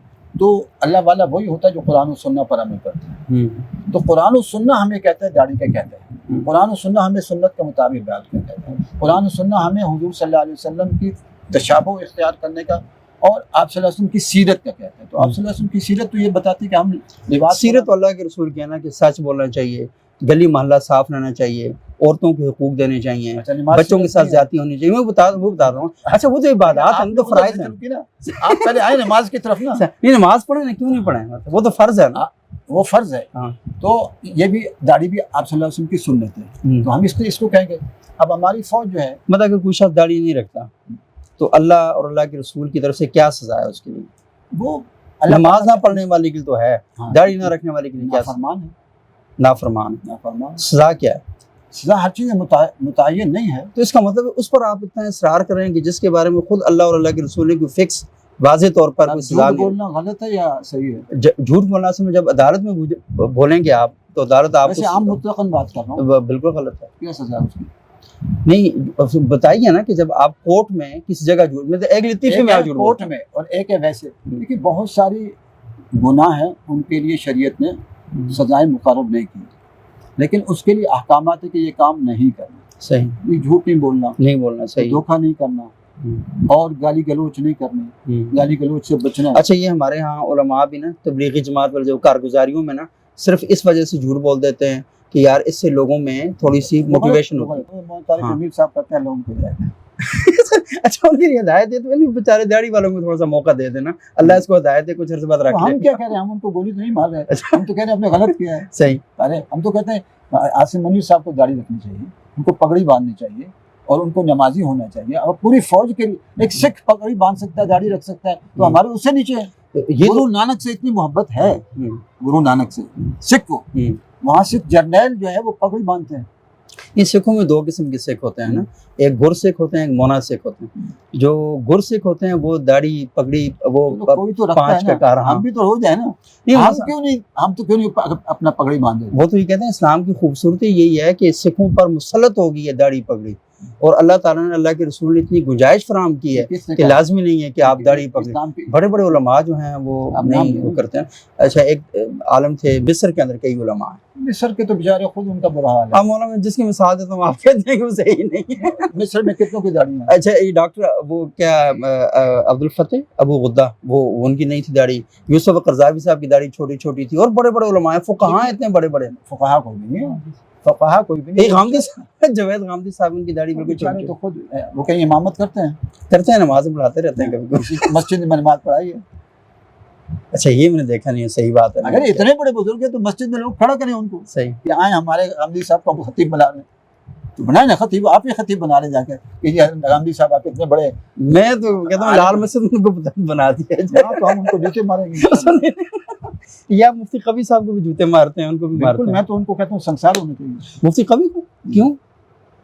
[SPEAKER 1] تو اللہ والا وہی ہوتا ہے جو قرآن و سنت پر عمل کرتا ہے۔ تو قرآن و سنت ہمیں کہتا ہے داڑھی کا کہتا ہے، قرآن و سنت ہمیں سنت کے مطابق بیان کا کہتا ہے، قرآن و سنت ہمیں حضور صلی اللہ علیہ وسلم کی تشابہ اختیار کرنے کا، اور آپ صلی اللہ علیہ وسلم کی سیرت کا کہتا ہے۔ تو آپ صلی اللہ علیہ وسلم کی سیرت تو یہ بتاتی ہے کہ ہم لباس
[SPEAKER 2] سیرت اللہ کے رسول کی ہے نا، کہ سچ بولنا چاہیے، گلی محلہ صاف رہنا چاہیے، عورتوں کے حقوق دینے چاہیے،
[SPEAKER 1] اچھا، نماز
[SPEAKER 2] بچوں کے
[SPEAKER 1] سیرت
[SPEAKER 2] ساتھ
[SPEAKER 1] نہیں ہے۔
[SPEAKER 2] زیادتی ہونی چاہیے۔ میں وہ بتا رہا ہوں۔ اچھا وہ تو عبادات ہیں، تو فرائض ہیں۔
[SPEAKER 1] آپ پہلے آئے نماز کی طرف نا،
[SPEAKER 2] نہیں، نماز پڑھیں نا، کیوں نہیں پڑھیں؟ وہ تو فرض ہے نا۔
[SPEAKER 1] وہ فرض ہے،
[SPEAKER 2] ہاں۔
[SPEAKER 1] تو یہ بھی داڑھی بھی آپ صلی اللہ علیہ وسلم کی سنت ہے، تو ہم اس کو کہیں گے۔ اب ہماری فوج جو ہے،
[SPEAKER 2] مطلب اگر کوئی شخص داڑھی نہیں رکھتا تو اللہ اور اللہ کے رسول کی طرف سے کیا سزا ہے اس کے لیے؟
[SPEAKER 1] وہ
[SPEAKER 2] نماز نہ پڑھنے والے کے لیے تو ہے،
[SPEAKER 1] ہاں،
[SPEAKER 2] داڑھی نہ رکھنے والے کے لیے کیا سزا؟
[SPEAKER 1] نافرمان ہے،
[SPEAKER 2] نافرمان۔
[SPEAKER 1] نافرمان۔
[SPEAKER 2] سزا کیا ہے؟
[SPEAKER 1] سزا ہر چیز متعین نہیں ہے.
[SPEAKER 2] تو اس کا مطلب اس پر آپ اتنا اصرار کر رہے ہیں کہ جس کے بارے میں خود اللہ اور اللہ کے رسول نے کوئی فکس واضح طور پر کوئی سزا
[SPEAKER 1] جھوٹ بولنا غلط ہے یا صحیح ہے؟
[SPEAKER 2] جھوٹ بولنا سے جب عدالت میں بولیں گے آپ تو عدالت آپ
[SPEAKER 1] ویسے عام مطلقاً بات کر رہا ہوں.
[SPEAKER 2] بالکل غلط ہے.
[SPEAKER 1] کیا سزا ہے اس کی؟
[SPEAKER 2] نہیں بتائیے نا کہ جب آپ کورٹ میں کسی جگہ جھوٹ میں ایک لطیفے میں آپ جھوٹ
[SPEAKER 1] کورٹ میں اور ایک ہے ویسے. دیکھیے بہت ساری گناہ ہیں ان کے لیے شریعت نے سزائیں مقرر نہیں کی، لیکن اس کے لیے احکامات ہے کہ یہ کام نہیں کرنا.
[SPEAKER 2] صحیح.
[SPEAKER 1] یہ جھوٹ نہیں بولنا،
[SPEAKER 2] صحیح.
[SPEAKER 1] دھوکہ نہیں کرنا، اور گالی گلوچ نہیں کرنی، گالی گلوچ سے بچنا.
[SPEAKER 2] اچھا یہ ہمارے ہاں علماء بھی نا تبلیغی جماعت والے جو کارگزاریوں میں نا صرف اس وجہ سے جھوٹ بول دیتے ہیں کہ یار اس سے لوگوں میں تھوڑی سی موٹیویشن ہوتی ہے.
[SPEAKER 1] امیر صاحب کرتے ہیں لوگوں کو ہدایت.
[SPEAKER 2] اچھا ان کی ہدایت دے تو بیچارے دیہڑی والوں کو تھوڑا سا موقع دے دینا، اللہ اس کو ہدایت دے، کچھ عرصے بعد رکھ لے.
[SPEAKER 1] ہم کیا کہہ رہے ہیں؟ ہم ان کو گولی تو نہیں مار رہے، ہم تو کہہ رہے ہیں ہم نے غلط کیا ہے.
[SPEAKER 2] صحیح.
[SPEAKER 1] ارے ہم تو کہتے ہیں عاصم منیر صاحب کو داڑھی رکھنی چاہیے، ان کو پگڑی باندھنی چاہیے، اور ان کو نمازی ہونا چاہیے. اور پوری فوج کے لیے ایک سکھ پگڑی باندھ سکتا ہے، داڑھی رکھ سکتا ہے، تو ہمارے اس سے نیچے ہے. گرو نانک سے اتنی محبت ہے، گرو نانک سے سکھ کو، وہاں سکھ جرنیل جو ہے وہ پگڑی باندھتے ہیں.
[SPEAKER 2] یہ سکھوں میں دو قسم کے سکھ ہوتے ہیں نا، ایک گر سکھ ہوتے ہیں، ایک مونا سکھ ہوتے ہیں. جو گر سکھ ہوتے ہیں وہ داڑھی پگڑی وہ
[SPEAKER 1] کوئی تو رکھتا ہے نا، ہم بھی تو ہو جائے نا. ہم تو کیوں نہیں اپنا پگڑی باندھے؟
[SPEAKER 2] وہ تو یہ کہتے ہیں اسلام کی خوبصورتی یہی ہے کہ سکھوں پر مسلط ہوگی ہے داڑھی پگڑی، اور اللہ تعالیٰ نے، اللہ کے رسول نے اتنی گنجائش فراہم کی ہے کہ لازمی نہیں ہے کہ آپ داڑھی پگڑی. بڑے بڑے علماء جو ہیں وہ نہیں وہ کرتے ہیں. اچھا ایک عالم تھے مصر کے اندر، کئی علماء ہیں
[SPEAKER 1] مصر کے تو بیچارے خود ان کا برا حال ہے.
[SPEAKER 2] ہم مولانا جس کی مثال دیتا ہوں آپ کہتے ہیں کہ وہ صحیح نہیں ہے.
[SPEAKER 1] مصر میں کتنوں کی داڑھی ہیں؟
[SPEAKER 2] اچھا یہ ڈاکٹر وہ کیا عبد الفتح ابو غدہ، وہ ان کی نہیں تھی داڑھی. یوسف قرضاوی صاحب کی داڑھی چھوٹی چھوٹی تھی، اور بڑے بڑے علماء ہیں، فقہاء اتنے بڑے بڑے.
[SPEAKER 1] فقہاء کوئی نہیں ہے، فقہاء کوئی بھی نہیں.
[SPEAKER 2] غامدی صاحب، جوید غامدی صاحب ان کی داڑھی بالکل چھوٹی.
[SPEAKER 1] تو خود وہ کہیں امامت کرتے
[SPEAKER 2] ہیں، نمازیں پڑھاتے رہتے ہیں کبھی کبھی.
[SPEAKER 1] مسجد میں نماز پڑھائی ہے.
[SPEAKER 2] اچھا یہ میں نے دیکھا نہیں ہے. صحیح بات ہے.
[SPEAKER 1] اگر اتنے بڑے بزرگ ہیں تو مسجد میں لوگ کھڑا کریں ان کو.
[SPEAKER 2] صحیح.
[SPEAKER 1] کہ آئیں ہمارے غامدی صاحب کو خطیب بنا لیں، تو بنائیں نا خطیب، آپ ہی خطیب بنا لیں جا کے کہ یہ غامدی صاحب آپ اتنے بڑے.
[SPEAKER 2] میں تو کہتا ہوں لال مسجد ان کو بنا دیا جائے
[SPEAKER 1] تو ہم ان کو جوتے ماریں گے.
[SPEAKER 2] یا مفتی قوی صاحب کو بھی جوتے مارتے ہیں، ان کو بھی مارتے ہیں.
[SPEAKER 1] میں تو ان کو کہتا ہوں سنسار ہونے چاہیے.
[SPEAKER 2] مفتی قوی کو کیوں؟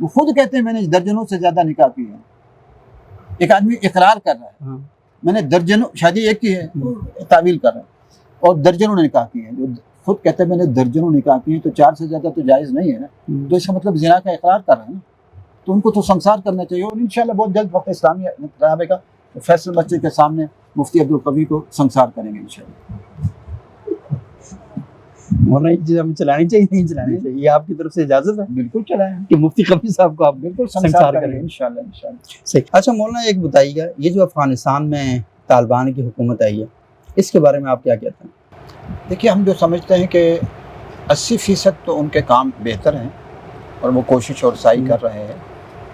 [SPEAKER 1] وہ خود کہتے ہیں میں نے درجنوں سے زیادہ نکاح کی ہے. ایک آدمی اقرار کر رہا ہے میں نے درجنوں شادی ایک کی ہے، تعویل کر رہا ہے، اور درجنوں نے نکاح کی ہے. جو خود کہتے ہیں میں نے درجنوں نکاح کی ہے، تو 4 سے زیادہ تو جائز نہیں ہے نا. تو اس کا مطلب زنا کا اقرار کر رہا ہے نا، تو ان کو تو سنسار کرنا چاہیے. اور انشاءاللہ بہت جلد وقت اسلامی انقلاب کا فیصل مسجد کے سامنے مفتی عبدالقوی کو سنسار کریں گے انشاءاللہ.
[SPEAKER 2] مولانا یہ چیز ہمیں چلانی چاہیے نہیں چلانی چاہیے؟ یہ آپ کی طرف سے اجازت ہے؟
[SPEAKER 1] بالکل چلائیں
[SPEAKER 2] کہ مفتی قوی صاحب کو آپ
[SPEAKER 1] بالکل سنسار کریں گے انشاءاللہ.
[SPEAKER 2] صحیح. اچھا مولانا ایک بتائیے گا، یہ جو افغانستان میں طالبان کی حکومت آئی ہے، اس کے بارے میں آپ کیا کہتے ہیں؟
[SPEAKER 1] دیکھیے ہم جو سمجھتے ہیں کہ 80% تو ان کے کام بہتر ہیں اور وہ کوشش اور سعی کر رہے ہیں،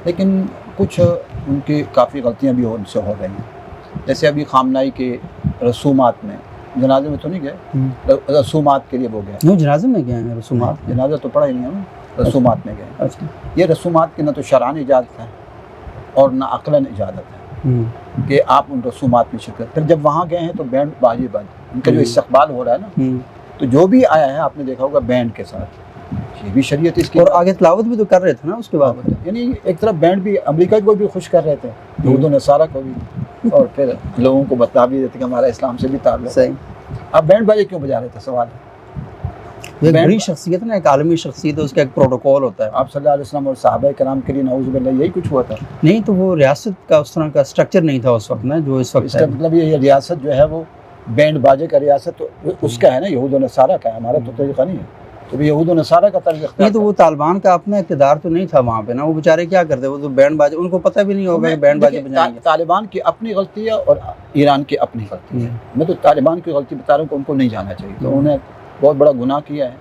[SPEAKER 1] لیکن کچھ ان کی کافی غلطیاں بھی ان سے ہو رہی ہیں. جیسے ابھی خامنائی کے رسومات میں، جنازے میں تو نہیں گئے، رسومات کے لیے وہ گئے.
[SPEAKER 2] جنازے میں گئے ہیں رسومات؟
[SPEAKER 1] جنازہ تو پڑھا ہی نہیں ہم، رسومات میں گئے.
[SPEAKER 2] اچھا.
[SPEAKER 1] یہ رسومات کی نہ تو شرعاً اجازت ہے اور نہ عقلاً اجازت ہے کہ آپ ان رسومات میں شرکت. پھر جب وہاں گئے ہیں تو بینڈ باجے بند، ان کا جو استقبال ہو رہا ہے نا، تو جو بھی آیا ہے آپ نے دیکھا ہوگا بینڈ کے ساتھ. یہ بھی شریعت اس کی.
[SPEAKER 2] اور آگے تلاوت بھی تو کر رہے تھے نا اس کے بعد.
[SPEAKER 1] یعنی ایک طرف بینڈ بھی امریکہ کو بھی خوش کر رہے تھے، یہود و نصارہ کو بھی، اور پھر لوگوں کو بتا بھی دیتے کہ ہمارا اسلام سے بھی تعلق ہے. اب بینڈ باجے کیوں بجا رہے تھے؟ سوال ہے.
[SPEAKER 2] ایک بڑی شخصیت نا، ایک عالمی شخصیت ہے، اس کا ایک پروٹوکول ہوتا ہے.
[SPEAKER 1] آپ صلی اللہ علیہ وسلم اور صحابہ کرام کے لیے نعوذ باللہ یہی کچھ ہوا تھا.
[SPEAKER 2] نہیں تو وہ ریاست کا اس طرح کا سٹرکچر نہیں تھا اس وقت نا جو اس وقت.
[SPEAKER 1] اس کا مطلب یہ ریاست جو ہے وہ بینڈ باجے کا ریاست تو اس کا ہے نا، یہود و نصارہ کا ہے. ہمارا تو طریقہ نہیں ہے، تو یہود و نصارہ کا طرز اختیار.
[SPEAKER 2] نہیں تو وہ طالبان کا اپنا اقتدار تو نہیں تھا وہاں پہ نا، وہ بیچارے کیا کرتے، وہ تو بینڈ باجے، ان کو پتہ بھی نہیں ہوگا کہ بینڈ باجے بجائیں گے.
[SPEAKER 1] طالبان کی اپنی غلطی ہے اور ایران کی اپنی غلطی ہے. میں تو طالبان کی غلطی بتا رہا ہوں کہ ان کو نہیں جانا چاہیے. تو انہوں نے بہت بڑا گناہ کیا ہے،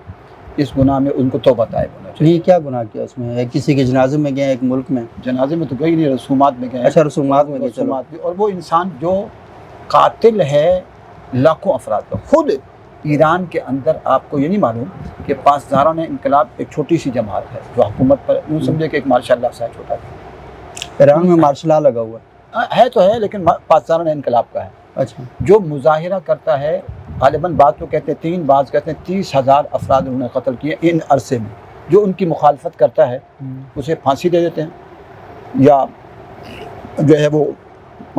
[SPEAKER 1] اس گناہ میں ان کو توبہ طائب ہونا چاہیے.
[SPEAKER 2] نہیں کیا گناہ کیا اس میں؟ کسی کے جنازے میں گئے ایک ملک میں؟
[SPEAKER 1] جنازے میں تو گئی نہیں، رسومات میں گئے.
[SPEAKER 2] اچھا رسومات میں گئے.
[SPEAKER 1] رسومات بھی. اور وہ انسان جو قاتل ہے لاکھوں افراد کا. خود ایران کے اندر آپ کو یہ نہیں معلوم کہ پاسداران انقلاب ایک چھوٹی سی جماعت ہے جو حکومت پر یوں سمجھے کہ ایک ماشاء اللہ سا چھوٹا ہے.
[SPEAKER 2] ایران میں مارشل لا لگا ہوا
[SPEAKER 1] ہے تو ہے، لیکن پاسداران انقلاب کا ہے.
[SPEAKER 2] اچھا. جو
[SPEAKER 1] مظاہرہ کرتا ہے، غالباً بات تو کہتے ہیں 3، بعض کہتے ہیں 30,000 افراد انہوں نے قتل کیے ان عرصے میں. جو ان کی مخالفت کرتا ہے اسے پھانسی دے دیتے ہیں یا جو ہے وہ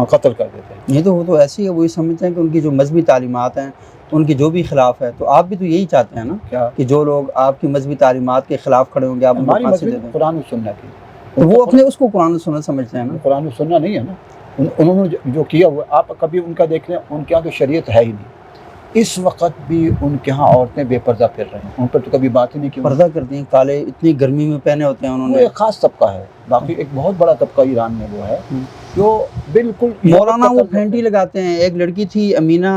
[SPEAKER 1] قتل کر دیتے ہیں.
[SPEAKER 2] یہ تو وہ تو ایسی ہے، وہی سمجھتے ہیں کہ ان کی جو مذہبی تعلیمات ہیں ان کی جو بھی خلاف ہے، تو آپ بھی تو یہی چاہتے ہیں نا
[SPEAKER 1] کیا
[SPEAKER 2] کہ جو لوگ آپ کی مذہبی تعلیمات کے خلاف کھڑے ہوں گے آپ ان کو
[SPEAKER 1] ہماری
[SPEAKER 2] پھانسی دے
[SPEAKER 1] مذہب
[SPEAKER 2] دیں.
[SPEAKER 1] قرآن و سنت کی،
[SPEAKER 2] تو وہ اپنے اس کو قرآن و سنت سمجھتے ہیں نا.
[SPEAKER 1] قرآن و سنت نہیں ہے نا. انہوں نے جو کیا ہوا، آپ کبھی ان کا دیکھ لیں، ان کے یہاں تو شریعت ہے ہی نہیں. اس وقت بھی ان کے ہاں عورتیں بے پردہ پھر رہی ہیں، ان پر تو کبھی بات ہی نہیں کی.
[SPEAKER 2] پردہ کرتی ہیں، کالے اتنی گرمی میں پہنے ہوتے ہیں انہوں
[SPEAKER 1] وہ
[SPEAKER 2] نے.
[SPEAKER 1] ایک خاص طبقہ ہے، باقی ایک بہت بڑا طبقہ ایران میں وہ ہے جو بالکل
[SPEAKER 2] مولانا وہ پھینٹی لگاتے ہیں. ایک لڑکی تھی امینا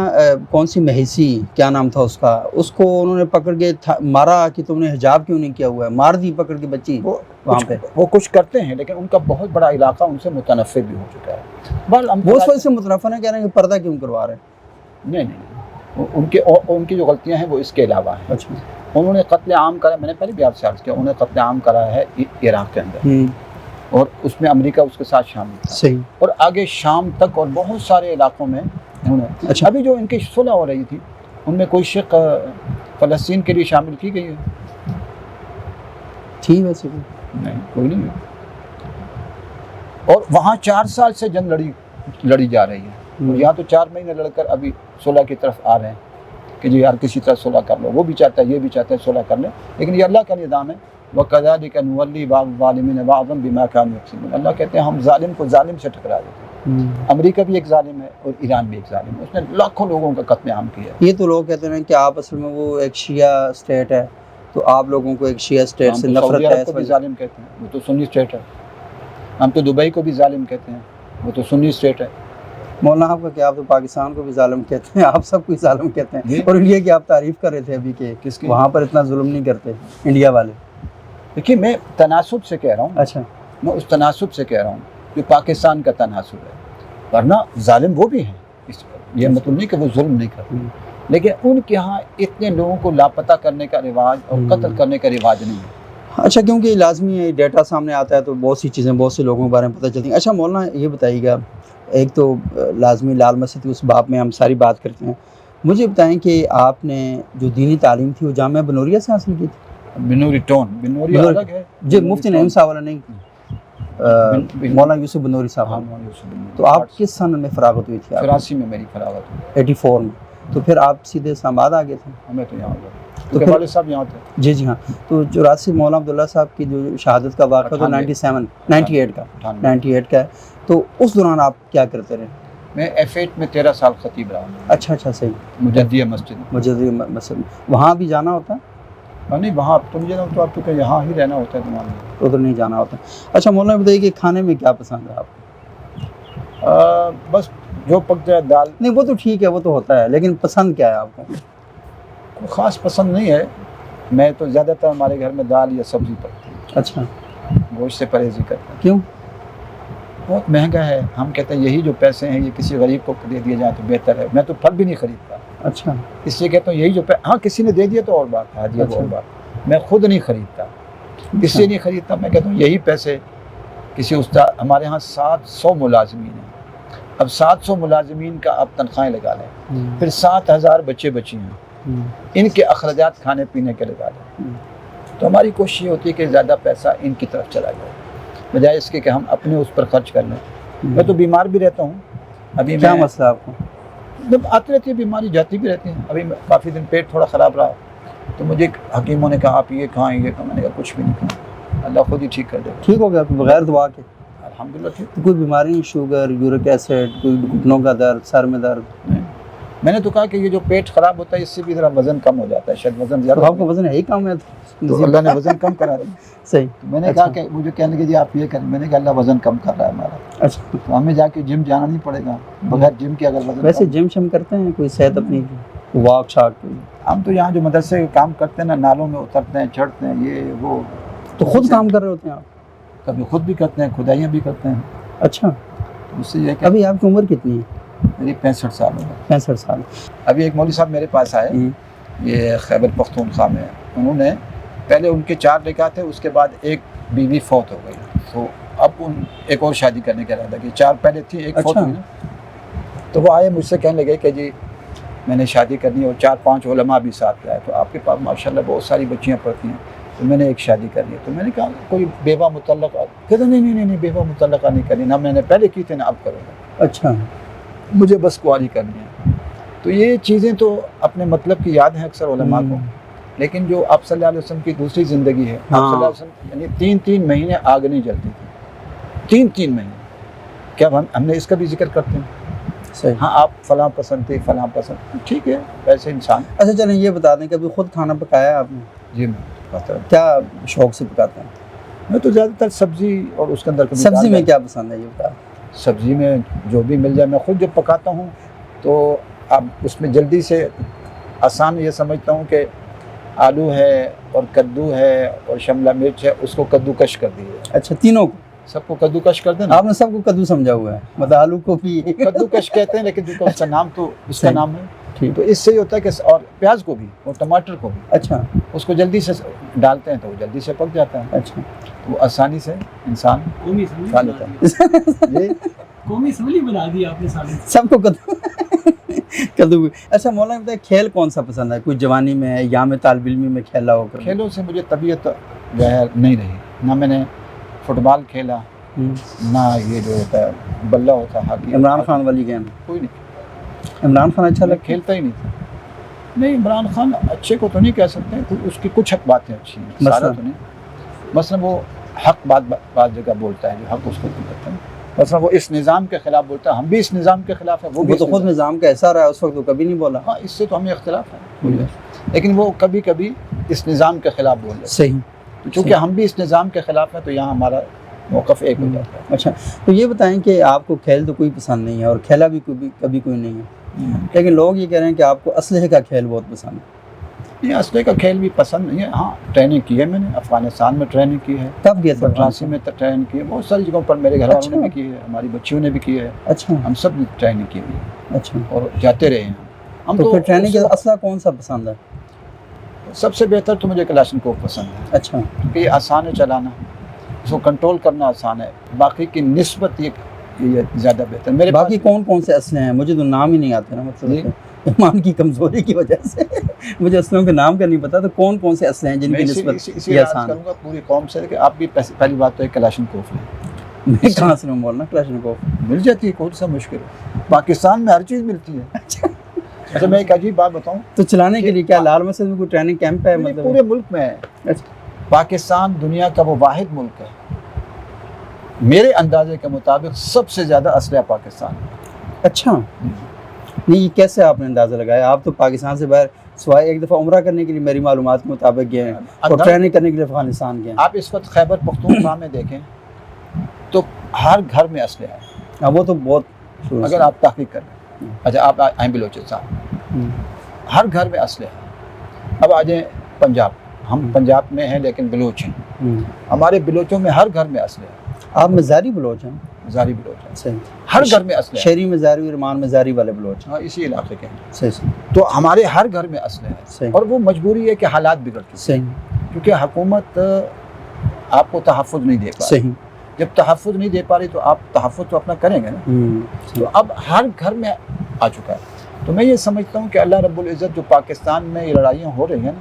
[SPEAKER 2] کون سی مہیسی کیا نام تھا اس کا، اس کو انہوں نے پکڑ کے مارا کہ تم نے حجاب کیوں نہیں کیا ہوا ہے، مار دی پکڑ کے بچی وہاں پہ.
[SPEAKER 1] وہ کچھ کرتے ہیں لیکن ان کا بہت بڑا علاقہ ان سے متنفر بھی ہو چکا ہے. بہرحال ہم
[SPEAKER 2] وہ اس وجہ سے متنفر ہیں، کہہ رہے ہیں کہ پردہ کیوں کروا رہے ہیں.
[SPEAKER 1] نہیں، ان کی جو غلطیاں ہیں وہ اس کے علاوہ ہیں.
[SPEAKER 2] اچھا.
[SPEAKER 1] انہوں نے قتل عام کرا، میں نے پہلے بھی آپ سے عرض کیا، انہوں نے قتل عام کرا ہے عراق کے اندر، اور اس میں امریکہ اس کے ساتھ شامل تھا.
[SPEAKER 2] صحیح.
[SPEAKER 1] اور آگے شام تک اور بہت سارے علاقوں میں انہوں نے.
[SPEAKER 2] اچھا.
[SPEAKER 1] ابھی جو ان کی صلح ہو رہی تھی ان میں کوئی شق فلسطین کے لیے شامل کی گئی ہے؟
[SPEAKER 2] ٹھیک ہے.
[SPEAKER 1] نہیں، کوئی نہیں. اور وہاں 4 سال سے جنگ لڑی جا رہی ہے، اور یہاں تو 4 مہینے لڑ کر ابھی صلح کی طرف آ رہے ہیں کہ جی یار کسی طرح صلح کر لو. وہ بھی چاہتا ہے، یہ بھی چاہتا ہے صلح کر لیں، لیکن یہ اللہ کا نظام ہے. وَكَذَلِكَ نُوَلِّي بَعْضَ الظَّالِمِينَ بَعْضًا بِمَا كَانُوا يَكْسِبُونَ. اللہ کہتے ہیں ہم ظالم کو ظالم سے ٹکرا دیتے ہیں. امریکہ بھی ایک ظالم ہے اور ایران بھی ایک ظالم ہے، اس نے لاکھوں لوگوں کا قتل عام کیا ہے.
[SPEAKER 2] یہ تو لوگ کہتے ہیں کہ آپ اصل میں وہ ایک شیعہ اسٹیٹ ہے، تو آپ لوگوں کو ایک شیعہ اسٹیٹ سے نفرت
[SPEAKER 1] سعودی
[SPEAKER 2] ہے.
[SPEAKER 1] عرب کو بھی ظالم کہتے ہیں، وہ تو سنی اسٹیٹ ہے. ہم تو دبئی کو بھی ظالم کہتے ہیں، وہ تو سنی اسٹیٹ ہے.
[SPEAKER 2] مولانا آپ کا کیا، آپ تو پاکستان کو بھی ظالم کہتے ہیں، آپ سب کو ظالم کہتے ہیں. اور انڈیا کی آپ تعریف کر رہے تھے ابھی کہ
[SPEAKER 1] کس کی؟
[SPEAKER 2] وہاں پر اتنا ظلم نہیں کرتے انڈیا والے.
[SPEAKER 1] دیکھیے میں تناسب سے کہہ رہا ہوں.
[SPEAKER 2] اچھا.
[SPEAKER 1] میں اس تناسب سے کہہ رہا ہوں جو پاکستان کا تناسب ہے، ورنہ ظالم وہ بھی ہیں. یہ مطلب نہیں کہ وہ ظلم نہیں کرتے، لیکن ان کے ہاں اتنے لوگوں کو لاپتہ کرنے کا رواج اور قتل کرنے کا رواج نہیں ہے.
[SPEAKER 2] اچھا، کیونکہ لازمی ہے ڈیٹا سامنے آتا ہے تو بہت سی چیزیں بہت سے لوگوں کے بارے میں پتہ چلتی ہیں. اچھا مولانا یہ بتائیے گا، ایک تو لازمی لال مسجد کی اس باب میں ہم ساری بات کرتے ہیں، مجھے بتائیں کہ آپ نے جو دینی تعلیم تھی وہ جامعہ بنوریہ سے حاصل کی تھی؟
[SPEAKER 1] بنوری ٹون، بنوری الگ ہے
[SPEAKER 2] جی، مفتی نعیم صاحب والا نہیں، مولانا یوسف بنوری صاحب. تو آپ کس سن میں فراغت ہوئی تھی؟
[SPEAKER 1] 84 میں میری فراغت ہوئی.
[SPEAKER 2] 84 میں. تو پھر آپ سیدھے اسلام آباد آ گئے تھے؟
[SPEAKER 1] ہمیں تو یہاں گئے،
[SPEAKER 2] تو
[SPEAKER 1] تو والد صاحب یہاں تھے.
[SPEAKER 2] جی جی ہاں. تو 84 مولانا عبداللہ صاحب کی جو شہادت کا واقعہ تو 98 کا ہے، تو اس دوران آپ کیا کرتے رہے؟
[SPEAKER 1] میں F8 میں 13 سال خطیب رہا ہوں.
[SPEAKER 2] اچھا صحیح.
[SPEAKER 1] مجدیہ مسجد.
[SPEAKER 2] مجدیہ مسجد وہاں بھی جانا ہوتا ہے؟
[SPEAKER 1] نہیں، وہاں تم یہ تو آپ کو کہ یہاں ہی رہنا ہوتا ہے، تمہارے
[SPEAKER 2] ادھر نہیں جانا ہوتا. اچھا مولانا بتائیے کہ کھانے میں کیا پسند ہے آپ کو؟
[SPEAKER 1] بس جو پک جائے دال.
[SPEAKER 2] نہیں وہ تو ٹھیک ہے، وہ تو ہوتا ہے، لیکن پسند کیا ہے آپ کو؟
[SPEAKER 1] کوئی خاص پسند نہیں ہے. میں تو زیادہ تر ہمارے گھر میں دال یا سبزی پکتی ہے.
[SPEAKER 2] اچھا.
[SPEAKER 1] گوشت سے پرہیزی کرتے ہیں.
[SPEAKER 2] کیوں؟
[SPEAKER 1] بہت مہنگا ہے. ہم کہتے ہیں یہی جو پیسے ہیں یہ کسی غریب کو دے دیے جائیں تو بہتر ہے. میں تو پھل بھی نہیں خریدتا.
[SPEAKER 2] اچھا.
[SPEAKER 1] اس لیے کہتا ہوں یہی جو ہاں کسی نے دے دیا تو اور بات ہے، وہ اور بات. میں خود نہیں خریدتا. اس لیے نہیں خریدتا، میں کہتا ہوں یہی پیسے کسی استاد. ہمارے ہاں 700 ملازمین ہیں. اب 700 ملازمین کا آپ تنخواہیں لگا لیں، پھر 7000 بچے بچی ہیں، ان کے اخراجات کھانے پینے کے لگا لیں. تو ہماری کوشش یہ ہوتی ہے کہ زیادہ پیسہ ان کی طرف چلا جائے بجائے اس کے کہ ہم اپنے اس پر خرچ کر لیں. میں تو بیمار بھی رہتا ہوں. ابھی
[SPEAKER 2] کیا مسئلہ آپ کو؟
[SPEAKER 1] جب آتی رہتی ہے بیماری، جاتی بھی رہتی ہے. ابھی کافی دن پیٹ تھوڑا خراب رہا تو مجھے حکیموں نے کہا آپ یہ کھائیں یہ کھائیں. میں نے کہا کچھ بھی نہیں کھاؤں، اللہ خود ہی ٹھیک کر دے گا.
[SPEAKER 2] ٹھیک ہو گیا بغیر دعا کے؟
[SPEAKER 1] الحمدللہ ٹھیک.
[SPEAKER 2] کوئی بیماری، شوگر، یورک ایسڈ، کوئی گھٹنوں کا درد، سر میں درد؟
[SPEAKER 1] نہیں. میں نے تو کہا کہ یہ جو پیٹ خراب ہوتا ہے اس سے بھی ذرا وزن کم ہو جاتا ہے. شاید وزن زیادہ.
[SPEAKER 2] آپ کا وزن ہے ہی کم ہے
[SPEAKER 1] تو اللہ نے وزن کم کرا دیا.
[SPEAKER 2] صحیح.
[SPEAKER 1] میں نے کہا کہ مجھے کہنے لگے جی آپ یہ کریں. میں نے کہا اللہ وزن کم کر رہا ہے ہمارا.
[SPEAKER 2] اچھا.
[SPEAKER 1] تو ہمیں جا کے جم جانا نہیں پڑے گا. بغیر جم کے اگر وزن
[SPEAKER 2] ویسے جم شم کرتے ہیں کوئی صحت اپنی واک شاک؟
[SPEAKER 1] ہم تو یہاں جو مدرسے کے کام کرتے ہیں نا، نالوں میں اترتے ہیں، چڑھتے ہیں، یہ وہ.
[SPEAKER 2] تو خود کام کر رہے ہوتے ہیں آپ؟
[SPEAKER 1] کبھی خود بھی کرتے ہیں، کھدائیاں بھی کرتے ہیں.
[SPEAKER 2] اچھا.
[SPEAKER 1] اس سے یہ کہ
[SPEAKER 2] ابھی آپ کی عمر کتنی ہے؟
[SPEAKER 1] میری 65 سال ہے.
[SPEAKER 2] 65 سال.
[SPEAKER 1] ابھی ایک مولوی صاحب میرے پاس آئے، یہ خیبر پختونخوا میں. انہوں نے پہلے ان کے 4 نکاح تھے، اس کے بعد ایک بیوی فوت ہو گئی، تو اب ایک اور شادی کرنے کا ارادہ کیا. 4 پہلے تھی، ایک فوت ہوئی نا. تو وہ آئے مجھ سے کہنے لگے کہ جی میں نے شادی کرنی ہے، اور 4-5 علماء بھی ساتھ لائے. تو آپ کے پاس ماشاءاللہ بہت ساری بچیاں پڑھتی ہیں، تو میں نے ایک شادی کر لی. تو میں نے کہا کوئی بیوہ مطلقہ, کہتے نہیں بیوہ مطلقہ نہیں کرنی, نہ میں نے پہلے کی تھی نہ اب کروں گا,
[SPEAKER 2] اچھا
[SPEAKER 1] مجھے بس کواری کرنی ہے. تو یہ چیزیں تو اپنے مطلب کی یاد ہیں اکثر علماء کو, لیکن جو آپ صلی اللہ علیہ وسلم کی دوسری زندگی ہے, آپ صلی اللہ علیہ وسلم یعنی 3 مہینے آگ نہیں جلتی تھی, 3 مہینے. کیا ہم نے اس کا بھی ذکر کرتے ہیں؟
[SPEAKER 2] صحیح.
[SPEAKER 1] ہاں آپ فلاں پسند تھے, فلاں پسند, ٹھیک ہے ویسے انسان.
[SPEAKER 2] اچھا چلیں یہ بتا دیں کہ ابھی خود کھانا پکایا آپ نے؟
[SPEAKER 1] جی میں بتا رہا
[SPEAKER 2] کیا شوق سے پکاتے ہیں؟
[SPEAKER 1] ہوں, میں تو زیادہ تر سبزی اور اس کے اندر کبھی
[SPEAKER 2] سبزی میں کیا پسند ہے یہ بتا.
[SPEAKER 1] سبزی میں جو بھی مل جائے. میں خود جب پکاتا ہوں تو اب اس میں جلدی سے آسان یہ سمجھتا ہوں کہ آلو ہے اور کدو ہے اور شملہ مرچ ہے, اس کو کدو کش کر دیے.
[SPEAKER 2] اچھا تینوں کو
[SPEAKER 1] سب کو کدو کش کر دینا.
[SPEAKER 2] آپ نے سب کو کدو سمجھا ہوا ہے, مطلب آلو کو بھی
[SPEAKER 1] کدو کش کہتے ہیں, لیکن جو اس کا نام تو اس کا نام ہے.
[SPEAKER 2] ٹھیک.
[SPEAKER 1] تو اس سے یہ ہوتا ہے کہ اور پیاز کو بھی اور ٹماٹر کو بھی
[SPEAKER 2] اچھا
[SPEAKER 1] اس کو جلدی سے ڈالتے ہیں تو وہ جلدی سے پک جاتا ہے.
[SPEAKER 2] اچھا
[SPEAKER 1] وہ آسانی سے انسان کھا لیتا ہے.
[SPEAKER 3] قومی اسمبلی بنا دی آپ نے سالن.
[SPEAKER 2] سب کو کدو کدو. اچھا مولانا بتائیں کھیل کون سا پسند ہے؟ کوئی جوانی میں ہے یا میں طالب علمی میں کھیلا ہو؟
[SPEAKER 1] کھیلوں سے مجھے طبیعت جو ہے نہیں رہی, نہ میں نے فٹ بال کھیلا, نہ یہ جو ہوتا ہے بلہ ہوتا ہے ہاکی.
[SPEAKER 2] عمران خان والی گیم
[SPEAKER 1] کوئی نہیں.
[SPEAKER 2] عمران خان اچھا
[SPEAKER 1] میں
[SPEAKER 2] لگتا
[SPEAKER 1] کھیلتا ہی نہیں تھا. نہیں عمران خان اچھے کو تو نہیں کہہ سکتے, اس کی کچھ حق باتیں اچھی ہیں, سارا تو نہیں. مثلا وہ حق بعض جگہ بولتا ہے جو حق اس کو نہیں کرتا ہے. مثلا وہ اس نظام کے خلاف بولتا ہے, ہم بھی اس نظام کے خلاف ہیں, وہ بھی
[SPEAKER 2] وہ تو خود نظام کا ایسا رہا ہے, اس وقت تو کبھی نہیں بولا.
[SPEAKER 1] ہاں اس سے تو ہمیں اختلاف ہے, لیکن وہ کبھی کبھی اس نظام کے خلاف بول رہے ہیں.
[SPEAKER 2] صحیح.
[SPEAKER 1] چونکہ ہم بھی اس نظام کے خلاف ہیں تو یہاں ہمارا موقف ایک ہو جاتا ہے.
[SPEAKER 2] اچھا تو یہ بتائیں کہ آپ کو کھیل تو کوئی پسند نہیں ہے اور کھیلا بھی کبھی کوئی نہیں ہے, لیکن لوگ یہ کہہ رہے ہیں کہ آپ کو اسلحے کا کھیل بہت پسند ہے.
[SPEAKER 1] یہ اسلحے کا کھیل بھی پسند نہیں ہے. ہاں ٹریننگ کی ہے میں نے, افغانستان میں ٹریننگ کی ہے,
[SPEAKER 2] کب گیا تھا؟
[SPEAKER 1] رانچی میں ٹریننگ کی ہے, بہت ساری جگہوں پر میرے گھر والوں نے بھی کی ہے, ہماری بچیوں نے بھی کی ہے.
[SPEAKER 2] اچھا
[SPEAKER 1] ہم سب نے ٹریننگ کی ہوئی ہے
[SPEAKER 2] اچھا.
[SPEAKER 1] اور جاتے رہے ہیں ہم.
[SPEAKER 2] تو پھر ٹریننگ کا اسلحہ کون سا پسند ہے؟
[SPEAKER 1] سب سے بہتر تو مجھے کلاشنکوف پسند ہے.
[SPEAKER 2] اچھا.
[SPEAKER 1] کیونکہ یہ آسان ہے چلانا, اس کو کنٹرول کرنا آسان ہے, باقی کی نسبت یہ زیادہ بہتر. میرے
[SPEAKER 2] باقی کون سے اسلحے ہیں؟ مجھے تو نام ہی نہیں آتے نا, مطلب ایمان کی کمزوری کی وجہ سے مجھے اسلحوں کے نام کا نہیں پتا. تو کون سے اسلحے ہیں جن کی نسبت یہ آسان ہے؟
[SPEAKER 1] کروں گا پوری قوم سے کہ آپ بھی پہلی بات تو ایک کلاشنکوف لیں.
[SPEAKER 2] میں کہاں سے بولنا کلاشنکوف
[SPEAKER 1] مل جاتی ہے, کون سا مشکل ہے, پاکستان میں ہر چیز ملتی ہے. اچھا میں ایک عجیب بات بتاؤں,
[SPEAKER 2] تو چلانے کے لیے کیا لال مسجد میں کوئی ٹریننگ کیمپ ہے؟ مطلب
[SPEAKER 1] پورے ملک میں ہے. پاکستان دنیا کا وہ واحد ملک ہے میرے اندازے کے مطابق سب سے زیادہ اسلحہ پاکستان میں.
[SPEAKER 2] اچھا نہیں, یہ کیسے آپ نے اندازہ لگایا؟ آپ تو پاکستان سے باہر سوائے ایک دفعہ عمرہ کرنے کے لیے میری معلومات کے مطابق گئے ہیں اور ٹریننگ کرنے کے لیے افغانستان گئے ہیں.
[SPEAKER 1] آپ اس وقت خیبر پختونخوا میں دیکھیں تو ہر گھر میں اسلحہ ہے.
[SPEAKER 2] ہاں وہ تو بہت,
[SPEAKER 1] اگر آپ تحقیق کریں. اچھا آپ آئیں بلوچستان, ہر گھر میں اسلحہ ہے. اب آ جائیں پنجاب, ہم پنجاب میں ہیں لیکن بلوچ ہیں, ہمارے بلوچوں میں ہر گھر میں اسلحہ ہے.
[SPEAKER 2] آپ مزاری بلوچ ہیں؟
[SPEAKER 1] مزاری بلوچ ہیں.
[SPEAKER 2] صحیح.
[SPEAKER 1] ہر گھر میں اسلحہ ہے.
[SPEAKER 2] شہری مزاری اور مان مزاری والے بلوچ ہیں.
[SPEAKER 1] ہاں اسی علاقے کے ہیں.
[SPEAKER 2] صحیح.
[SPEAKER 1] تو ہمارے ہر گھر میں اسلحہ ہے.
[SPEAKER 2] صحیح.
[SPEAKER 1] اور وہ مجبوری ہے کہ حالات بگڑ چکے.
[SPEAKER 2] صحیح.
[SPEAKER 1] کیونکہ حکومت آپ کو تحفظ نہیں دے پا رہی.
[SPEAKER 2] صحیح.
[SPEAKER 1] جب تحفظ نہیں دے پا رہی تو آپ تحفظ تو اپنا کریں گے نا. تو اب ہر گھر میں آ چکا ہے. تو میں یہ سمجھتا ہوں کہ اللہ رب العزت جو پاکستان میں یہ لڑائیاں ہو رہی ہیں نا,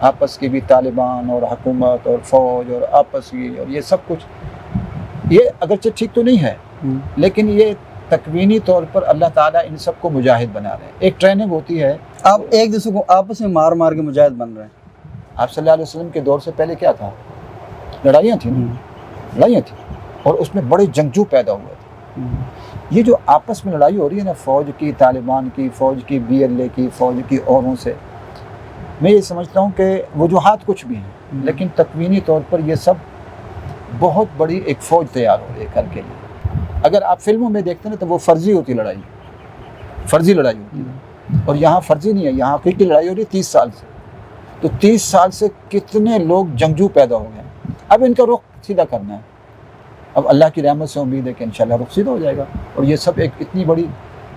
[SPEAKER 1] آپس کی بھی, طالبان اور حکومت اور فوج اور آپس کی, اور یہ سب کچھ, یہ اگرچہ ٹھیک تو نہیں ہے لیکن یہ تکوینی طور پر اللہ تعالیٰ ان سب کو مجاہد بنا رہے ہیں. ایک ٹریننگ ہوتی ہے,
[SPEAKER 2] آپ ایک دوسرے کو آپس میں مار مار کے مجاہد بن رہے ہیں.
[SPEAKER 1] آپ صلی اللہ علیہ وسلم کے دور سے پہلے کیا تھا؟ لڑائیاں تھیں, لڑائیاں تھیں, اور اس میں بڑے جنگجو پیدا ہوئے تھے. یہ جو آپس میں لڑائی ہو رہی ہے نا, فوج کی, طالبان کی, فوج کی, BLA کی, فوج کی اوروں سے, میں یہ سمجھتا ہوں کہ وجوہات کچھ بھی ہیں لیکن تکوینی طور پر یہ سب بہت بڑی ایک فوج تیار ہو رہی ہے کل کے لیے. اگر آپ فلموں میں دیکھتے ہیں نا تو وہ فرضی ہوتی لڑائی, فرضی لڑائی ہوتی ہے, اور یہاں فرضی نہیں ہے, یہاں حقیقی لڑائی ہو رہی ہے 30 سال سے. تو 30 سال سے کتنے لوگ جنگجو پیدا ہو گئے ہیں. اب ان کا رخ سیدھا کرنا ہے. اب اللہ کی رحمت سے امید ہے کہ انشاءاللہ رخ سیدھا ہو جائے گا. اور یہ سب ایک اتنی بڑی,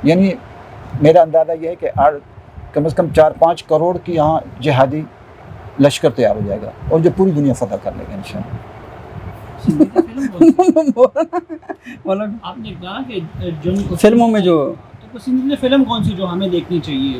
[SPEAKER 1] یعنی میرا اندازہ یہ ہے کہ کم از کم 4-5 کروڑ کی یہاں جہادی لشکر تیار ہو جائے گا, اور جو پوری دنیا فتح کر لے گا انشاءاللہ.
[SPEAKER 3] آپ نے کہا کہ
[SPEAKER 2] فلموں میں جو
[SPEAKER 3] پسندیدہ فلم کون سی جو ہمیں دیکھنی چاہیے؟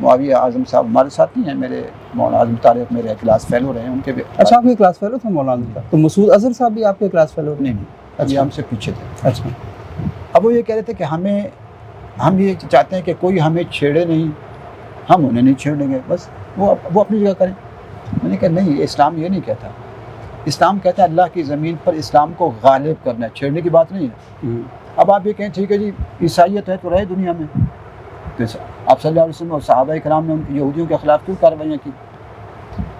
[SPEAKER 1] معاویہ اعظم صاحب ہمارے ساتھ ہی ہیں، میرے مولانا اعظم طارق میرے کلاس فیلو رہے ہیں، ان کے بھی
[SPEAKER 2] اچھا آپ کے کلاس فیلو تھے مولانا کا؟ تو مسعود اظہر صاحب بھی آپ کے کلاس فیلو رہے؟
[SPEAKER 1] نہیں ابھی ہم سے پیچھے تھے۔
[SPEAKER 2] اچھا
[SPEAKER 1] اب وہ یہ کہہ رہے تھے کہ ہم یہ چاہتے ہیں کہ کوئی ہمیں چھیڑے نہیں، ہم انہیں نہیں چھیڑیں گے، بس وہ اپنی جگہ کریں۔ میں نے کہا نہیں، اسلام یہ نہیں کہتا، اسلام کہتا ہے اللہ کی زمین پر اسلام کو غالب کرنا ہے، چھیڑنے کی بات نہیں ہے۔ اب آپ یہ کہیں ٹھیک ہے جی عیسائیت ہے تو رہے دنیا میں، تو آپ صلی اللہ علیہ وسلم اور صحابہ کرام نے ان یہودیوں کے خلاف کیوں کارروائیاں کی،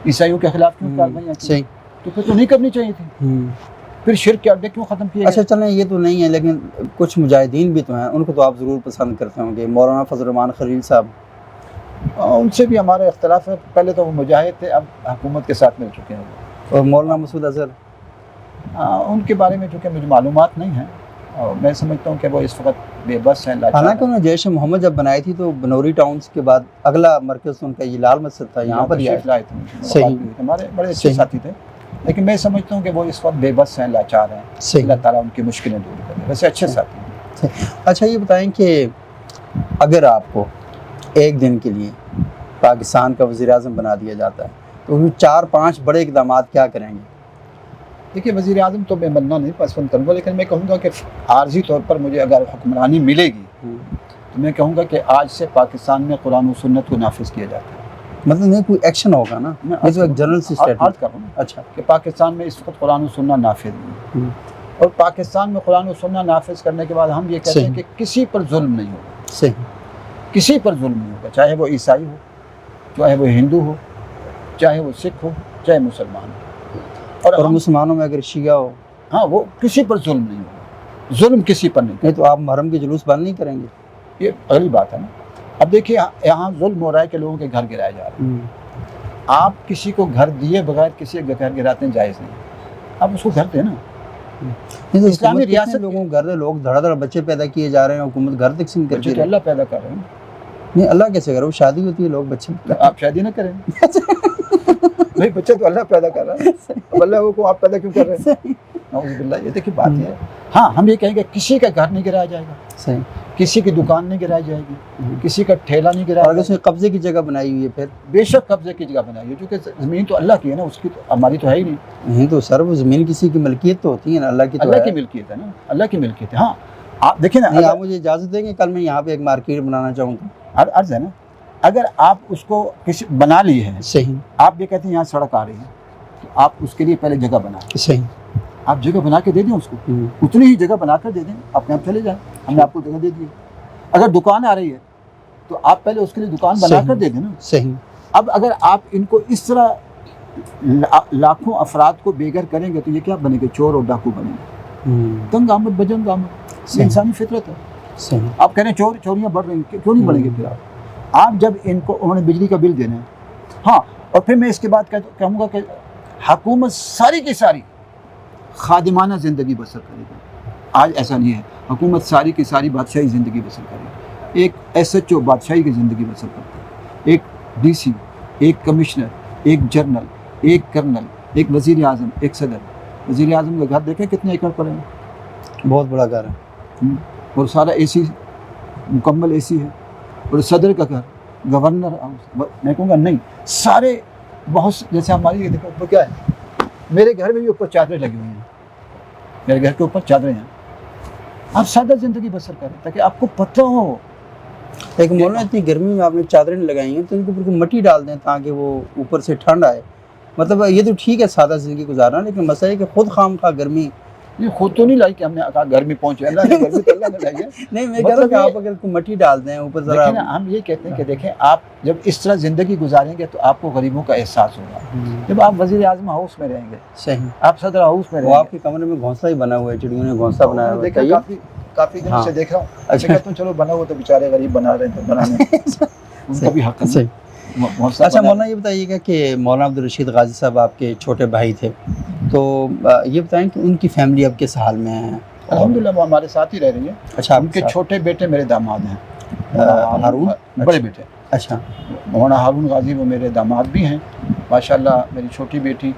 [SPEAKER 1] عیسائیوں کے خلاف کیوں کارروائیاں کی؟
[SPEAKER 2] صحیح،
[SPEAKER 1] تو پھر تو نہیں کرنی چاہیے تھی، پھر شرک کے اڈے کیوں ختم کیے گئے؟
[SPEAKER 2] اچھا چلیں یہ تو نہیں ہے، لیکن کچھ مجاہدین بھی تو ہیں، ان کو تو آپ ضرور پسند کرتے ہوں گے، مولانا فضل الرحمان خلیل صاحب۔
[SPEAKER 1] ان سے بھی ہمارا اختلاف ہے، پہلے تو وہ مجاہد تھے، اب حکومت کے ساتھ مل چکے ہیں۔
[SPEAKER 2] اور مولانا مسعود اظہر؟
[SPEAKER 1] ان کے بارے میں چونکہ مجھے معلومات نہیں ہیں، اور میں سمجھتا ہوں کہ وہ اس وقت بے بس ہیں، لاچار
[SPEAKER 2] حالانکہ
[SPEAKER 1] ہیں۔
[SPEAKER 2] انہوں نے جیش محمد جب بنائی تھی تو بنوری ٹاؤنس کے بعد اگلا مرکز ان کا یہ لال مسجد تھا، یہاں پر ہی
[SPEAKER 1] تشریف لائے تھے،
[SPEAKER 2] صحیح۔
[SPEAKER 1] ملاقات بھی ہوئی تھی، ہمارے بڑے اچھے
[SPEAKER 2] صحیح۔
[SPEAKER 1] ساتھی تھے، لیکن میں سمجھتا ہوں کہ وہ اس وقت بے بس ہیں، لاچار ہیں،
[SPEAKER 2] صحیح۔
[SPEAKER 1] اللہ تعالیٰ ان کی مشکلیں دور کرے، ویسے اچھے ساتھی ہیں۔
[SPEAKER 2] اچھا یہ بتائیں کہ اگر آپ کو ایک دن کے لیے پاکستان کا وزیر اعظم بنا دیا جاتا ہے تو وہ 4-5 بڑے اقدامات کیا کریں گے؟
[SPEAKER 1] دیکھیے وزیر اعظم تو میں بننا نہیں پسند کروں گا، لیکن میں کہوں گا کہ عارضی طور پر مجھے اگر حکمرانی ملے گی تو میں کہوں گا کہ آج سے پاکستان میں قرآن و سنت کو نافذ کیا جاتا ہے۔
[SPEAKER 2] مطلب نہیں کوئی ایکشن ہوگا نا، یہ تو ایک جنرل سی
[SPEAKER 1] عرض
[SPEAKER 2] اسٹیٹمنٹ۔
[SPEAKER 1] کر رہا ہوں
[SPEAKER 2] اچھا
[SPEAKER 1] کہ پاکستان میں اس وقت قرآن و سنت نافذ نہیں ہے، اور پاکستان میں قرآن و سنت نافذ کرنے کے بعد ہم یہ کہتے ہیں کہ کسی پر ظلم نہیں ہوگا،
[SPEAKER 2] صحیح،
[SPEAKER 1] کسی پر ظلم نہیں ہوگا، چاہے وہ عیسائی ہو، چاہے وہ ہندو ہو، چاہے وہ سکھ ہو، چاہے مسلمان ہو،
[SPEAKER 2] اور مسلمانوں میں اگر شیعہ ہو؟
[SPEAKER 1] ہاں وہ کسی پر ظلم نہیں ہوگا، ظلم کسی پر نہیں
[SPEAKER 2] نہیں تو آپ محرم کے جلوس بند نہیں کریں گے؟
[SPEAKER 1] یہ اگلی بات ہے نا۔ اب دیکھیے یہاں ظلم ہو رہا ہے کہ لوگوں کے گھر گرائے جا رہے ہیں، آپ کسی کو گھر دیے بغیر کسی کے گھر گراتے ہیں جائز نہیں، آپ اس کو گھر دیں نا۔
[SPEAKER 2] نہیں تو
[SPEAKER 1] اسلامی
[SPEAKER 2] اسلامی
[SPEAKER 1] ریاست
[SPEAKER 2] ریاست لوگوں گھر دے، لوگ دھڑا دھڑ بچے پیدا کیے جا رہے ہیں، حکومت گھر تقسیم
[SPEAKER 1] بچے
[SPEAKER 2] کرتی
[SPEAKER 1] تو
[SPEAKER 2] ہے۔
[SPEAKER 1] اللہ پیدا کر رہے ہیں،
[SPEAKER 2] نہیں اللہ کیسے کرے، وہ شادی ہوتی ہے لوگ بچے
[SPEAKER 1] آپ شادی نہ کریں، نہیں بچے تو اللہ پیدا کر رہا ہے، اب اللہ کو آپ پیدا کیوں کر رہے ہیں؟ نعوذ باللہ، یہ دیکھیے بات یہ ہے۔ ہاں ہم یہ کہیں گے کسی کا گھر نہیں گرایا جائے گا،
[SPEAKER 2] صحیح،
[SPEAKER 1] کسی کی دکان نہیں گرائی جائے گی، کسی کا ٹھیلا نہیں
[SPEAKER 2] اور
[SPEAKER 1] گرایا
[SPEAKER 2] اگر
[SPEAKER 1] جائے
[SPEAKER 2] اس نے قبضے کی جگہ بنائی ہوئی ہے پھر؟
[SPEAKER 1] گا، بے شک قبضے کی جگہ بنائیے، کیونکہ زمین تو اللہ کی ہے نا، اس کی تو ہماری تو ہے ہی نہیں،
[SPEAKER 2] نہیں تو سر وہ زمین کسی کی ملکیت تو ہوتی ہے نا، اللہ کی تو
[SPEAKER 1] اللہ
[SPEAKER 2] ہے۔
[SPEAKER 1] کی ملکیت ہے نا، اللہ کی ملکیت ہے۔ ہاں آپ دیکھیں نا،
[SPEAKER 2] نہیں آپ مجھے اجازت دیں گے کل میں یہاں پہ ایک مارکیٹ بنانا چاہوں گا؟
[SPEAKER 1] عرض ہے نا، اگر آپ اس کو کسی بنا لی ہے،
[SPEAKER 2] صحیح،
[SPEAKER 1] آپ یہ کہتے ہیں یہاں سڑک آ رہی ہے، تو آپ اس کے لیے پہلے جگہ بنائیں،
[SPEAKER 2] صحیح،
[SPEAKER 1] آپ جگہ بنا کے دے دیں اس کو، اتنی ہی جگہ بنا کر دے دیں، اپنے آپ چلے جائیں، ہم نے آپ کو جگہ دے دی ہے۔ اگر دکان آ رہی ہے تو آپ پہلے اس کے لیے دکان بنا کر دے دیں نا۔
[SPEAKER 2] صحیح،
[SPEAKER 1] اب اگر آپ ان کو اس طرح لاکھوں افراد کو بے گھر کریں گے تو یہ کیا بنے گے؟ چور اور ڈاکو بنے گے، تنگ آمد بجنگ آمد، یہ انسانی فطرت ہے۔
[SPEAKER 2] صحیح،
[SPEAKER 1] آپ کہہ رہے ہیں چوریاں بڑھ رہی ہیں، کیوں نہیں بڑھیں گے؟ پھر آپ جب ان کو انہوں نے بجلی کا بل دینا ہے، ہاں، اور پھر میں اس کے بعد کہوں گا کہ حکومت ساری کی ساری خادمانہ زندگی بسر کرے گی۔ آج ایسا نہیں ہے، حکومت ساری کی ساری بادشاہی زندگی بسر کرے گی، ایک ایس ایچ او بادشاہی کی زندگی بسر کرتا ہے، ایک ڈی سی، ایک کمشنر، ایک جنرل، ایک کرنل، ایک وزیر اعظم، ایک صدر۔ وزیر اعظم کا گھر دیکھیں کتنے ایکڑ پر ہے،
[SPEAKER 2] بہت بڑا گھر ہے،
[SPEAKER 1] اور سارا اے سی، مکمل اے سی ہے، اور صدر کا گھر، گورنر ہاؤس، میں کہوں گا نہیں سارے بہت جیسے ہماری یہ دیکھو اوپر کیا ہے، میرے گھر میں بھی اوپر چادریں لگی ہوئی ہیں، میرے گھر کے اوپر چادریں ہیں۔ آپ سادہ زندگی بسر کریں تاکہ آپ کو پتہ ہو۔
[SPEAKER 2] ایک مولانا اتنی گرمی میں آپ نے چادریں لگائی ہیں تو ان کے اوپر مٹی ڈال دیں تاکہ وہ اوپر سے ٹھنڈ آئے۔ مطلب یہ تو ٹھیک ہے سادہ زندگی گزارنا، لیکن مسئلہ ہے کہ خود خام خواہ گرمی،
[SPEAKER 1] یہ خود تو نہیں لائی کہ ہم نے کہا گرمی پہنچے، اللہ نے گرمی تو اللہ نے لائی ہے۔
[SPEAKER 2] نہیں میں کہہ رہا ہوں کہ آپ اگر کوئی مٹی ڈال دیں اوپر ذرا،
[SPEAKER 1] دیکھیں نا، ہم یہ کہتے ہیں کہ دیکھیں آپ جب اس طرح زندگی گزاریں گے تو آپ کو غریبوں کا احساس ہوگا۔ جب آپ وزیر اعظم ہاؤس میں رہیں گے،
[SPEAKER 2] صحیح،
[SPEAKER 1] آپ صدر ہاؤس میں
[SPEAKER 2] وہ
[SPEAKER 1] رہیں
[SPEAKER 2] آپ کے کمرے میں گھونسا ہی بنا ہوا ہے، چڑیوں نے گھونسا بنایا ہوا ہے،
[SPEAKER 1] دیکھا کافی دنوں سے دیکھ رہا ہوں۔
[SPEAKER 2] اچھا
[SPEAKER 1] اچھا چلو بنا ہوا تو بیچارے غریب بنا رہے ہیں تو بنانے ان کا بھی حق ہے۔
[SPEAKER 2] صحیح۔ اچھا مولانا یہ بتائیے گا کہ مولانا عبدالرشید غازی صاحب آپ کے چھوٹے بھائی تھے، تو یہ بتائیں کہ ان کی فیملی اب کس حال میں ہے؟
[SPEAKER 1] الحمدللہ وہ ہمارے ساتھ ہی رہ رہی ہے۔
[SPEAKER 2] اچھا
[SPEAKER 1] ان کے چھوٹے بیٹے میرے داماد ہیں،
[SPEAKER 2] ہارون،
[SPEAKER 1] بڑے بیٹے
[SPEAKER 2] اچھا
[SPEAKER 1] مولانا ہارون غازی وہ میرے داماد بھی ہیں ماشاءاللہ، میری چھوٹی بیٹی،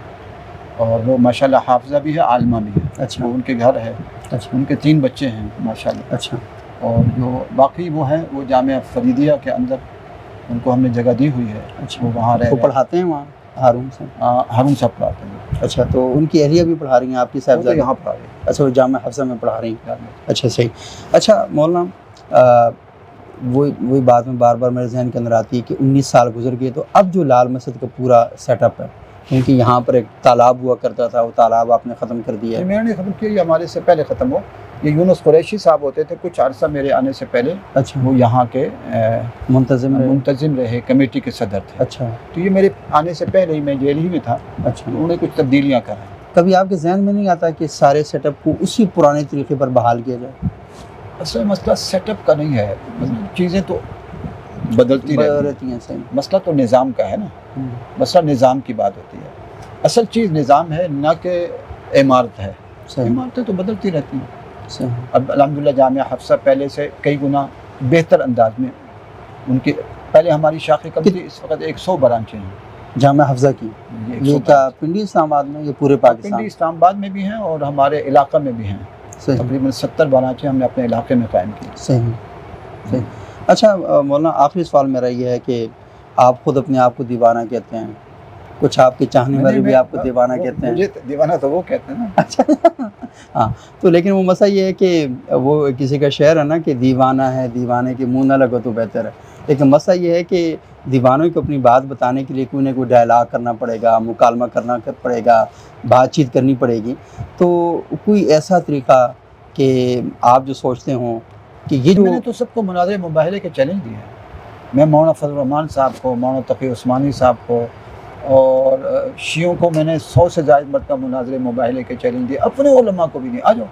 [SPEAKER 1] اور وہ ماشاءاللہ حافظہ بھی ہے، عالمہ بھی ہے،
[SPEAKER 2] اچھا
[SPEAKER 1] وہ ان کے گھر ہے،
[SPEAKER 2] اچھا
[SPEAKER 1] ان کے 3 بچے ہیں ماشاءاللہ،
[SPEAKER 2] اچھا
[SPEAKER 1] اور جو باقی وہ ہیں وہ جامعہ فریدیہ کے اندر ان کو ہم نے جگہ دی ہوئی ہے.
[SPEAKER 2] اچھا
[SPEAKER 1] وہ وہاں رہ
[SPEAKER 2] وہ
[SPEAKER 1] رہے
[SPEAKER 2] پڑھاتے ہیں وہاں ہارون سے؟
[SPEAKER 1] ہیں. ہارون صاحب پڑھاتے ہیں.
[SPEAKER 2] اچھا تو ان کی اہلیہ بھی پڑھا رہی ہیں آپ کی
[SPEAKER 1] وہ تو
[SPEAKER 2] صاحبزادی؟
[SPEAKER 1] یہاں پڑھا رہے ہیں.
[SPEAKER 2] اچھا وہ جامعہ حفصہ میں پڑھا رہی ہیں. اچھا صحیح. اچھا مولانا وہی بات میں بار بار میرے ذہن کے اندر آتی ہے کہ 19 سال گزر گئے تو اب جو لال مسجد کا پورا سیٹ اپ ہے، کیونکہ یہاں پر ایک تالاب ہوا کرتا تھا، وہ تالاب آپ نے ختم کر دیا
[SPEAKER 1] یہ
[SPEAKER 2] ہے.
[SPEAKER 1] میں نے ختم کیا، یہ ہمارے سے پہلے ختم ہو. یہ یونس قریشی صاحب ہوتے تھے کچھ عرصہ میرے آنے سے پہلے.
[SPEAKER 2] اچھا
[SPEAKER 1] وہ یہاں کے
[SPEAKER 2] منتظم
[SPEAKER 1] رہے، کمیٹی کے صدر تھے.
[SPEAKER 2] اچھا
[SPEAKER 1] تو یہ میرے آنے سے پہلے ہی میں جیل ہی میں تھا.
[SPEAKER 2] اچھا
[SPEAKER 1] انہوں نے کچھ تبدیلیاں کریں.
[SPEAKER 2] کبھی آپ کے ذہن میں نہیں آتا کہ سارے سیٹ اپ کو اسی پرانے طریقے پر بحال کیا جائے؟
[SPEAKER 1] اصل مسئلہ سیٹ اپ کا نہیں ہے، چیزیں تو بدلتی
[SPEAKER 2] رہتی ہیں. صحیح.
[SPEAKER 1] مسئلہ تو نظام کا ہے نا. مسئلہ نظام کی بات ہوتی ہے. اصل چیز نظام ہے نہ کہ عمارت ہے.
[SPEAKER 2] صحیح.
[SPEAKER 1] عمارتیں تو بدلتی رہتی ہیں.
[SPEAKER 2] صحیح.
[SPEAKER 1] اب الحمدللہ جامعہ حفصہ پہلے سے کئی گنا بہتر انداز میں ان کی، پہلے ہماری شاخیں کم تھی، اس وقت 100 برانچیں ہیں
[SPEAKER 2] جامعہ حفظہ کی. یہ کیا پنڈی اسلام آباد میں، یہ پورے پاکستان؟
[SPEAKER 1] پنڈی اسلام آباد میں بھی ہیں اور ہمارے علاقہ میں بھی ہیں.
[SPEAKER 2] صحیح.
[SPEAKER 1] تقریباً 70 برانچیں ہم نے اپنے علاقے میں قائم کی.
[SPEAKER 2] صحیح. صحیح. اچھا مولانا آخری سوال میرا یہ ہے کہ آپ خود اپنے آپ کو دیوانہ کہتے ہیں، کچھ آپ کے چاہنے والے بھی آپ کو دیوانہ کہتے ہیں.
[SPEAKER 1] مجھے دیوانہ تو وہ کہتے ہیں نا.
[SPEAKER 2] اچھا ہاں تو لیکن وہ مسئلہ یہ ہے کہ وہ کسی کا شعر ہے نا کہ دیوانہ ہے دیوانے کے منہ نہ لگو تو بہتر ہے. لیکن مسئلہ یہ ہے کہ دیوانوں کو اپنی بات بتانے کے لیے کوئی نہ کوئی ڈائلاگ کرنا پڑے گا، مکالمہ کرنا پڑے گا، بات چیت کرنی پڑے گی. تو کوئی ایسا طریقہ کہ آپ جو سوچتے ہوں کہ یہ جو
[SPEAKER 1] میں نے تو سب کو مناظرے مباحلے کے چیلنج دیے ہیں. میں مولانا فضل الرحمان صاحب کو، مولانا تقی عثمانی صاحب کو اور شیعوں کو میں نے 100 سے زائد مرتبہ مناظرے مباحلے کے چیلنج دیے. اپنے علماء کو بھی دیے، آ جاؤ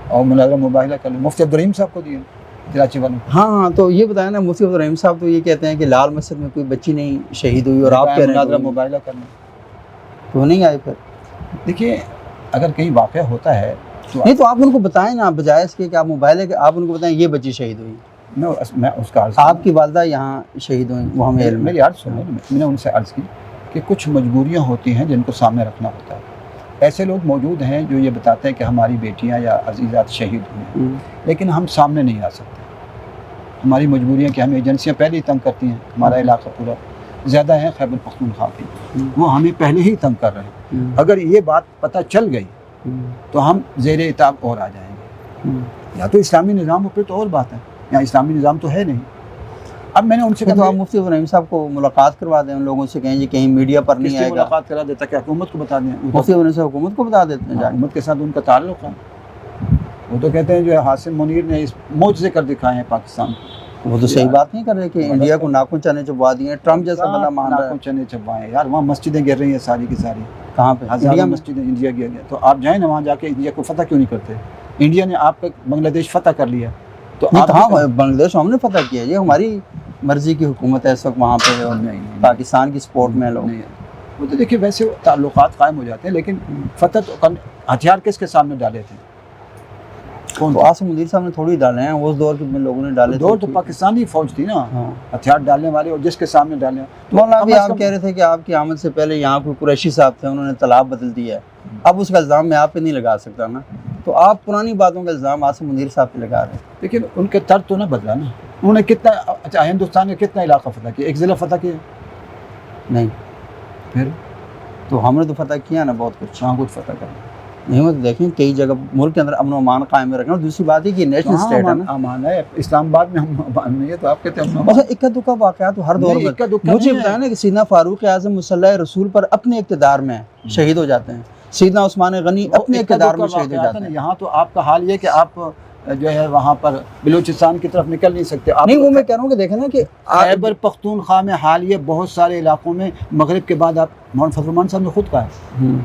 [SPEAKER 1] اور مناظرہ مباحلہ کر لیں. مفتی عبدالرحیم صاحب کو دیے کراچی والوں.
[SPEAKER 2] ہاں تو یہ بتایا نا مفتی عبدالرحیم صاحب تو یہ کہتے ہیں کہ لال مسجد میں کوئی بچی نہیں شہید ہوئی اور آپ کہہ رہے ہیں
[SPEAKER 1] مناظرہ مباحلہ کر لیں.
[SPEAKER 2] تو نہیں آئے پھر؟
[SPEAKER 1] دیکھیے اگر کہیں واقعہ ہوتا ہے تو
[SPEAKER 2] نہیں تو آپ ان کو بتائیں نا، بجائے اس کے کہ آپ موبائل کے آپ ان کو بتائیں یہ بچی شہید ہوئی.
[SPEAKER 1] میں اس کا عرض
[SPEAKER 2] آپ کی والدہ یہاں شہید ہوئی، وہ ہمیں علم ہے.
[SPEAKER 1] میری عرض سنیں، میں نے ان سے عرض کی کہ کچھ مجبوریاں ہوتی ہیں جن کو سامنے رکھنا ہوتا ہے. ایسے لوگ موجود ہیں جو یہ بتاتے ہیں کہ ہماری بیٹیاں یا عزیزات شہید ہوئی ہیں، لیکن ہم سامنے نہیں آ سکتے. ہماری مجبوریاں کہ ہمیں ایجنسیاں پہلے ہی تنگ کرتی ہیں. ہمارا علاقہ پورا زیادہ ہے خیبر پختونخوا کی، وہ ہمیں پہلے ہی تنگ کر رہے ہیں. اگر یہ بات پتہ چل گئی تو ہم زیر اتاب اور آ جائیں گے. یا تو اسلامی نظام ہو پھر تو اور بات ہے، یا اسلامی نظام تو ہے نہیں. اب میں نے ان سے
[SPEAKER 2] تو آپ مفتی عبدالرحیم صاحب کو ملاقات کروا دیں، ان لوگوں سے کہیں جی کہیں میڈیا پر نہیں آئے گا.
[SPEAKER 1] ملاقات کرا دیتا کہ حکومت کو بتا دیں.
[SPEAKER 2] مفتی عبدالرحیم صاحب حکومت کو بتا دیتے ہیں.
[SPEAKER 1] حکومت کے ساتھ ان کا تعلق ہے. وہ تو کہتے ہیں جو حاسم منیر نے اس معجزے کر دکھائے ہیں پاکستان کو.
[SPEAKER 2] وہ تو صحیح بات نہیں کر رہے کہ انڈیا کو ناخن چنے چبوا دیے. ٹرمپ جیسا بندہ مان رہا ہے
[SPEAKER 1] ناخن چنے چبوائے. یار وہاں مسجدیں گر رہی ہیں ساری کی ساری.
[SPEAKER 2] کہاں پہ؟
[SPEAKER 1] ہزاروں مسجدیں انڈیا گیا گیا. تو آپ جائیں نا وہاں جا کے انڈیا کو فتح کیوں نہیں کرتے؟ انڈیا نے آپ کا بنگلہ دیش فتح کر لیا. تو
[SPEAKER 2] کہاں بنگلہ دیش ہم نے فتح کیا؟ یہ ہماری مرضی کی حکومت ہے اس وقت وہاں پہ، پاکستان کی سپورٹ میں لوگ.
[SPEAKER 1] وہ تو دیکھیے ویسے تعلقات قائم ہو جاتے ہیں، لیکن فتح تو ہتھیار کس کے سامنے ڈالے تھے؟
[SPEAKER 2] تو عاصم مدیر صاحب نے تھوڑی ڈالے ہیں، اس دور کے لوگوں نے ڈالے.
[SPEAKER 1] دور تو پاکستانی فوج تھی نا ہتھیار ڈالنے والے، اور جس کے سامنے ڈالے.
[SPEAKER 2] مولانا ابھی آپ کہہ رہے تھے کہ آپ کی آمد سے پہلے یہاں کوئی قریشی صاحب تھے، انہوں نے تالاب بدل دیا ہے. اب اس کا الزام میں آپ پہ نہیں لگا سکتا نا، تو آپ پرانی باتوں کا الزام عاصم مدیر صاحب پہ لگا رہے ہیں.
[SPEAKER 1] لیکن ان کے طرز تو نہ بدلا نا. انہوں نے کتنا، اچھا ہندوستان میں کتنا علاقہ فتح کیا؟ ایک ضلع فتح کیا
[SPEAKER 2] نہیں؟
[SPEAKER 1] پھر
[SPEAKER 2] تو ہم نے تو فتح کیا نا بہت کچھ.
[SPEAKER 1] کہاں کچھ فتح کرنا
[SPEAKER 2] نہیں ہوتا. دیکھیں کئی جگہ ملک کے اندر امن و امان قائم میں رکھنا. اور دوسری بات ہے کہ نیشنل اسٹیٹ ہے نا.
[SPEAKER 1] امان ہے اسلام آباد میں، ہم امان نہیں ہے تو آپ کہتے ہیں
[SPEAKER 2] بس اکا دکا واقعات ہر دور میں. مجھے بتایا نا کہ سیدنا فاروق اعظم مصلی رسول پر اپنے اقتدار میں شہید ہو جاتے ہیں. سیدنا عثمان غنی اپنے اقتدار میں شہید ہو جاتے ہیں.
[SPEAKER 1] یہاں تو آپ کا حال یہ کہ آپ جو ہے وہاں پر بلوچستان کی طرف نکل نہیں سکتے.
[SPEAKER 2] نہیں وہ میں کہہ رہا ہوں کہ دیکھیں نا کہ
[SPEAKER 1] خیبر پختونخوا میں حال یہ بہت سارے علاقوں میں مغرب کے بعد، آپ مولانا فضل الرحمان صاحب نے خود کہا ہے.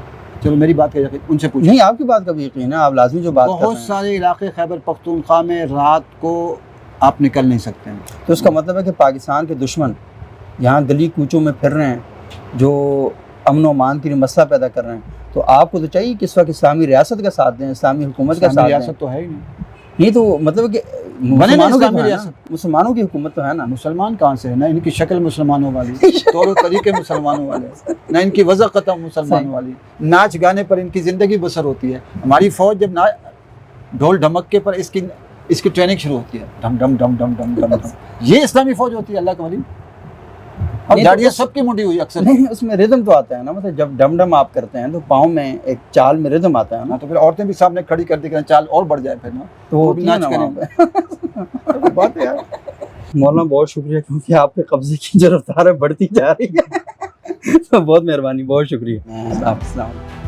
[SPEAKER 1] چلو میری بات کا ان سے پوچھیں.
[SPEAKER 2] نہیں آپ کی بات کا بھی یقین ہے، آپ لازمی جو بات کر رہے ہیں.
[SPEAKER 1] بہت سارے علاقے خیبر پختونخوا میں رات کو آپ نکل نہیں سکتے ہیں.
[SPEAKER 2] تو اس کا مطلب ہے کہ پاکستان کے دشمن یہاں گلی کوچوں میں پھر رہے ہیں، جو امن و امان کے لیے مسئلہ پیدا کر رہے ہیں. تو آپ کو تو چاہیے کہ اس وقت اسلامی ریاست کا ساتھ دیں، اسلامی حکومت کا ساتھ دیں.
[SPEAKER 1] ریاست تو ہے ہی نہیں.
[SPEAKER 2] نہیں تو مطلب کہ مسلمانوں کی حکومت تو ہے نا.
[SPEAKER 1] مسلمان کہاں سے ہے؟ نہ ان کی شکل مسلمانوں والی، طور و طریقے مسلمانوں والے، نہ ان کی وضع قطع مسلمانوں والی. ناچ گانے پر ان کی زندگی بسر ہوتی ہے. ہماری فوج جب ڈھول ڈھمکے پر اس کی ٹریننگ شروع ہوتی ہے، ڈھم ڈھم ڈھم ڈھم ڈھم ڈھم ڈھم. یہ اسلامی فوج ہوتی ہے اللہ کے ولی. اور
[SPEAKER 2] نہیں تو
[SPEAKER 1] جاڑیاں سب کی مڈی ہوئی اکثر.
[SPEAKER 2] نہیں اس میں ردم تو آتا ہے نا, مطلب جب ڈم ڈم آپ کرتے ہیں تو پاؤں میں ایک چال میں ردم آتا ہے نا,
[SPEAKER 1] تو پھر عورتیں بھی سامنے کھڑی کر دی کہ چال اور بڑھ جائے پھر نا,
[SPEAKER 2] تو
[SPEAKER 1] وہ
[SPEAKER 2] وہ
[SPEAKER 1] بھی
[SPEAKER 2] بھی
[SPEAKER 1] ناچ کریں. بات ہے یار.
[SPEAKER 2] مولانا بہت شکریہ, کیونکہ آپ کے قبضے کی جو رفتار ہے بڑھتی جا رہی ہے. تو بہت مہربانی, بہت شکریہ. السلام علیکم.